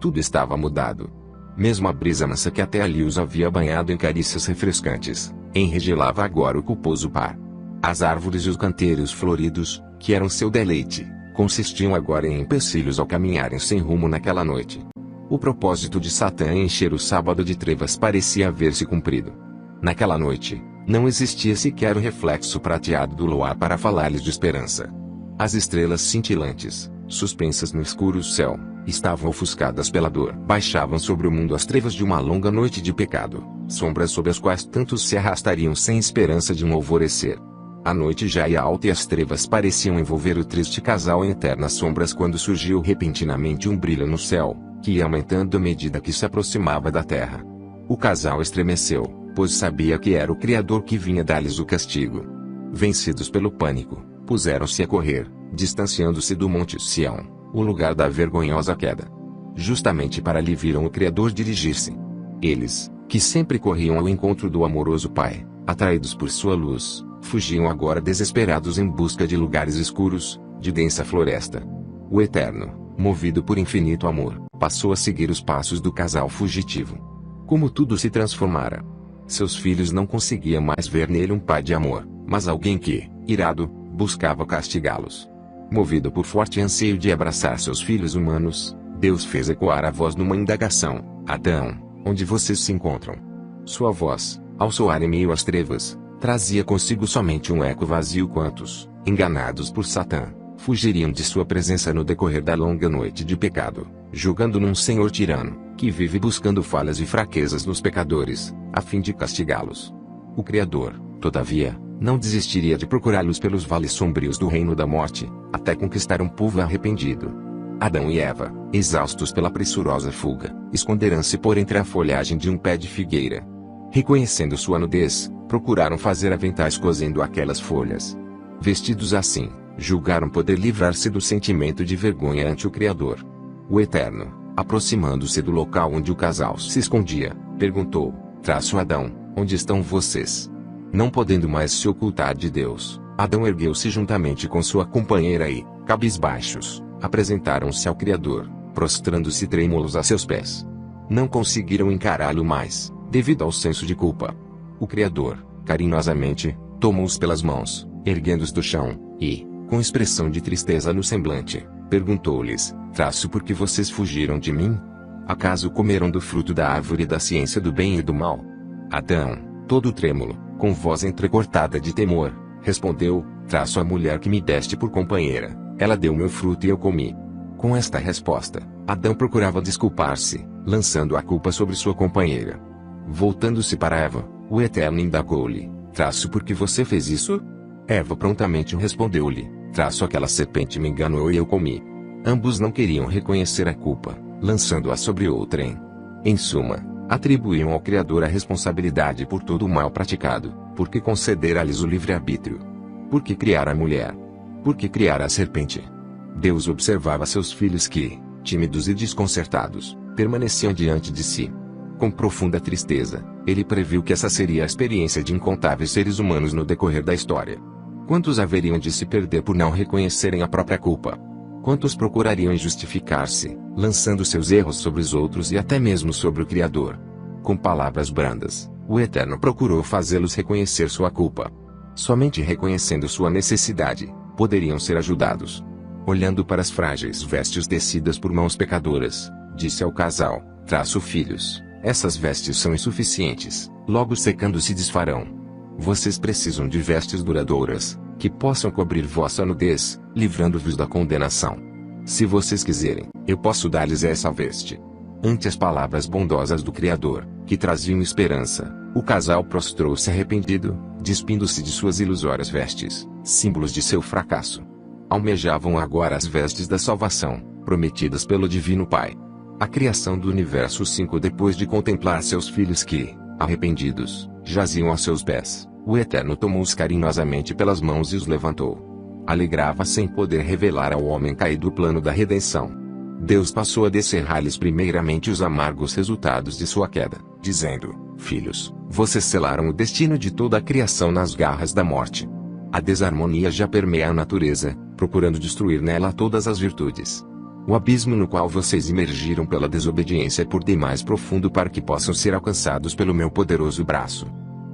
Tudo estava mudado. Mesmo a brisa mansa que até ali os havia banhado em carícias refrescantes, enregelava agora o culposo par. As árvores e os canteiros floridos, que eram seu deleite, consistiam agora em empecilhos ao caminharem sem rumo naquela noite. O propósito de Satã em encher o sábado de trevas parecia haver-se cumprido. Naquela noite, não existia sequer o reflexo prateado do luar para falar-lhes de esperança. As estrelas cintilantes, suspensas no escuro céu, estavam ofuscadas pela dor. Baixavam sobre o mundo as trevas de uma longa noite de pecado, sombras sob as quais tantos se arrastariam sem esperança de um alvorecer. A noite já ia alta e as trevas pareciam envolver o triste casal em eternas sombras quando surgiu repentinamente um brilho no céu, que ia aumentando à medida que se aproximava da terra. O casal estremeceu, pois sabia que era o Criador que vinha dar-lhes o castigo. Vencidos pelo pânico, puseram-se a correr, distanciando-se do Monte Sião, o lugar da vergonhosa queda. Justamente para ali viram o Criador dirigir-se. Eles, que sempre corriam ao encontro do amoroso Pai, atraídos por sua luz, fugiam agora desesperados em busca de lugares escuros, de densa floresta. O Eterno, movido por infinito amor, passou a seguir os passos do casal fugitivo. Como tudo se transformara! Seus filhos não conseguiam mais ver nele um pai de amor, mas alguém que, irado, buscava castigá-los. Movido por forte anseio de abraçar seus filhos humanos, Deus fez ecoar a voz numa indagação: Adão, onde vocês se encontram? Sua voz, ao soar em meio às trevas, trazia consigo somente um eco vazio. Quantos, enganados por Satã, fugiriam de sua presença no decorrer da longa noite de pecado, julgando num senhor tirano, que vive buscando falhas e fraquezas nos pecadores, a fim de castigá-los. O Criador, todavia, não desistiria de procurá-los pelos vales sombrios do reino da morte, até conquistar um povo arrependido. Adão e Eva, exaustos pela pressurosa fuga, esconderam-se por entre a folhagem de um pé de figueira. Reconhecendo sua nudez, procuraram fazer aventais cosendo aquelas folhas. Vestidos assim, julgaram poder livrar-se do sentimento de vergonha ante o Criador. O Eterno, aproximando-se do local onde o casal se escondia, perguntou: Adão, onde estão vocês? Não podendo mais se ocultar de Deus, Adão ergueu-se juntamente com sua companheira e, cabisbaixos, apresentaram-se ao Criador, prostrando-se trêmulos a seus pés. Não conseguiram encará-lo mais, devido ao senso de culpa. O Criador, carinhosamente, tomou-os pelas mãos, erguendo-os do chão, e, com expressão de tristeza no semblante, perguntou-lhes: por que vocês fugiram de mim? Acaso comeram do fruto da árvore da ciência do bem e do mal? Adão, todo trêmulo, com voz entrecortada de temor, respondeu: a mulher que me deste por companheira, ela deu meu fruto e eu comi. Com esta resposta, Adão procurava desculpar-se, lançando a culpa sobre sua companheira. Voltando-se para Eva, o Eterno indagou-lhe: por que você fez isso? Eva prontamente respondeu-lhe: aquela serpente me enganou e eu comi. Ambos não queriam reconhecer a culpa, lançando-a sobre outrem. Em suma, atribuíam ao Criador a responsabilidade por todo o mal praticado, porque concedera-lhes o livre-arbítrio. Por que criar a mulher? Por que criar a serpente? Deus observava seus filhos que, tímidos e desconcertados, permaneciam diante de si. Com profunda tristeza, ele previu que essa seria a experiência de incontáveis seres humanos no decorrer da história. Quantos haveriam de se perder por não reconhecerem a própria culpa? Quantos procurariam justificar-se, lançando seus erros sobre os outros e até mesmo sobre o Criador? Com palavras brandas, o Eterno procurou fazê-los reconhecer sua culpa. Somente reconhecendo sua necessidade, poderiam ser ajudados. Olhando para as frágeis vestes tecidas por mãos pecadoras, disse ao casal: filhos, essas vestes são insuficientes, logo secando se desfarão. Vocês precisam de vestes duradouras, que possam cobrir vossa nudez, livrando-vos da condenação. Se vocês quiserem, eu posso dar-lhes essa veste. Ante as palavras bondosas do Criador, que traziam esperança, o casal prostrou-se arrependido, despindo-se de suas ilusórias vestes, símbolos de seu fracasso. Almejavam agora as vestes da salvação, prometidas pelo Divino Pai. A criação do universo 5. Depois de contemplar seus filhos que, arrependidos, jaziam a seus pés, o Eterno tomou-os carinhosamente pelas mãos e os levantou. Alegrava-se em poder revelar ao homem caído o plano da redenção. Deus passou a descerrar-lhes primeiramente os amargos resultados de sua queda, dizendo: filhos, vocês selaram o destino de toda a criação nas garras da morte. A desarmonia já permeia a natureza, procurando destruir nela todas as virtudes. O abismo no qual vocês imergiram pela desobediência é por demais profundo para que possam ser alcançados pelo meu poderoso braço.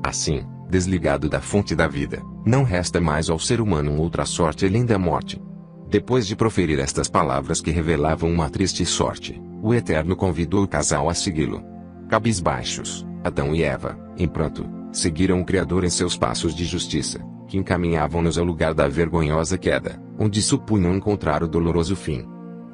Assim, desligado da fonte da vida, não resta mais ao ser humano outra sorte além da morte. Depois de proferir estas palavras que revelavam uma triste sorte, o Eterno convidou o casal a segui-lo. Cabisbaixos, Adão e Eva, em pranto, seguiram o Criador em seus passos de justiça, que encaminhavam-nos ao lugar da vergonhosa queda, onde supunham encontrar o doloroso fim.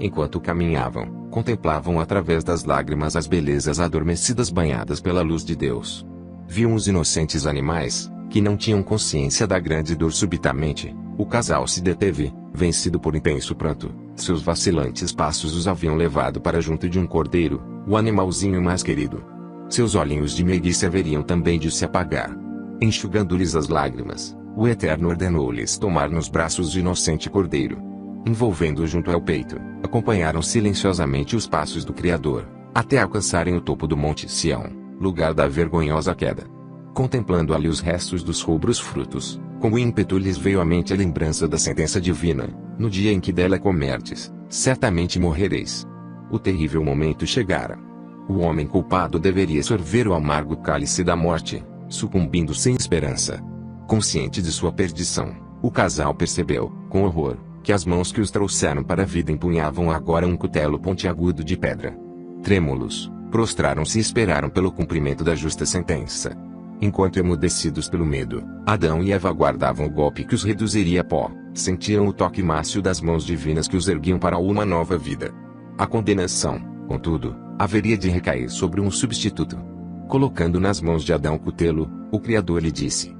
Enquanto caminhavam, contemplavam através das lágrimas as belezas adormecidas banhadas pela luz de Deus. Viam os inocentes animais, que não tinham consciência da grande dor. Subitamente, o casal se deteve, vencido por intenso pranto. Seus vacilantes passos os haviam levado para junto de um cordeiro, o animalzinho mais querido. Seus olhinhos de meiguice haveriam também de se apagar. Enxugando-lhes as lágrimas, o Eterno ordenou-lhes tomar nos braços o inocente cordeiro. Envolvendo-o junto ao peito, acompanharam silenciosamente os passos do Criador, até alcançarem o topo do Monte Sião, lugar da vergonhosa queda. Contemplando ali os restos dos rubros frutos, com ímpeto lhes veio à mente a lembrança da sentença divina: no dia em que dela comerdes, certamente morrereis. O terrível momento chegara. O homem culpado deveria sorver o amargo cálice da morte, sucumbindo sem esperança. Consciente de sua perdição, o casal percebeu, com horror, que as mãos que os trouxeram para a vida empunhavam agora um cutelo pontiagudo de pedra. Trêmulos, prostraram-se e esperaram pelo cumprimento da justa sentença. Enquanto emudecidos pelo medo, Adão e Eva aguardavam o golpe que os reduziria a pó, sentiram o toque mácio das mãos divinas que os erguiam para uma nova vida. A condenação, contudo, haveria de recair sobre um substituto. Colocando nas mãos de Adão o cutelo, o Criador lhe disse: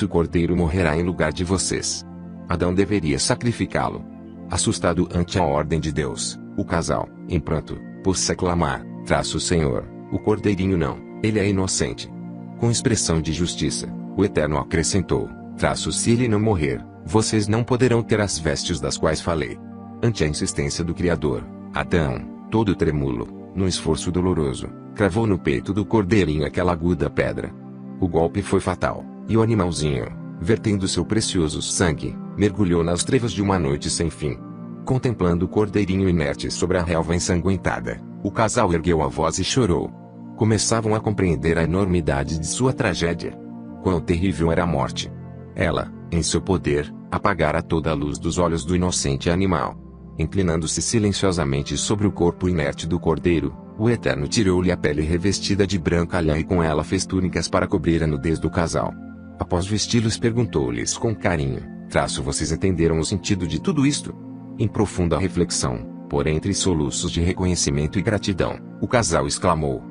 o cordeiro morrerá em lugar de vocês. Adão deveria sacrificá-lo. Assustado ante a ordem de Deus, o casal, em pranto, pôs-se a clamar: o Senhor, o cordeirinho não, ele é inocente. Com expressão de justiça, o Eterno acrescentou: se ele não morrer, vocês não poderão ter as vestes das quais falei. Ante a insistência do Criador, Adão, todo trêmulo, num esforço doloroso, cravou no peito do cordeirinho aquela aguda pedra. O golpe foi fatal, e o animalzinho, vertendo seu precioso sangue, mergulhou nas trevas de uma noite sem fim. Contemplando o cordeirinho inerte sobre a relva ensanguentada, o casal ergueu a voz e chorou. Começavam a compreender a enormidade de sua tragédia. Quão terrível era a morte. Ela, em seu poder, apagara toda a luz dos olhos do inocente animal. Inclinando-se silenciosamente sobre o corpo inerte do cordeiro, o Eterno tirou-lhe a pele revestida de branca lã e com ela fez túnicas para cobrir a nudez do casal. Após vesti-los, perguntou-lhes com carinho: vocês entenderam o sentido de tudo isto? Em profunda reflexão, por entre soluços de reconhecimento e gratidão, o casal exclamou: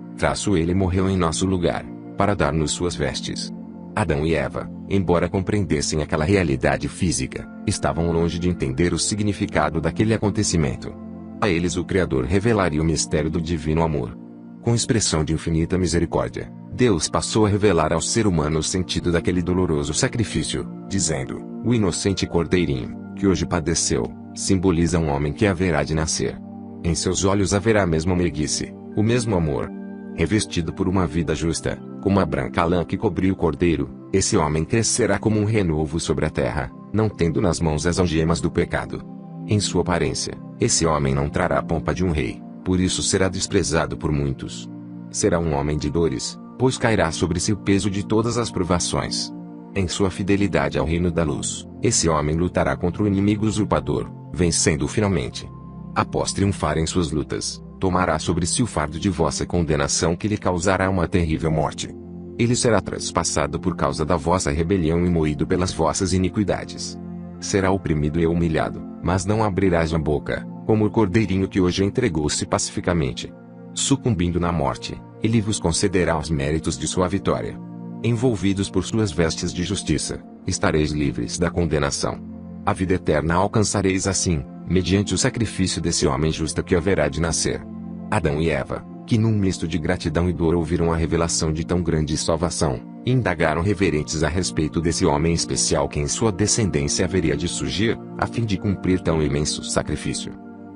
ele morreu em nosso lugar, para dar-nos suas vestes. Adão e Eva, embora compreendessem aquela realidade física, estavam longe de entender o significado daquele acontecimento. A eles o Criador revelaria o mistério do divino amor. Com expressão de infinita misericórdia, Deus passou a revelar ao ser humano o sentido daquele doloroso sacrifício, dizendo: o inocente cordeirinho, que hoje padeceu, simboliza um homem que haverá de nascer. Em seus olhos haverá a mesma meiguice, o mesmo amor. revestido por uma vida justa, como a branca lã que cobriu o cordeiro, esse homem crescerá como um renovo sobre a terra, não tendo nas mãos as algemas do pecado. Em sua aparência, esse homem não trará a pompa de um rei, por isso será desprezado por muitos. Será um homem de dores, pois cairá sobre si o peso de todas as provações. Em sua fidelidade ao reino da luz, esse homem lutará contra o inimigo usurpador, vencendo-o finalmente. Após triunfar em suas lutas, tomará sobre si o fardo de vossa condenação que lhe causará uma terrível morte. Ele será traspassado por causa da vossa rebelião e moído pelas vossas iniquidades. Será oprimido e humilhado, mas não abrirás a boca, como o cordeirinho que hoje entregou-se pacificamente. Sucumbindo na morte, ele vos concederá os méritos de sua vitória. Envolvidos por suas vestes de justiça, estareis livres da condenação. A vida eterna alcançareis assim, mediante o sacrifício desse homem justo que haverá de nascer. Adão e Eva, que num misto de gratidão e dor ouviram a revelação de tão grande salvação, indagaram reverentes a respeito desse homem especial que em sua descendência haveria de surgir, a fim de cumprir tão imenso sacrifício.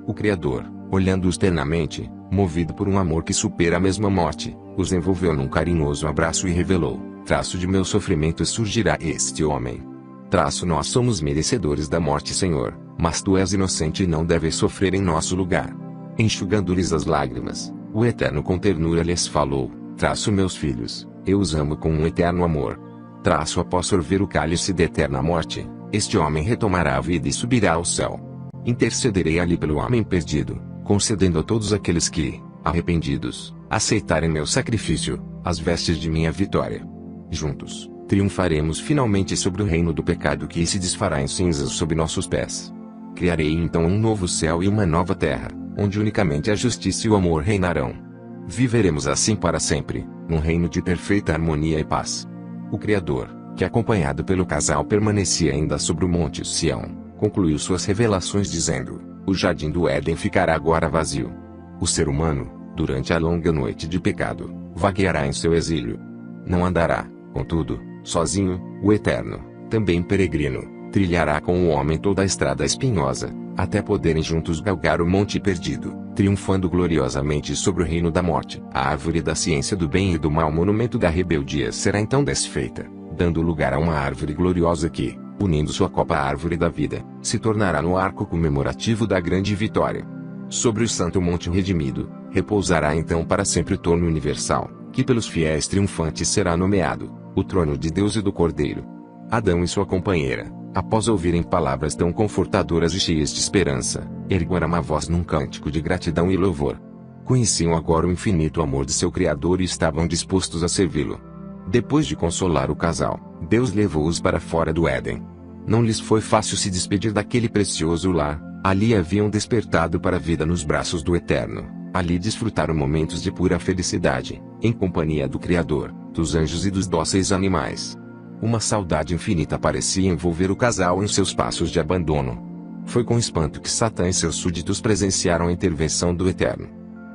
O Criador, olhando-os ternamente, movido por um amor que supera a mesma morte, os envolveu num carinhoso abraço e revelou: traço de meu sofrimento surgirá este homem. Traço nós somos merecedores da morte, Senhor, mas tu és inocente e não deves sofrer em nosso lugar. Enxugando-lhes as lágrimas, o Eterno com ternura lhes falou: traço meus filhos, eu os amo com um eterno amor. Traço após sorver o cálice da eterna morte, este homem retomará a vida e subirá ao céu. Intercederei ali pelo homem perdido, concedendo a todos aqueles que, arrependidos, aceitarem meu sacrifício, as vestes de minha vitória. Juntos, triunfaremos finalmente sobre o reino do pecado que se desfará em cinzas sob nossos pés. Criarei então um novo céu e uma nova terra, onde unicamente a justiça e o amor reinarão. Viveremos assim para sempre, num reino de perfeita harmonia e paz. O Criador, que acompanhado pelo casal permanecia ainda sobre o monte Sião, concluiu suas revelações dizendo: o jardim do Éden ficará agora vazio. O ser humano, durante a longa noite de pecado, vagueará em seu exílio. Não andará, contudo, sozinho, o Eterno, também peregrino, trilhará com o homem toda a estrada espinhosa, até poderem juntos galgar o monte perdido, triunfando gloriosamente sobre o reino da morte. A árvore da ciência do bem e do mal, monumento da rebeldia, será então desfeita, dando lugar a uma árvore gloriosa que, unindo sua copa à árvore da vida, se tornará no arco comemorativo da grande vitória. Sobre o santo monte redimido, repousará então para sempre o trono universal, que pelos fiéis triunfantes será nomeado o trono de Deus e do Cordeiro. Adão e sua companheira, após ouvirem palavras tão confortadoras e cheias de esperança, ergueram uma voz num cântico de gratidão e louvor. Conheciam agora o infinito amor de seu Criador e estavam dispostos a servi-lo. Depois de consolar o casal, Deus levou-os para fora do Éden. Não lhes foi fácil se despedir daquele precioso lar. Ali haviam despertado para a vida nos braços do Eterno. Ali desfrutaram momentos de pura felicidade, em companhia do Criador, dos anjos e dos dóceis animais. Uma saudade infinita parecia envolver o casal em seus passos de abandono. Foi com espanto que Satã e seus súditos presenciaram a intervenção do Eterno.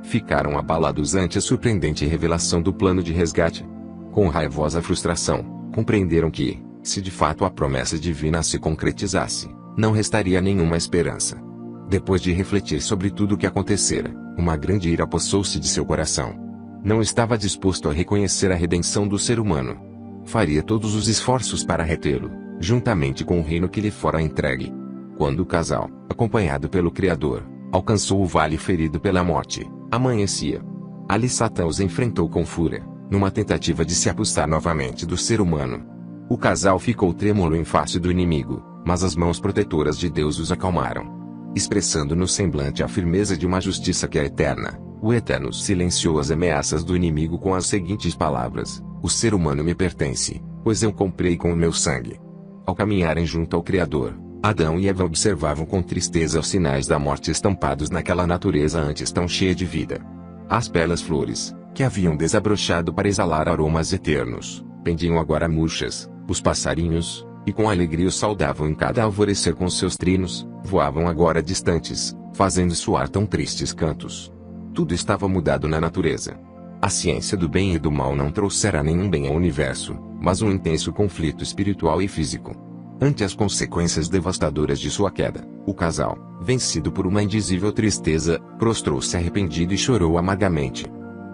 Ficaram abalados ante a surpreendente revelação do plano de resgate. Com raivosa frustração, compreenderam que, se de fato a promessa divina se concretizasse, não restaria nenhuma esperança. Depois de refletir sobre tudo o que acontecera, uma grande ira apossou-se de seu coração. Não estava disposto a reconhecer a redenção do ser humano. Faria todos os esforços para retê-lo, juntamente com o reino que lhe fora entregue. Quando o casal, acompanhado pelo Criador, alcançou o vale ferido pela morte, amanhecia. Ali Satã os enfrentou com fúria, numa tentativa de se apossar novamente do ser humano. O casal ficou trêmulo em face do inimigo, mas as mãos protetoras de Deus os acalmaram. Expressando no semblante a firmeza de uma justiça que é eterna, o Eterno silenciou as ameaças do inimigo com as seguintes palavras: o ser humano me pertence, pois eu comprei com o meu sangue. Ao caminharem junto ao Criador, Adão e Eva observavam com tristeza os sinais da morte estampados naquela natureza antes tão cheia de vida. As belas flores, que haviam desabrochado para exalar aromas eternos, pendiam agora murchas. Os passarinhos, e com alegria os saudavam em cada alvorecer com seus trinos, voavam agora distantes, fazendo soar tão tristes cantos. Tudo estava mudado na natureza. A ciência do bem e do mal não trouxera nenhum bem ao universo, mas um intenso conflito espiritual e físico. Ante as consequências devastadoras de sua queda, o casal, vencido por uma indizível tristeza, prostrou-se arrependido e chorou amargamente.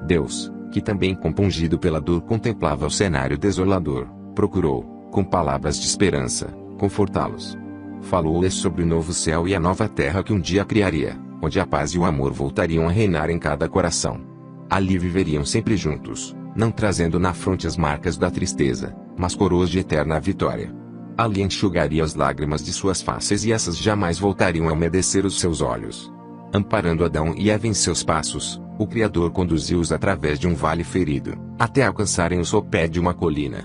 Deus, que também compungido pela dor contemplava o cenário desolador, procurou, com palavras de esperança, confortá-los. Falou-lhes sobre o novo céu e a nova terra que um dia criaria, onde a paz e o amor voltariam a reinar em cada coração. Ali viveriam sempre juntos, não trazendo na fronte as marcas da tristeza, mas coroas de eterna vitória. Ali enxugaria as lágrimas de suas faces e essas jamais voltariam a umedecer os seus olhos. Amparando Adão e Eva em seus passos, o Criador conduziu-os através de um vale ferido, até alcançarem o sopé de uma colina.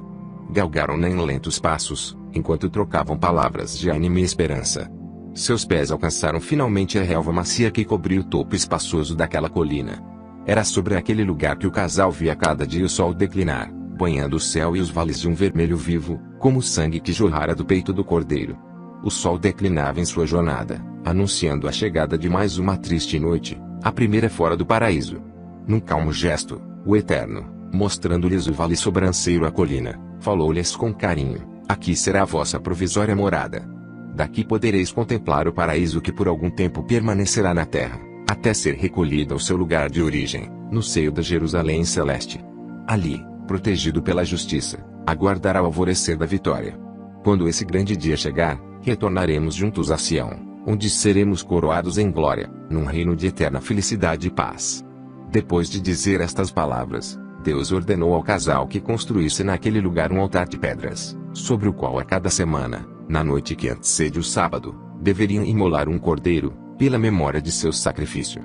Galgaram-na em lentos passos, enquanto trocavam palavras de ânimo e esperança. Seus pés alcançaram finalmente a relva macia que cobria o topo espaçoso daquela colina. Era sobre aquele lugar que o casal via cada dia o sol declinar, banhando o céu e os vales de um vermelho vivo, como o sangue que jorrara do peito do cordeiro. O sol declinava em sua jornada, anunciando a chegada de mais uma triste noite, a primeira fora do paraíso. Num calmo gesto, o Eterno, mostrando-lhes o vale sobranceiro à colina, falou-lhes com carinho: aqui será a vossa provisória morada. Daqui podereis contemplar o paraíso que por algum tempo permanecerá na terra, até ser recolhido ao seu lugar de origem, no seio da Jerusalém celeste. Ali, protegido pela justiça, aguardará o alvorecer da vitória. Quando esse grande dia chegar, retornaremos juntos a Sião, onde seremos coroados em glória, num reino de eterna felicidade e paz. Depois de dizer estas palavras, Deus ordenou ao casal que construísse naquele lugar um altar de pedras, sobre o qual a cada semana, na noite que antecede o sábado, deveriam imolar um cordeiro, pela memória de seu sacrifício.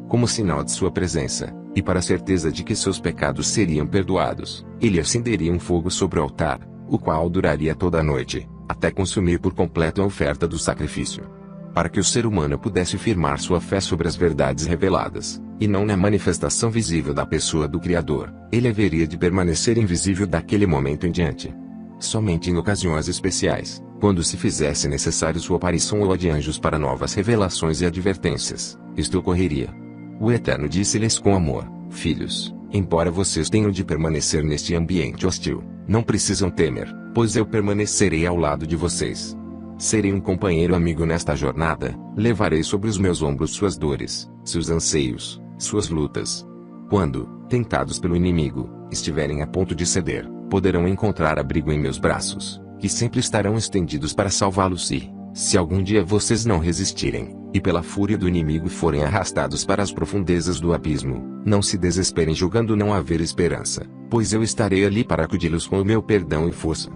Como sinal de sua presença, e para a certeza de que seus pecados seriam perdoados, ele acenderia um fogo sobre o altar, o qual duraria toda a noite, até consumir por completo a oferta do sacrifício. Para que o ser humano pudesse firmar sua fé sobre as verdades reveladas, e não na manifestação visível da pessoa do Criador, ele haveria de permanecer invisível daquele momento em diante. Somente em ocasiões especiais, quando se fizesse necessário sua aparição ou a de anjos para novas revelações e advertências, isto ocorreria. O Eterno disse-lhes com amor: filhos, embora vocês tenham de permanecer neste ambiente hostil, não precisam temer, pois eu permanecerei ao lado de vocês. Serei um companheiro amigo nesta jornada, levarei sobre os meus ombros suas dores, seus anseios, suas lutas. Quando, tentados pelo inimigo, estiverem a ponto de ceder, poderão encontrar abrigo em meus braços, que sempre estarão estendidos para salvá-los se algum dia vocês não resistirem, e pela fúria do inimigo forem arrastados para as profundezas do abismo, não se desesperem julgando não haver esperança, pois eu estarei ali para acudi-los com o meu perdão e força.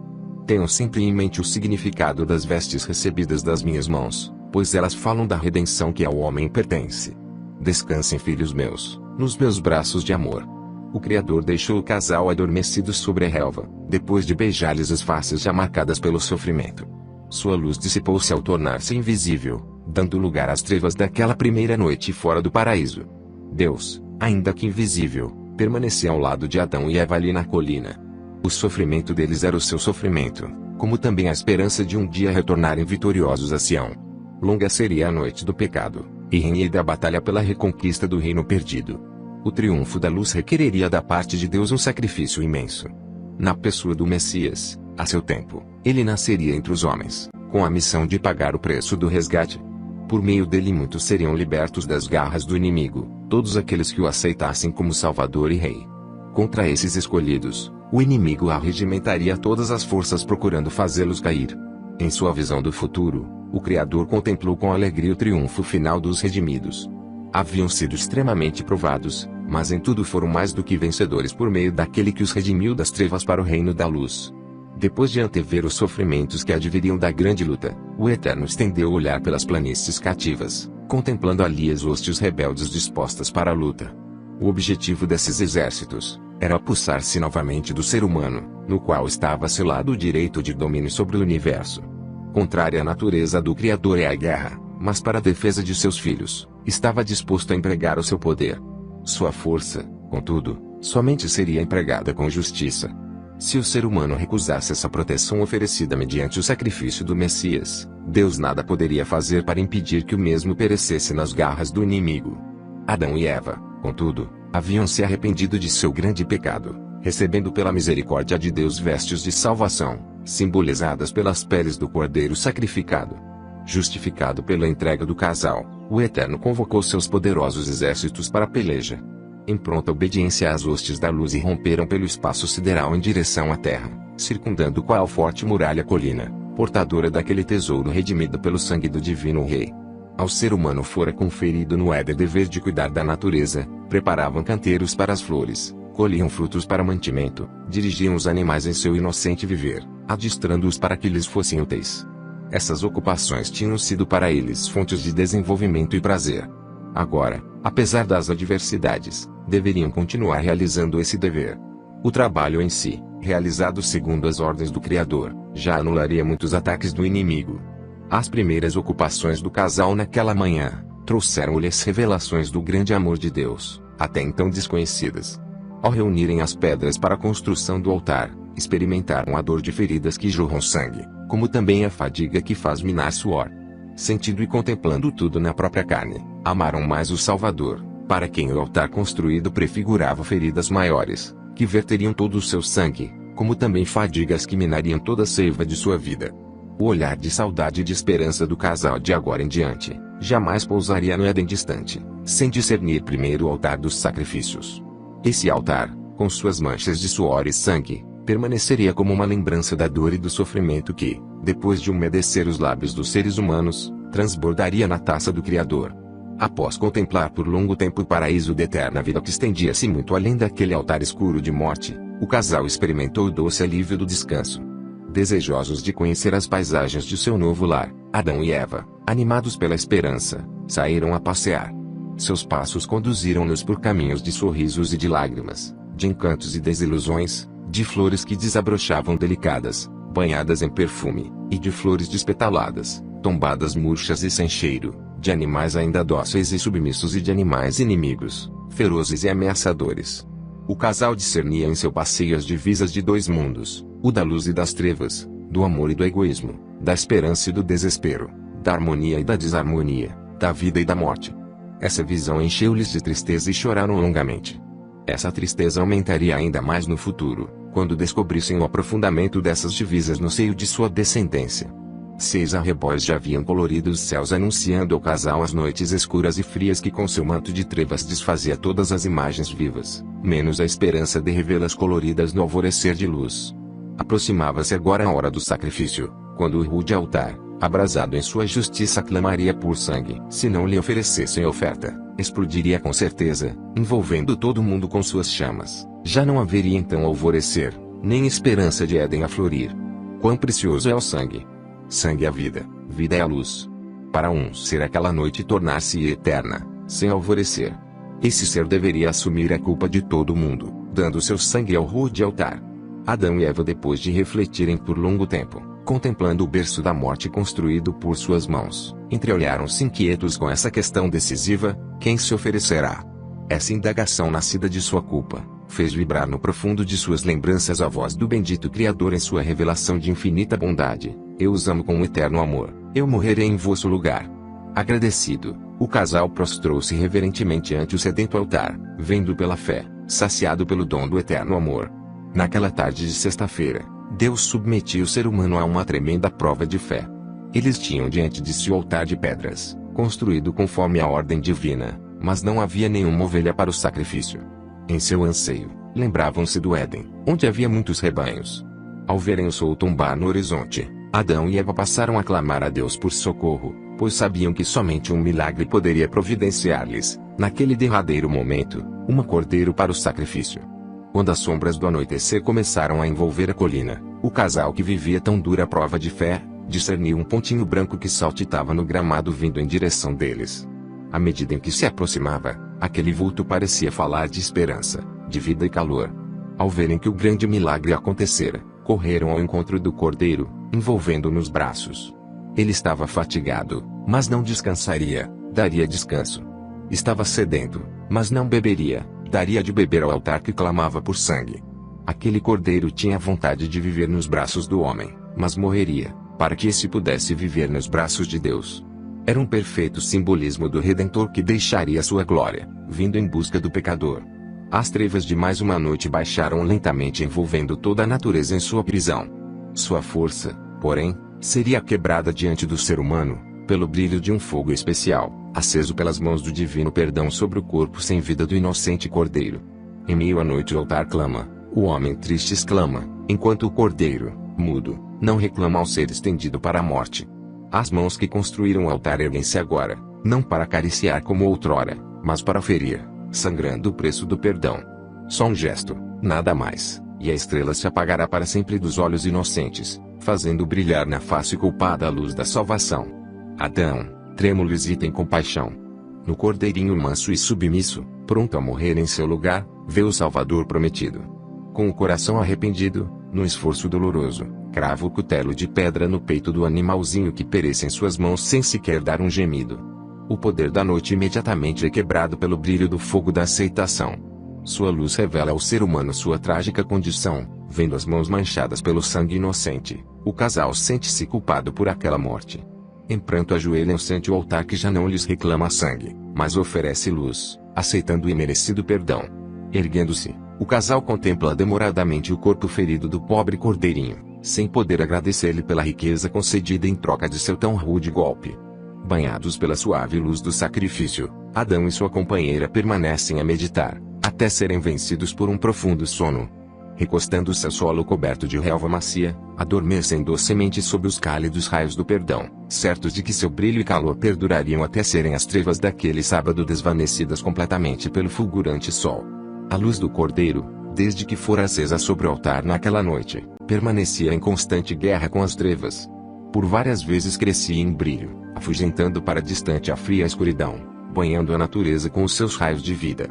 Tenham sempre em mente o significado das vestes recebidas das minhas mãos, pois elas falam da redenção que ao homem pertence. Descansem, filhos meus, nos meus braços de amor. O Criador deixou o casal adormecido sobre a relva, depois de beijar-lhes as faces já marcadas pelo sofrimento. Sua luz dissipou-se ao tornar-se invisível, dando lugar às trevas daquela primeira noite fora do paraíso. Deus, ainda que invisível, permanecia ao lado de Adão e Eva ali na colina. O sofrimento deles era o seu sofrimento, como também a esperança de um dia retornarem vitoriosos a Sião. Longa seria a noite do pecado, e renhida a batalha pela reconquista do reino perdido. O triunfo da luz requereria da parte de Deus um sacrifício imenso. Na pessoa do Messias, a seu tempo, ele nasceria entre os homens, com a missão de pagar o preço do resgate. Por meio dele muitos seriam libertos das garras do inimigo, todos aqueles que o aceitassem como Salvador e Rei. Contra esses escolhidos, o inimigo arregimentaria todas as forças procurando fazê-los cair. Em sua visão do futuro, o Criador contemplou com alegria o triunfo final dos redimidos. Haviam sido extremamente provados, mas em tudo foram mais do que vencedores por meio daquele que os redimiu das trevas para o reino da luz. Depois de antever os sofrimentos que adviriam da grande luta, o Eterno estendeu o olhar pelas planícies cativas, contemplando ali as hostes rebeldes dispostas para a luta. O objetivo desses exércitos era apossar-se novamente do ser humano, no qual estava selado o direito de domínio sobre o universo. Contrária à natureza do Criador é a guerra, mas para a defesa de seus filhos, estava disposto a empregar o seu poder. Sua força, contudo, somente seria empregada com justiça. Se o ser humano recusasse essa proteção oferecida mediante o sacrifício do Messias, Deus nada poderia fazer para impedir que o mesmo perecesse nas garras do inimigo. Adão e Eva, contudo, haviam se arrependido de seu grande pecado, recebendo pela misericórdia de Deus vestes de salvação, simbolizadas pelas peles do cordeiro sacrificado. Justificado pela entrega do casal, o Eterno convocou seus poderosos exércitos para a peleja. em pronta obediência às hostes da luz, e romperam pelo espaço sideral em direção à terra, circundando qual forte muralha a colina, portadora daquele tesouro redimido pelo sangue do divino rei. Ao ser humano fora conferido no Éden dever de cuidar da natureza, preparavam canteiros para as flores, colhiam frutos para mantimento, dirigiam os animais em seu inocente viver, adistrando-os para que lhes fossem úteis. Essas ocupações tinham sido para eles fontes de desenvolvimento e prazer. Agora, apesar das adversidades, deveriam continuar realizando esse dever. O trabalho em si, realizado segundo as ordens do Criador, já anularia muitos ataques do inimigo. As primeiras ocupações do casal naquela manhã trouxeram-lhes revelações do grande amor de Deus, até então desconhecidas. Ao reunirem as pedras para a construção do altar, experimentaram a dor de feridas que jorram sangue, como também a fadiga que faz minar suor. Sentindo e contemplando tudo na própria carne, amaram mais o Salvador, para quem o altar construído prefigurava feridas maiores, que verteriam todo o seu sangue, como também fadigas que minariam toda a seiva de sua vida. O olhar de saudade e de esperança do casal de agora em diante, jamais pousaria no Éden distante, sem discernir primeiro o altar dos sacrifícios. Esse altar, com suas manchas de suor e sangue, permaneceria como uma lembrança da dor e do sofrimento que, depois de umedecer os lábios dos seres humanos, transbordaria na taça do Criador. Após contemplar por longo tempo o paraíso da eterna vida que estendia-se muito além daquele altar escuro de morte, o casal experimentou o doce alívio do descanso. Desejosos de conhecer as paisagens de seu novo lar, Adão e Eva, animados pela esperança, saíram a passear. Seus passos conduziram-nos por caminhos de sorrisos e de lágrimas, de encantos e desilusões, de flores que desabrochavam delicadas, banhadas em perfume, e de flores despetaladas, tombadas murchas e sem cheiro, de animais ainda dóceis e submissos e de animais inimigos, ferozes e ameaçadores. O casal discernia em seu passeio as divisas de dois mundos, o da luz e das trevas, do amor e do egoísmo, da esperança e do desespero, da harmonia e da desarmonia, da vida e da morte. Essa visão encheu-lhes de tristeza e choraram longamente. Essa tristeza aumentaria ainda mais no futuro, quando descobrissem o aprofundamento dessas divisas no seio de sua descendência. 6 arrebóis já haviam colorido os céus, anunciando ao casal as noites escuras e frias que com seu manto de trevas desfazia todas as imagens vivas, menos a esperança de revê-las coloridas no alvorecer de luz. Aproximava-se agora a hora do sacrifício, quando o rude altar, abrasado em sua justiça, clamaria por sangue. Se não lhe oferecessem oferta, explodiria com certeza, envolvendo todo mundo com suas chamas. Já não haveria então alvorecer, nem esperança de Éden a florir. Quão precioso é o sangue! Sangue é a vida, vida é a luz. Para um ser aquela noite tornar-se eterna, sem alvorecer. Esse ser deveria assumir a culpa de todo mundo, dando seu sangue ao rude altar. Adão e Eva, depois de refletirem por longo tempo, contemplando o berço da morte construído por suas mãos, entreolharam-se inquietos com essa questão decisiva: quem se oferecerá? Essa indagação nascida de sua culpa, fez vibrar no profundo de suas lembranças a voz do bendito Criador em sua revelação de infinita bondade: eu os amo com um eterno amor, eu morrerei em vosso lugar. Agradecido, o casal prostrou-se reverentemente ante o sedento altar, vendo pela fé, saciado pelo dom do eterno amor. Naquela tarde de sexta-feira, Deus submetia o ser humano a uma tremenda prova de fé. Eles tinham diante de si o altar de pedras, construído conforme a ordem divina, mas não havia nenhuma ovelha para o sacrifício. Em seu anseio, lembravam-se do Éden, onde havia muitos rebanhos. Ao verem o sol tombar no horizonte, Adão e Eva passaram a clamar a Deus por socorro, pois sabiam que somente um milagre poderia providenciar-lhes, naquele derradeiro momento, um cordeiro para o sacrifício. Quando as sombras do anoitecer começaram a envolver a colina, o casal que vivia tão dura prova de fé, discerniu um pontinho branco que saltitava no gramado vindo em direção deles. À medida em que se aproximava, aquele vulto parecia falar de esperança, de vida e calor. Ao verem que o grande milagre acontecera, correram ao encontro do cordeiro, envolvendo-o nos braços. Ele estava fatigado, mas não descansaria, daria descanso. Estava sedento, mas não beberia, daria de beber ao altar que clamava por sangue. Aquele cordeiro tinha vontade de viver nos braços do homem, mas morreria, para que esse pudesse viver nos braços de Deus. Era um perfeito simbolismo do Redentor que deixaria sua glória, vindo em busca do pecador. As trevas de mais uma noite baixaram lentamente, envolvendo toda a natureza em sua prisão. Sua força, porém, seria quebrada diante do ser humano, pelo brilho de um fogo especial, aceso pelas mãos do divino perdão sobre o corpo sem vida do inocente cordeiro. Em meio à noite o altar clama, o homem triste exclama, enquanto o cordeiro, mudo, não reclama ao ser estendido para a morte. As mãos que construíram o altar erguem-se agora, não para acariciar como outrora, mas para ferir, sangrando o preço do perdão. Só um gesto, nada mais, e a estrela se apagará para sempre dos olhos inocentes, fazendo brilhar na face culpada a luz da salvação. Adão, trêmulo, hesita em compaixão. No cordeirinho manso e submisso, pronto a morrer em seu lugar, vê o Salvador prometido. Com o coração arrependido, no esforço doloroso, crava o cutelo de pedra no peito do animalzinho que pereça em suas mãos sem sequer dar um gemido. O poder da noite imediatamente é quebrado pelo brilho do fogo da aceitação. Sua luz revela ao ser humano sua trágica condição, vendo as mãos manchadas pelo sangue inocente, o casal sente-se culpado por aquela morte. Em pranto ajoelham-se ante o altar que já não lhes reclama sangue, mas oferece luz, aceitando o imerecido perdão. Erguendo-se, o casal contempla demoradamente o corpo ferido do pobre cordeirinho, sem poder agradecer-lhe pela riqueza concedida em troca de seu tão rude golpe. Banhados pela suave luz do sacrifício, Adão e sua companheira permanecem a meditar, até serem vencidos por um profundo sono. Recostando-se ao solo coberto de relva macia, adormecem docemente sob os cálidos raios do perdão, certos de que seu brilho e calor perdurariam até serem as trevas daquele sábado desvanecidas completamente pelo fulgurante sol. A luz do cordeiro, desde que fora acesa sobre o altar naquela noite, permanecia em constante guerra com as trevas. Por várias vezes crescia em brilho, afugentando para distante a fria escuridão, banhando a natureza com os seus raios de vida.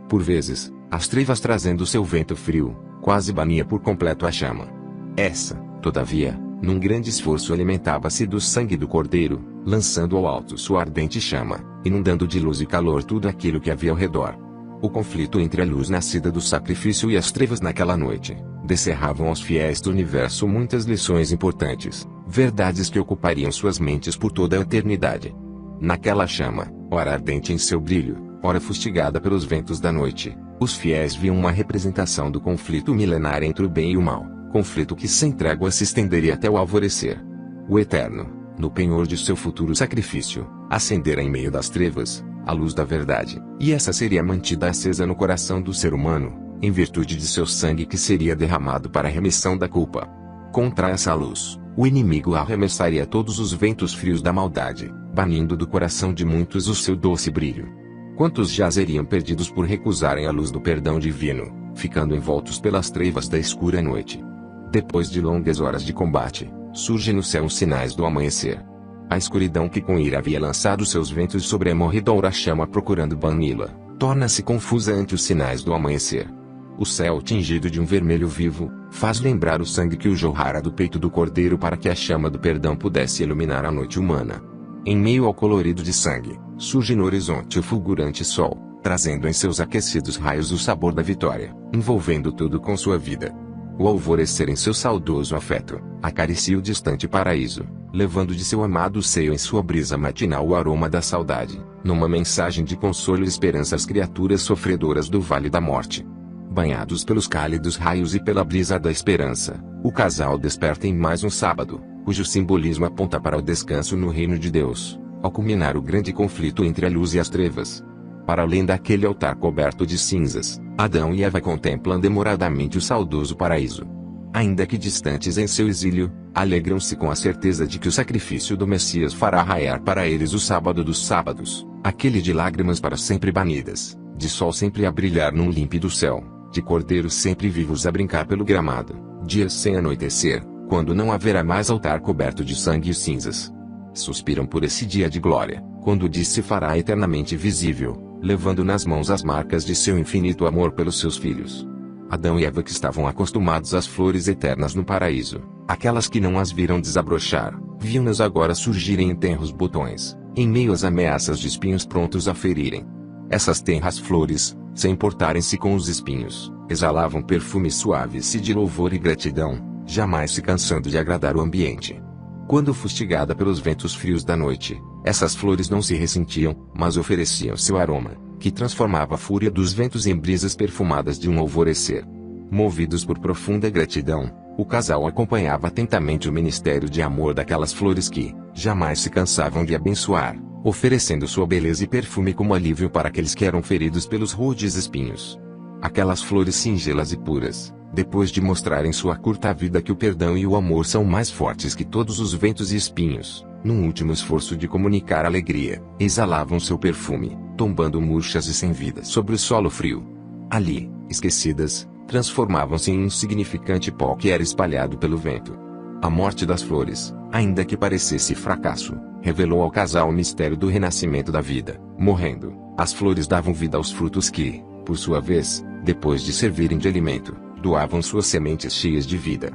Por vezes, as trevas trazendo seu vento frio, quase bania por completo a chama. Essa, todavia, num grande esforço alimentava-se do sangue do cordeiro, lançando ao alto sua ardente chama, inundando de luz e calor tudo aquilo que havia ao redor. O conflito entre a luz nascida do sacrifício e as trevas naquela noite, descerravam aos fiéis do universo muitas lições importantes, verdades que ocupariam suas mentes por toda a eternidade. Naquela chama, ora ardente em seu brilho, ora fustigada pelos ventos da noite, os fiéis viam uma representação do conflito milenar entre o bem e o mal, conflito que sem trégua se estenderia até o alvorecer. O Eterno, no penhor de seu futuro sacrifício, acendera em meio das trevas a luz da verdade, e essa seria mantida acesa no coração do ser humano, em virtude de seu sangue que seria derramado para a remissão da culpa. Contra essa luz, o inimigo arremessaria todos os ventos frios da maldade, banindo do coração de muitos o seu doce brilho. Quantos jazeriam perdidos por recusarem a luz do perdão divino, ficando envoltos pelas trevas da escura noite? Depois de longas horas de combate, surgem no céu os sinais do amanhecer. A escuridão que com ira havia lançado seus ventos sobre a morredoura chama procurando bani-la, torna-se confusa ante os sinais do amanhecer. O céu tingido de um vermelho vivo, faz lembrar o sangue que o jorrara do peito do cordeiro para que a chama do perdão pudesse iluminar a noite humana. Em meio ao colorido de sangue, surge no horizonte o fulgurante sol, trazendo em seus aquecidos raios o sabor da vitória, envolvendo tudo com sua vida. O alvorecer em seu saudoso afeto, acaricia o distante paraíso, levando de seu amado seio em sua brisa matinal o aroma da saudade, numa mensagem de consolo e esperança às criaturas sofredoras do vale da morte. Banhados pelos cálidos raios e pela brisa da esperança, o casal desperta em mais um sábado, cujo simbolismo aponta para o descanso no reino de Deus, ao culminar o grande conflito entre a luz e as trevas. Para além daquele altar coberto de cinzas, Adão e Eva contemplam demoradamente o saudoso paraíso. Ainda que distantes em seu exílio, alegram-se com a certeza de que o sacrifício do Messias fará raiar para eles o sábado dos sábados, aquele de lágrimas para sempre banidas, de sol sempre a brilhar num límpido céu, de cordeiros sempre vivos a brincar pelo gramado, dias sem anoitecer, quando não haverá mais altar coberto de sangue e cinzas. Suspiram por esse dia de glória, quando o dia se fará eternamente visível, levando nas mãos as marcas de seu infinito amor pelos seus filhos. Adão e Eva, que estavam acostumados às flores eternas no paraíso, aquelas que não as viram desabrochar, viam-nas agora surgirem em tenros botões, em meio às ameaças de espinhos prontos a ferirem. Essas tenras flores, sem importarem-se com os espinhos, exalavam perfumes suaves e de louvor e gratidão, jamais se cansando de agradar o ambiente. Quando fustigada pelos ventos frios da noite, essas flores não se ressentiam, mas ofereciam seu aroma, que transformava a fúria dos ventos em brisas perfumadas de um alvorecer. Movidos por profunda gratidão, o casal acompanhava atentamente o ministério de amor daquelas flores que, jamais se cansavam de abençoar, oferecendo sua beleza e perfume como alívio para aqueles que eram feridos pelos rudes espinhos. Aquelas flores singelas e puras, depois de mostrar em sua curta vida que o perdão e o amor são mais fortes que todos os ventos e espinhos, num último esforço de comunicar alegria, exalavam seu perfume, tombando murchas e sem vida sobre o solo frio. Ali, esquecidas, transformavam-se em um insignificante pó que era espalhado pelo vento. A morte das flores, ainda que parecesse fracasso, revelou ao casal o mistério do renascimento da vida. Morrendo, as flores davam vida aos frutos que, por sua vez, depois de servirem de alimento, doavam suas sementes cheias de vida.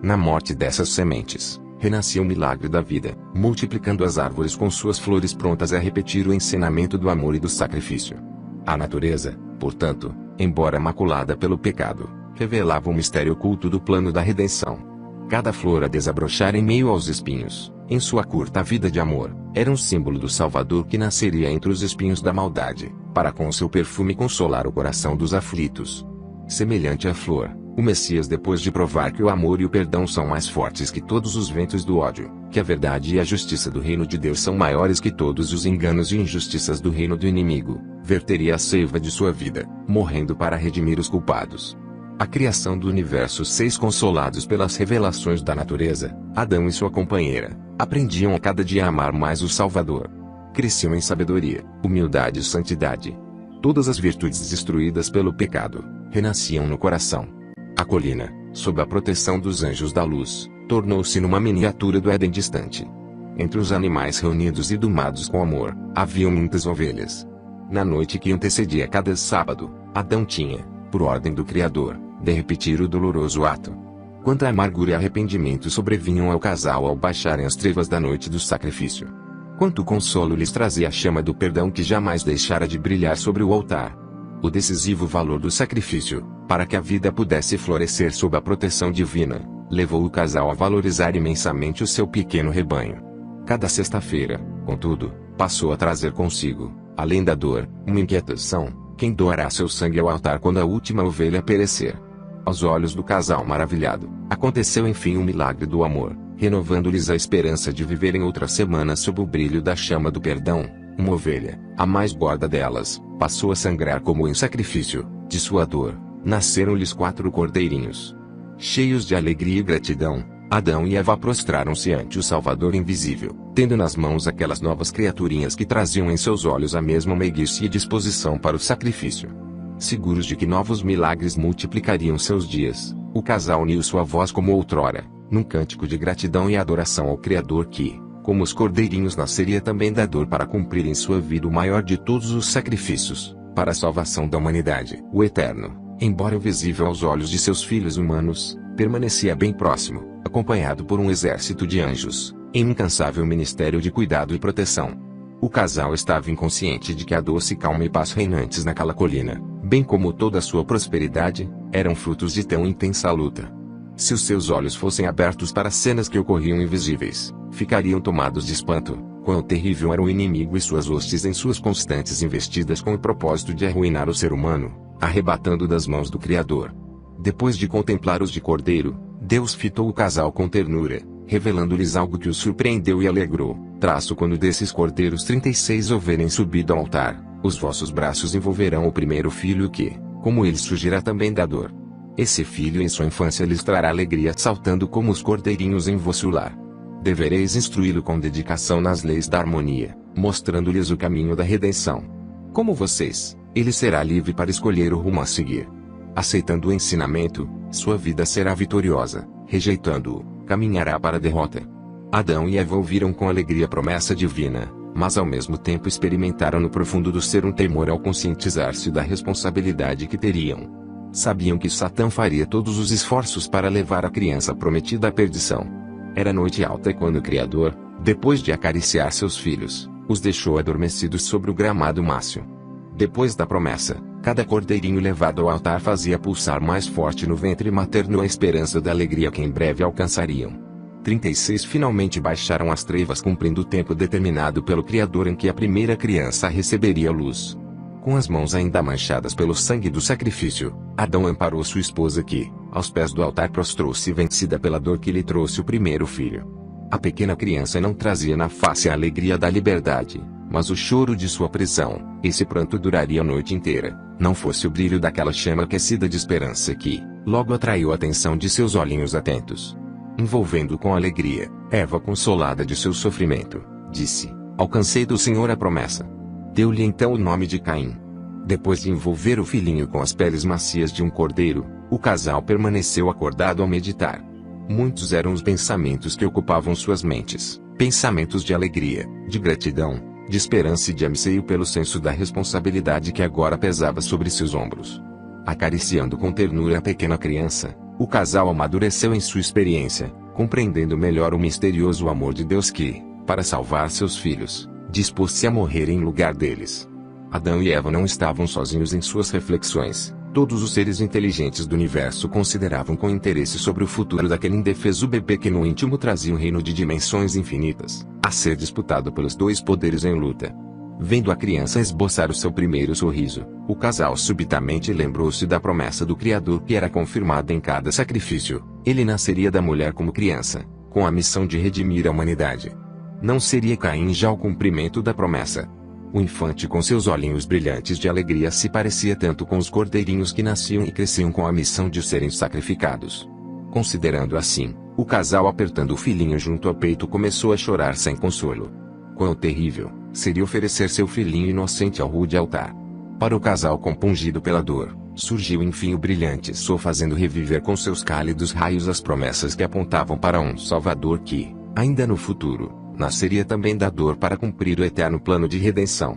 Na morte dessas sementes, renascia o milagre da vida, multiplicando as árvores com suas flores prontas a repetir o ensinamento do amor e do sacrifício. A natureza, portanto, embora maculada pelo pecado, revelava o mistério oculto do plano da redenção. Cada flor a desabrochar em meio aos espinhos, em sua curta vida de amor, era um símbolo do Salvador que nasceria entre os espinhos da maldade, para com seu perfume consolar o coração dos aflitos. Semelhante à flor, o Messias, depois de provar que o amor e o perdão são mais fortes que todos os ventos do ódio, que a verdade e a justiça do reino de Deus são maiores que todos os enganos e injustiças do reino do inimigo, verteria a seiva de sua vida, morrendo para redimir os culpados. A criação do universo. 6 Consolados pelas revelações da natureza, Adão e sua companheira aprendiam a cada dia a amar mais o Salvador. Cresciam em sabedoria, humildade e santidade. Todas as virtudes destruídas pelo pecado renasciam no coração. A colina, sob a proteção dos anjos da luz, tornou-se numa miniatura do Éden distante. Entre os animais reunidos e domados com amor, haviam muitas ovelhas. Na noite que antecedia cada sábado, Adão tinha, por ordem do Criador, de repetir o doloroso ato. Quanta amargura e arrependimento sobrevinham ao casal ao baixarem as trevas da noite do sacrifício. Quanto consolo lhes trazia a chama do perdão que jamais deixara de brilhar sobre o altar. O decisivo valor do sacrifício, para que a vida pudesse florescer sob a proteção divina, levou o casal a valorizar imensamente o seu pequeno rebanho. Cada sexta-feira, contudo, passou a trazer consigo, além da dor, uma inquietação: quem doará seu sangue ao altar quando a última ovelha perecer? Aos olhos do casal maravilhado, aconteceu enfim o milagre do amor, renovando-lhes a esperança de viverem outra semana sob o brilho da chama do perdão. Uma ovelha, a mais gorda delas, passou a sangrar como em sacrifício. De sua dor, nasceram-lhes 4 cordeirinhos. Cheios de alegria e gratidão, Adão e Eva prostraram-se ante o Salvador invisível, tendo nas mãos aquelas novas criaturinhas que traziam em seus olhos a mesma meiguice e disposição para o sacrifício. Seguros de que novos milagres multiplicariam seus dias, o casal uniu sua voz como outrora, num cântico de gratidão e adoração ao Criador que, como os cordeirinhos, nasceria também da dor para cumprir em sua vida o maior de todos os sacrifícios, para a salvação da humanidade. O Eterno, embora visível aos olhos de seus filhos humanos, permanecia bem próximo, acompanhado por um exército de anjos, em incansável ministério de cuidado e proteção. O casal estava inconsciente de que a doce calma e paz reinantes naquela colina, bem como toda a sua prosperidade, eram frutos de tão intensa luta. Se os seus olhos fossem abertos para cenas que ocorriam invisíveis, ficariam tomados de espanto. Quão terrível era o inimigo e suas hostes em suas constantes investidas com o propósito de arruinar o ser humano, arrebatando das mãos do Criador. Depois de contemplar-os de cordeiro, Deus fitou o casal com ternura, revelando-lhes algo que os surpreendeu e alegrou. Traço quando desses cordeiros 36 houverem subido ao altar, os vossos braços envolverão o primeiro filho que, como ele, surgirá também da dor. Esse filho em sua infância lhes trará alegria saltando como os cordeirinhos em vosso lar. Devereis instruí-lo com dedicação nas leis da harmonia, mostrando-lhes o caminho da redenção. Como vocês, ele será livre para escolher o rumo a seguir. Aceitando o ensinamento, sua vida será vitoriosa; rejeitando-o, caminhará para a derrota. Adão e Eva ouviram com alegria a promessa divina, mas ao mesmo tempo experimentaram no profundo do ser um temor ao conscientizar-se da responsabilidade que teriam. Sabiam que Satã faria todos os esforços para levar a criança prometida à perdição. Era noite alta quando o Criador, depois de acariciar seus filhos, os deixou adormecidos sobre o gramado mácio. Depois da promessa, cada cordeirinho levado ao altar fazia pulsar mais forte no ventre materno a esperança da alegria que em breve alcançariam. 36 finalmente baixaram as trevas cumprindo o tempo determinado pelo Criador em que a primeira criança receberia luz. Com as mãos ainda manchadas pelo sangue do sacrifício, Adão amparou sua esposa que, aos pés do altar, prostrou-se vencida pela dor que lhe trouxe o primeiro filho. A pequena criança não trazia na face a alegria da liberdade, Mas o choro de sua prisão, esse pranto duraria a noite inteira, não fosse o brilho daquela chama aquecida de esperança que, logo atraiu a atenção de seus olhinhos atentos. Envolvendo com alegria, Eva, consolada de seu sofrimento, disse: alcancei do Senhor a promessa. Deu-lhe então o nome de Caim. Depois de envolver o filhinho com as peles macias de um cordeiro, o casal permaneceu acordado ao meditar. Muitos eram os pensamentos que ocupavam suas mentes, pensamentos de alegria, de gratidão, de esperança e de anseio pelo senso da responsabilidade que agora pesava sobre seus ombros. Acariciando com ternura a pequena criança, o casal amadureceu em sua experiência, compreendendo melhor o misterioso amor de Deus que, para salvar seus filhos, dispôs-se a morrer em lugar deles. Adão e Eva não estavam sozinhos em suas reflexões. Todos os seres inteligentes do universo consideravam com interesse sobre o futuro daquele indefeso bebê que no íntimo trazia um reino de dimensões infinitas, a ser disputado pelos dois poderes em luta. Vendo a criança esboçar o seu primeiro sorriso, o casal subitamente lembrou-se da promessa do Criador que era confirmada em cada sacrifício. Ele nasceria da mulher como criança, com a missão de redimir a humanidade. Não seria Caim já o cumprimento da promessa? O infante com seus olhinhos brilhantes de alegria se parecia tanto com os cordeirinhos que nasciam e cresciam com a missão de serem sacrificados. Considerando assim, o casal apertando o filhinho junto ao peito começou a chorar sem consolo. Quão terrível seria oferecer seu filhinho inocente ao rude altar. Para o casal compungido pela dor, surgiu enfim o brilhante sol fazendo reviver com seus cálidos raios as promessas que apontavam para um Salvador que, ainda no futuro, nasceria também da dor para cumprir o eterno plano de redenção.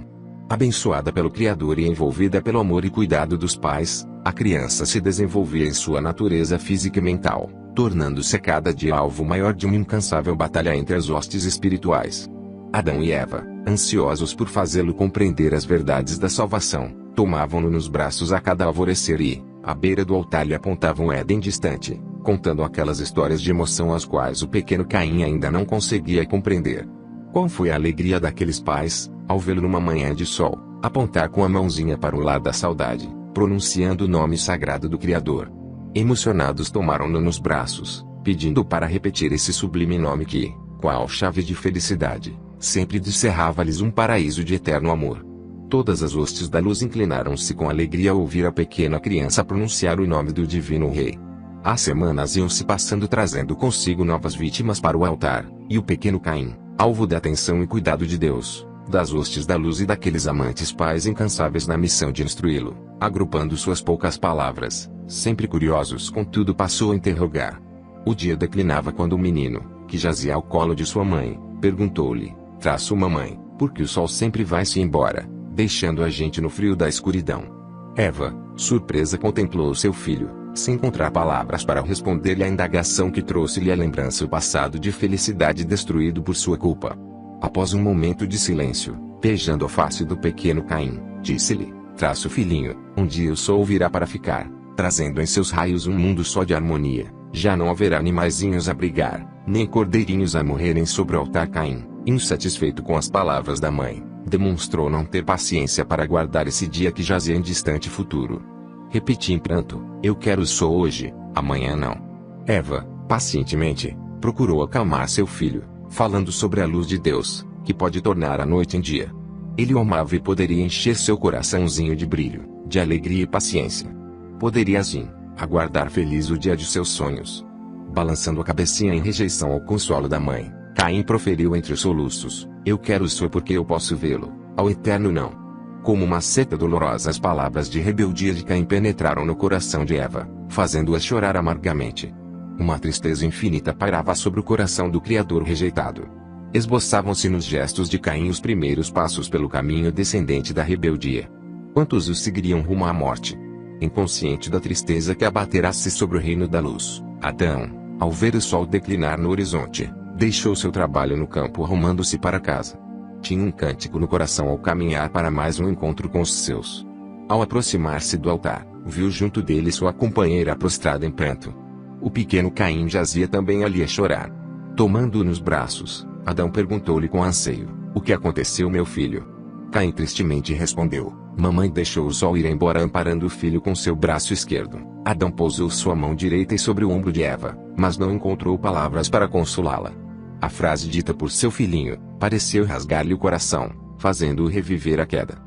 Abençoada pelo Criador e envolvida pelo amor e cuidado dos pais, a criança se desenvolvia em sua natureza física e mental, tornando-se a cada dia alvo maior de uma incansável batalha entre as hostes espirituais. Adão e Eva, ansiosos por fazê-lo compreender as verdades da salvação, tomavam-no nos braços a cada alvorecer e, à beira do altar lhe apontavam o Éden distante, contando aquelas histórias de emoção as quais o pequeno Caim ainda não conseguia compreender. Qual foi a alegria daqueles pais, ao vê-lo numa manhã de sol, apontar com a mãozinha para o lar da saudade, pronunciando o nome sagrado do Criador. Emocionados tomaram-no nos braços, pedindo para repetir esse sublime nome que, qual chave de felicidade, sempre descerrava-lhes um paraíso de eterno amor. Todas as hostes da luz inclinaram-se com alegria ao ouvir a pequena criança pronunciar o nome do Divino Rei. As semanas iam se passando trazendo consigo novas vítimas para o altar, e o pequeno Caim, alvo da atenção e cuidado de Deus, das hostes da luz e daqueles amantes pais incansáveis na missão de instruí-lo, agrupando suas poucas palavras, sempre curiosos com tudo passou a interrogar. O dia declinava quando o menino, que jazia ao colo de sua mãe, perguntou-lhe: "Traço, mamãe, por que o sol sempre vai-se embora, deixando a gente no frio da escuridão?" Eva, surpresa, contemplou seu filho, sem encontrar palavras para responder-lhe a indagação que trouxe-lhe à lembrança o passado de felicidade destruído por sua culpa. Após um momento de silêncio, beijando a face do pequeno Caim, disse-lhe: "Traço, filhinho, um dia o sol virá para ficar, trazendo em seus raios um mundo só de harmonia. Já não haverá animaizinhos a brigar, nem cordeirinhos a morrerem sobre o altar." Caim, insatisfeito com as palavras da mãe, demonstrou não ter paciência para aguardar esse dia que jazia em distante futuro. Repetia em pranto: "Eu quero o sol hoje, amanhã não." Eva, pacientemente, procurou acalmar seu filho, falando sobre a luz de Deus, que pode tornar a noite em dia. Ele o amava e poderia encher seu coraçãozinho de brilho, de alegria e paciência. Poderia assim, aguardar feliz o dia de seus sonhos. Balançando a cabecinha em rejeição ao consolo da mãe, Caim proferiu entre os soluços: "Eu quero o sol porque eu posso vê-lo, ao eterno não." Como uma seta dolorosa, as palavras de rebeldia de Caim penetraram no coração de Eva, fazendo-a chorar amargamente. Uma tristeza infinita pairava sobre o coração do Criador rejeitado. Esboçavam-se nos gestos de Caim os primeiros passos pelo caminho descendente da rebeldia. Quantos os seguiriam rumo à morte? Inconsciente da tristeza que abaterasse sobre o reino da luz, Adão, ao ver o sol declinar no horizonte, deixou seu trabalho no campo arrumando-se para casa. Tinha um cântico no coração ao caminhar para mais um encontro com os seus. Ao aproximar-se do altar, viu junto dele sua companheira prostrada em pranto. O pequeno Caim jazia também ali a chorar. Tomando-o nos braços, Adão perguntou-lhe com anseio: "O que aconteceu, meu filho?" Caim tristemente respondeu: "Mamãe deixou o sol ir embora", amparando o filho com seu braço esquerdo. Adão pousou sua mão direita sobre o ombro de Eva, mas não encontrou palavras para consolá-la. A frase dita por seu filhinho pareceu rasgar-lhe o coração, fazendo-o reviver a queda.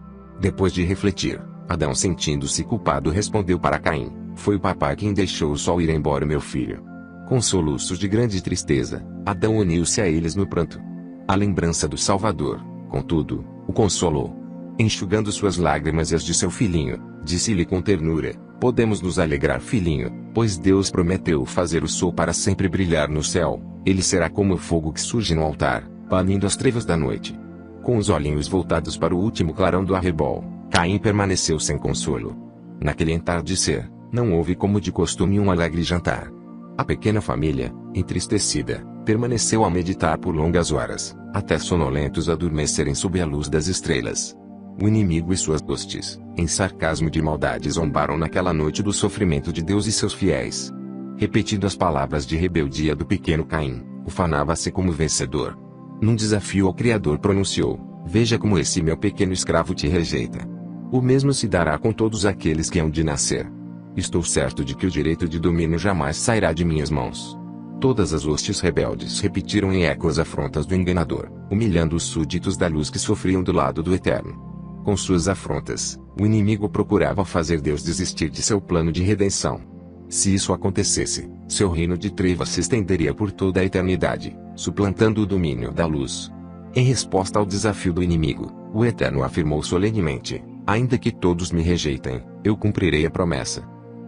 Depois de refletir, Adão, sentindo-se culpado, respondeu para Caim: foi o papai quem deixou o sol ir embora, meu filho. Com soluços de grande tristeza, Adão uniu-se a eles no pranto. A lembrança do Salvador, contudo, o consolou. Enxugando suas lágrimas e as de seu filhinho, disse-lhe com ternura: podemos nos alegrar, filhinho, pois Deus prometeu fazer o sol para sempre brilhar no céu. Ele será como o fogo que surge no altar, banindo as trevas da noite. Com os olhinhos voltados para o último clarão do arrebol, Caim permaneceu sem consolo. Naquele entardecer, não houve como de costume um alegre jantar. A pequena família, entristecida, permaneceu a meditar por longas horas, até sonolentos adormecerem sob a luz das estrelas. O inimigo e suas hostes, em sarcasmo de maldade, zombaram naquela noite do sofrimento de Deus e seus fiéis. Repetindo as palavras de rebeldia do pequeno Caim, ufanava-se como vencedor. Num desafio ao Criador pronunciou: veja como esse meu pequeno escravo te rejeita. O mesmo se dará com todos aqueles que hão de nascer. Estou certo de que o direito de domínio jamais sairá de minhas mãos. Todas as hostes rebeldes repetiram em eco as afrontas do enganador, humilhando os súditos da luz que sofriam do lado do Eterno. Com suas afrontas, o inimigo procurava fazer Deus desistir de seu plano de redenção. Se isso acontecesse, seu reino de trevas se estenderia por toda a eternidade, suplantando o domínio da luz. Em resposta ao desafio do inimigo, o Eterno afirmou solenemente: ainda que todos me rejeitem, eu cumprirei a promessa.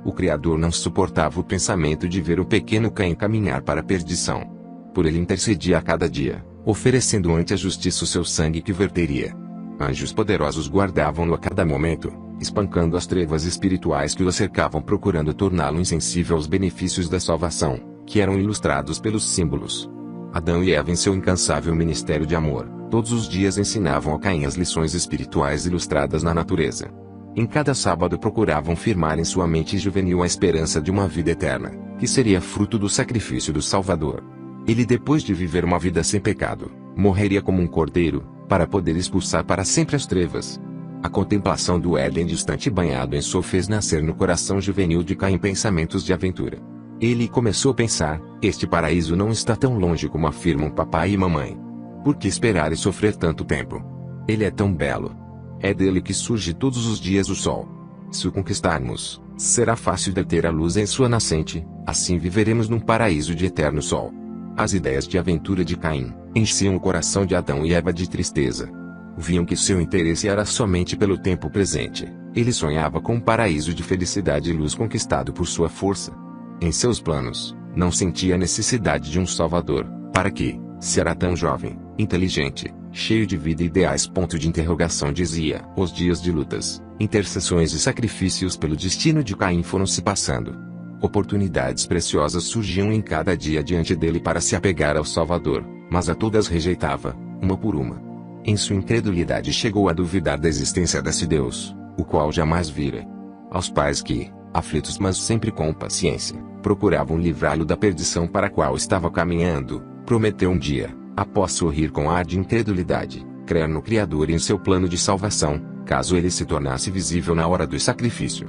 O Criador não suportava o pensamento de ver o pequeno Caim caminhar para a perdição. Por ele intercedia a cada dia, oferecendo ante a justiça o seu sangue que verteria. Anjos poderosos guardavam-no a cada momento, espancando as trevas espirituais que o cercavam, procurando torná-lo insensível aos benefícios da salvação, que eram ilustrados pelos símbolos. Adão e Eva, em seu incansável ministério de amor, todos os dias ensinavam a Caim as lições espirituais ilustradas na natureza. Em cada sábado procuravam firmar em sua mente juvenil a esperança de uma vida eterna, que seria fruto do sacrifício do Salvador. Ele, depois de viver uma vida sem pecado, morreria como um cordeiro, para poder expulsar para sempre as trevas. A contemplação do Éden distante banhado em sol fez nascer no coração juvenil de Caim pensamentos de aventura. Ele começou a pensar: este paraíso não está tão longe como afirmam papai e mamãe. Por que esperar e sofrer tanto tempo? Ele é tão belo. É dele que surge todos os dias o sol. Se o conquistarmos, será fácil deter a luz em sua nascente, assim viveremos num paraíso de eterno sol. As ideias de aventura de Caim enchiam o coração de Adão e Eva de tristeza. Viam que seu interesse era somente pelo tempo presente. Ele sonhava com um paraíso de felicidade e luz conquistado por sua força. Em seus planos, não sentia a necessidade de um salvador, para que, se era tão jovem, inteligente, cheio de vida e ideais, dizia. Os dias de lutas, intercessões e sacrifícios pelo destino de Caim foram se passando. Oportunidades preciosas surgiam em cada dia diante dele para se apegar ao Salvador, mas a todas rejeitava, uma por uma. Em sua incredulidade chegou a duvidar da existência desse Deus, o qual jamais vira. Aos pais que, aflitos mas sempre com paciência, procuravam livrá-lo da perdição para a qual estava caminhando, prometeu um dia, após sorrir com ar de incredulidade, crer no Criador e em seu plano de salvação, caso ele se tornasse visível na hora do sacrifício.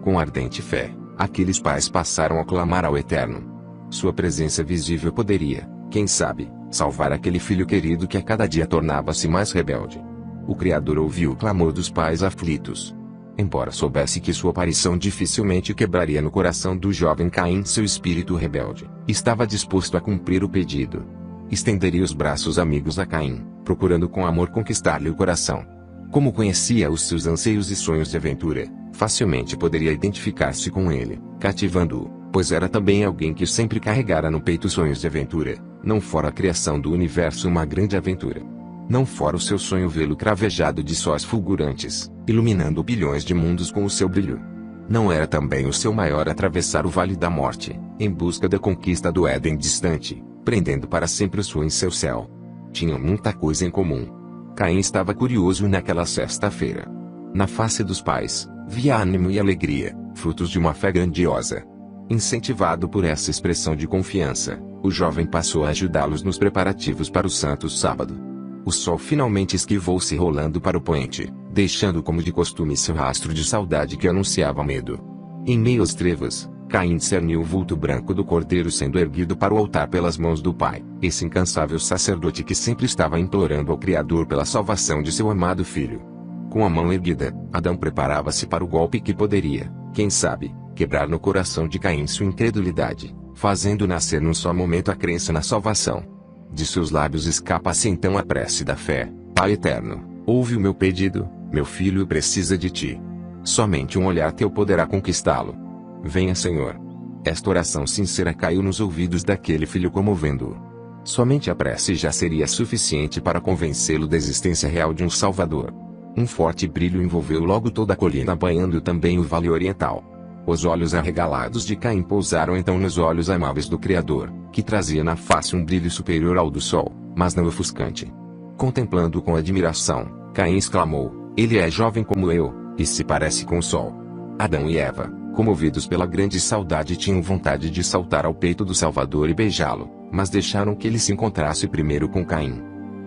Com ardente fé, aqueles pais passaram a clamar ao Eterno. Sua presença visível poderia, quem sabe, salvar aquele filho querido que a cada dia tornava-se mais rebelde. O Criador ouviu o clamor dos pais aflitos. Embora soubesse que sua aparição dificilmente quebraria no coração do jovem Caim seu espírito rebelde, estava disposto a cumprir o pedido. Estenderia os braços amigos a Caim, procurando com amor conquistar-lhe o coração. Como conhecia os seus anseios e sonhos de aventura, facilmente poderia identificar-se com ele, cativando-o, pois era também alguém que sempre carregara no peito sonhos de aventura, não fora a criação do universo uma grande aventura. Não fora o seu sonho vê-lo cravejado de sóis fulgurantes, iluminando bilhões de mundos com o seu brilho. Não era também o seu maior atravessar o vale da morte, em busca da conquista do Éden distante, prendendo para sempre o sua em seu céu. Tinham muita coisa em comum. Caim estava curioso naquela sexta-feira. Na face dos pais, via ânimo e alegria, frutos de uma fé grandiosa. Incentivado por essa expressão de confiança, o jovem passou a ajudá-los nos preparativos para o santo sábado. O sol finalmente esquivou-se rolando para o poente, deixando como de costume seu rastro de saudade que anunciava medo. Em meio às trevas, Caim discerniu o vulto branco do cordeiro sendo erguido para o altar pelas mãos do pai, esse incansável sacerdote que sempre estava implorando ao Criador pela salvação de seu amado filho. Com a mão erguida, Adão preparava-se para o golpe que poderia, quem sabe, quebrar no coração de Caim sua incredulidade, fazendo nascer num só momento a crença na salvação. De seus lábios escapa-se então a prece da fé: Pai eterno, ouve o meu pedido, meu filho precisa de ti. Somente um olhar teu poderá conquistá-lo. Venha, Senhor. Esta oração sincera caiu nos ouvidos daquele filho, comovendo-o. Somente a prece já seria suficiente para convencê-lo da existência real de um Salvador. Um forte brilho envolveu logo toda a colina, banhando também o vale oriental. Os olhos arregalados de Caim pousaram então nos olhos amáveis do Criador, que trazia na face um brilho superior ao do sol, mas não ofuscante. Contemplando com admiração, Caim exclamou: Ele é jovem como eu, e se parece com o sol. Adão e Eva, comovidos pela grande saudade, tinham vontade de saltar ao peito do Salvador e beijá-lo, mas deixaram que ele se encontrasse primeiro com Caim.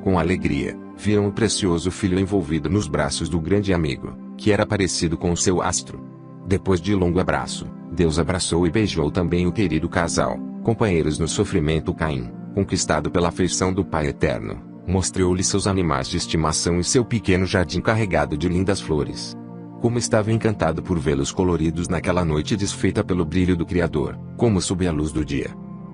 Com alegria, viram o precioso filho envolvido nos braços do grande amigo, que era parecido com o seu astro. Depois de longo abraço, Deus abraçou e beijou também o querido casal, companheiros no sofrimento. Caim, conquistado pela afeição do Pai eterno, mostrou-lhe seus animais de estimação e seu pequeno jardim carregado de lindas flores. Como estava encantado por vê-los coloridos naquela noite desfeita pelo brilho do Criador, como sob a luz do dia.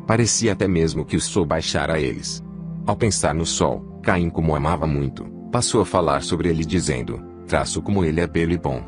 Parecia até mesmo que o sol baixara a eles. Ao pensar no sol, Caim, como o amava muito, passou a falar sobre ele dizendo: Traço como ele é belo e bom.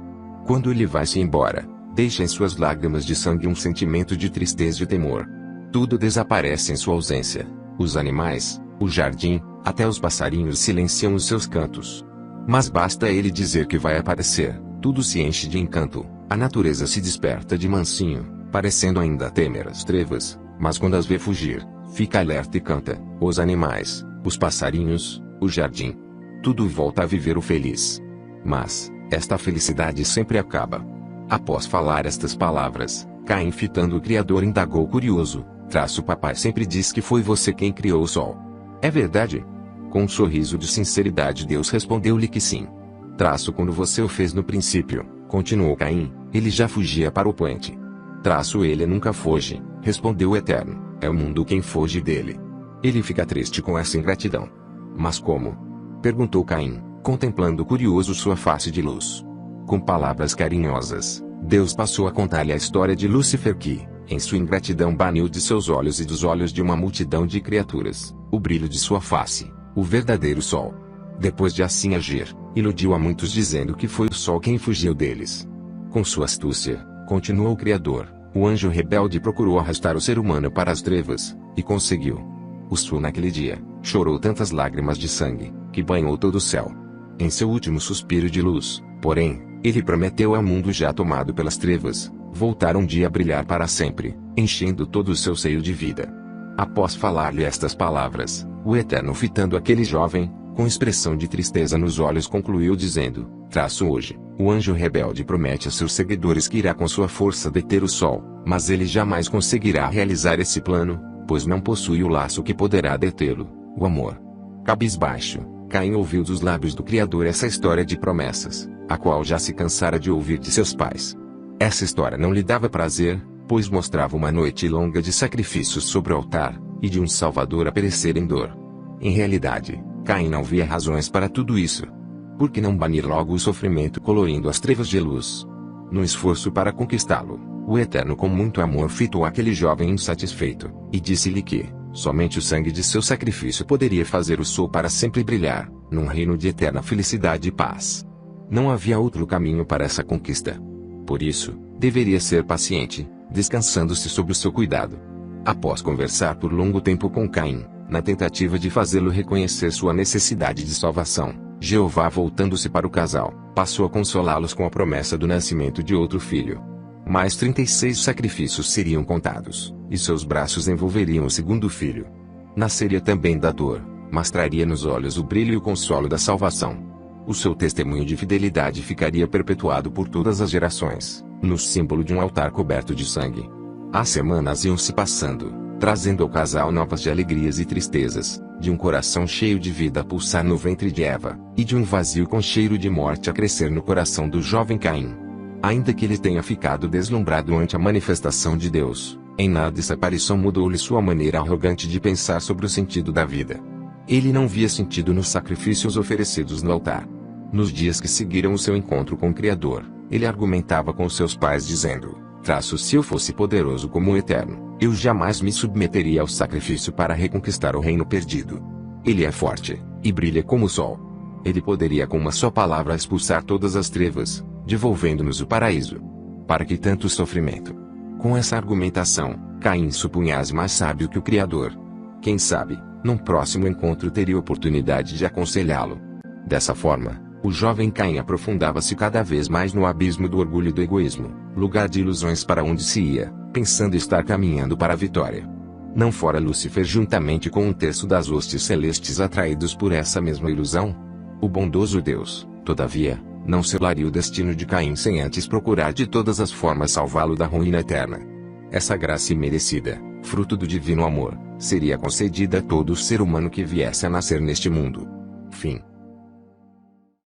Quando ele vai-se embora, deixa em suas lágrimas de sangue um sentimento de tristeza e temor. Tudo desaparece em sua ausência. Os animais, o jardim, até os passarinhos silenciam os seus cantos. Mas basta ele dizer que vai aparecer, tudo se enche de encanto, a natureza se desperta de mansinho, parecendo ainda temer as trevas, mas quando as vê fugir, fica alerta e canta. Os animais, os passarinhos, o jardim. Tudo volta a viver o feliz. Mas esta felicidade sempre acaba. Após falar estas palavras, Caim, fitando o Criador, indagou curioso: Papai sempre diz que foi você quem criou o sol. É verdade? Com um sorriso de sinceridade, Deus respondeu-lhe que sim. Quando você o fez no princípio, continuou Caim, ele já fugia para o poente. Ele nunca foge, respondeu o Eterno, é o mundo quem foge dele. Ele fica triste com essa ingratidão. Mas como? Perguntou Caim, contemplando curioso sua face de luz. Com palavras carinhosas, Deus passou a contar-lhe a história de Lúcifer que, em sua ingratidão, baniu de seus olhos e dos olhos de uma multidão de criaturas, o brilho de sua face, o verdadeiro sol. Depois de assim agir, iludiu a muitos dizendo que foi o sol quem fugiu deles. Com sua astúcia, continuou o Criador, o anjo rebelde procurou arrastar o ser humano para as trevas, e conseguiu. O sol naquele dia, chorou tantas lágrimas de sangue, que banhou todo o céu. Em seu último suspiro de luz, porém, ele prometeu ao mundo já tomado pelas trevas, voltar um dia a brilhar para sempre, enchendo todo o seu seio de vida. Após falar-lhe estas palavras, o Eterno, fitando aquele jovem, com expressão de tristeza nos olhos, concluiu dizendo: Hoje, o anjo rebelde promete a seus seguidores que irá com sua força deter o sol, mas ele jamais conseguirá realizar esse plano, pois não possui o laço que poderá detê-lo, o amor. Cabisbaixo, Caim ouviu dos lábios do Criador essa história de promessas, a qual já se cansara de ouvir de seus pais. Essa história não lhe dava prazer, pois mostrava uma noite longa de sacrifícios sobre o altar, e de um Salvador a perecer em dor. Em realidade, Caim não via razões para tudo isso. Por que não banir logo o sofrimento colorindo as trevas de luz? No esforço para conquistá-lo, o Eterno com muito amor fitou aquele jovem insatisfeito, e disse-lhe que somente o sangue de seu sacrifício poderia fazer o sol para sempre brilhar, num reino de eterna felicidade e paz. Não havia outro caminho para essa conquista. Por isso, deveria ser paciente, descansando-se sob o seu cuidado. Após conversar por longo tempo com Caim, na tentativa de fazê-lo reconhecer sua necessidade de salvação, Jeová, voltando-se para o casal, passou a consolá-los com a promessa do nascimento de outro filho. Mais 36 sacrifícios seriam contados, e seus braços envolveriam o segundo filho. Nasceria também da dor, mas traria nos olhos o brilho e o consolo da salvação. O seu testemunho de fidelidade ficaria perpetuado por todas as gerações, no símbolo de um altar coberto de sangue. As semanas iam se passando, trazendo ao casal novas de alegrias e tristezas, de um coração cheio de vida a pulsar no ventre de Eva, e de um vazio com cheiro de morte a crescer no coração do jovem Caim. Ainda que ele tenha ficado deslumbrado ante a manifestação de Deus, em nada essa aparição mudou-lhe sua maneira arrogante de pensar sobre o sentido da vida. Ele não via sentido nos sacrifícios oferecidos no altar. Nos dias que seguiram o seu encontro com o Criador, ele argumentava com seus pais dizendo: se eu fosse poderoso como o Eterno, eu jamais me submeteria ao sacrifício para reconquistar o reino perdido. Ele é forte, e brilha como o sol. Ele poderia com uma só palavra expulsar todas as trevas, devolvendo-nos o paraíso. Para que tanto sofrimento? Com essa argumentação, Caim supunha-se mais sábio que o Criador. Quem sabe, num próximo encontro teria oportunidade de aconselhá-lo. Dessa forma, o jovem Caim aprofundava-se cada vez mais no abismo do orgulho e do egoísmo, lugar de ilusões para onde se ia, pensando estar caminhando para a vitória. Não fora Lúcifer juntamente com um terço das hostes celestes atraídos por essa mesma ilusão? O bondoso Deus, todavia, não selaria o destino de Caim sem antes procurar de todas as formas salvá-lo da ruína eterna. Essa graça imerecida, fruto do divino amor, seria concedida a todo ser humano que viesse a nascer neste mundo. Fim.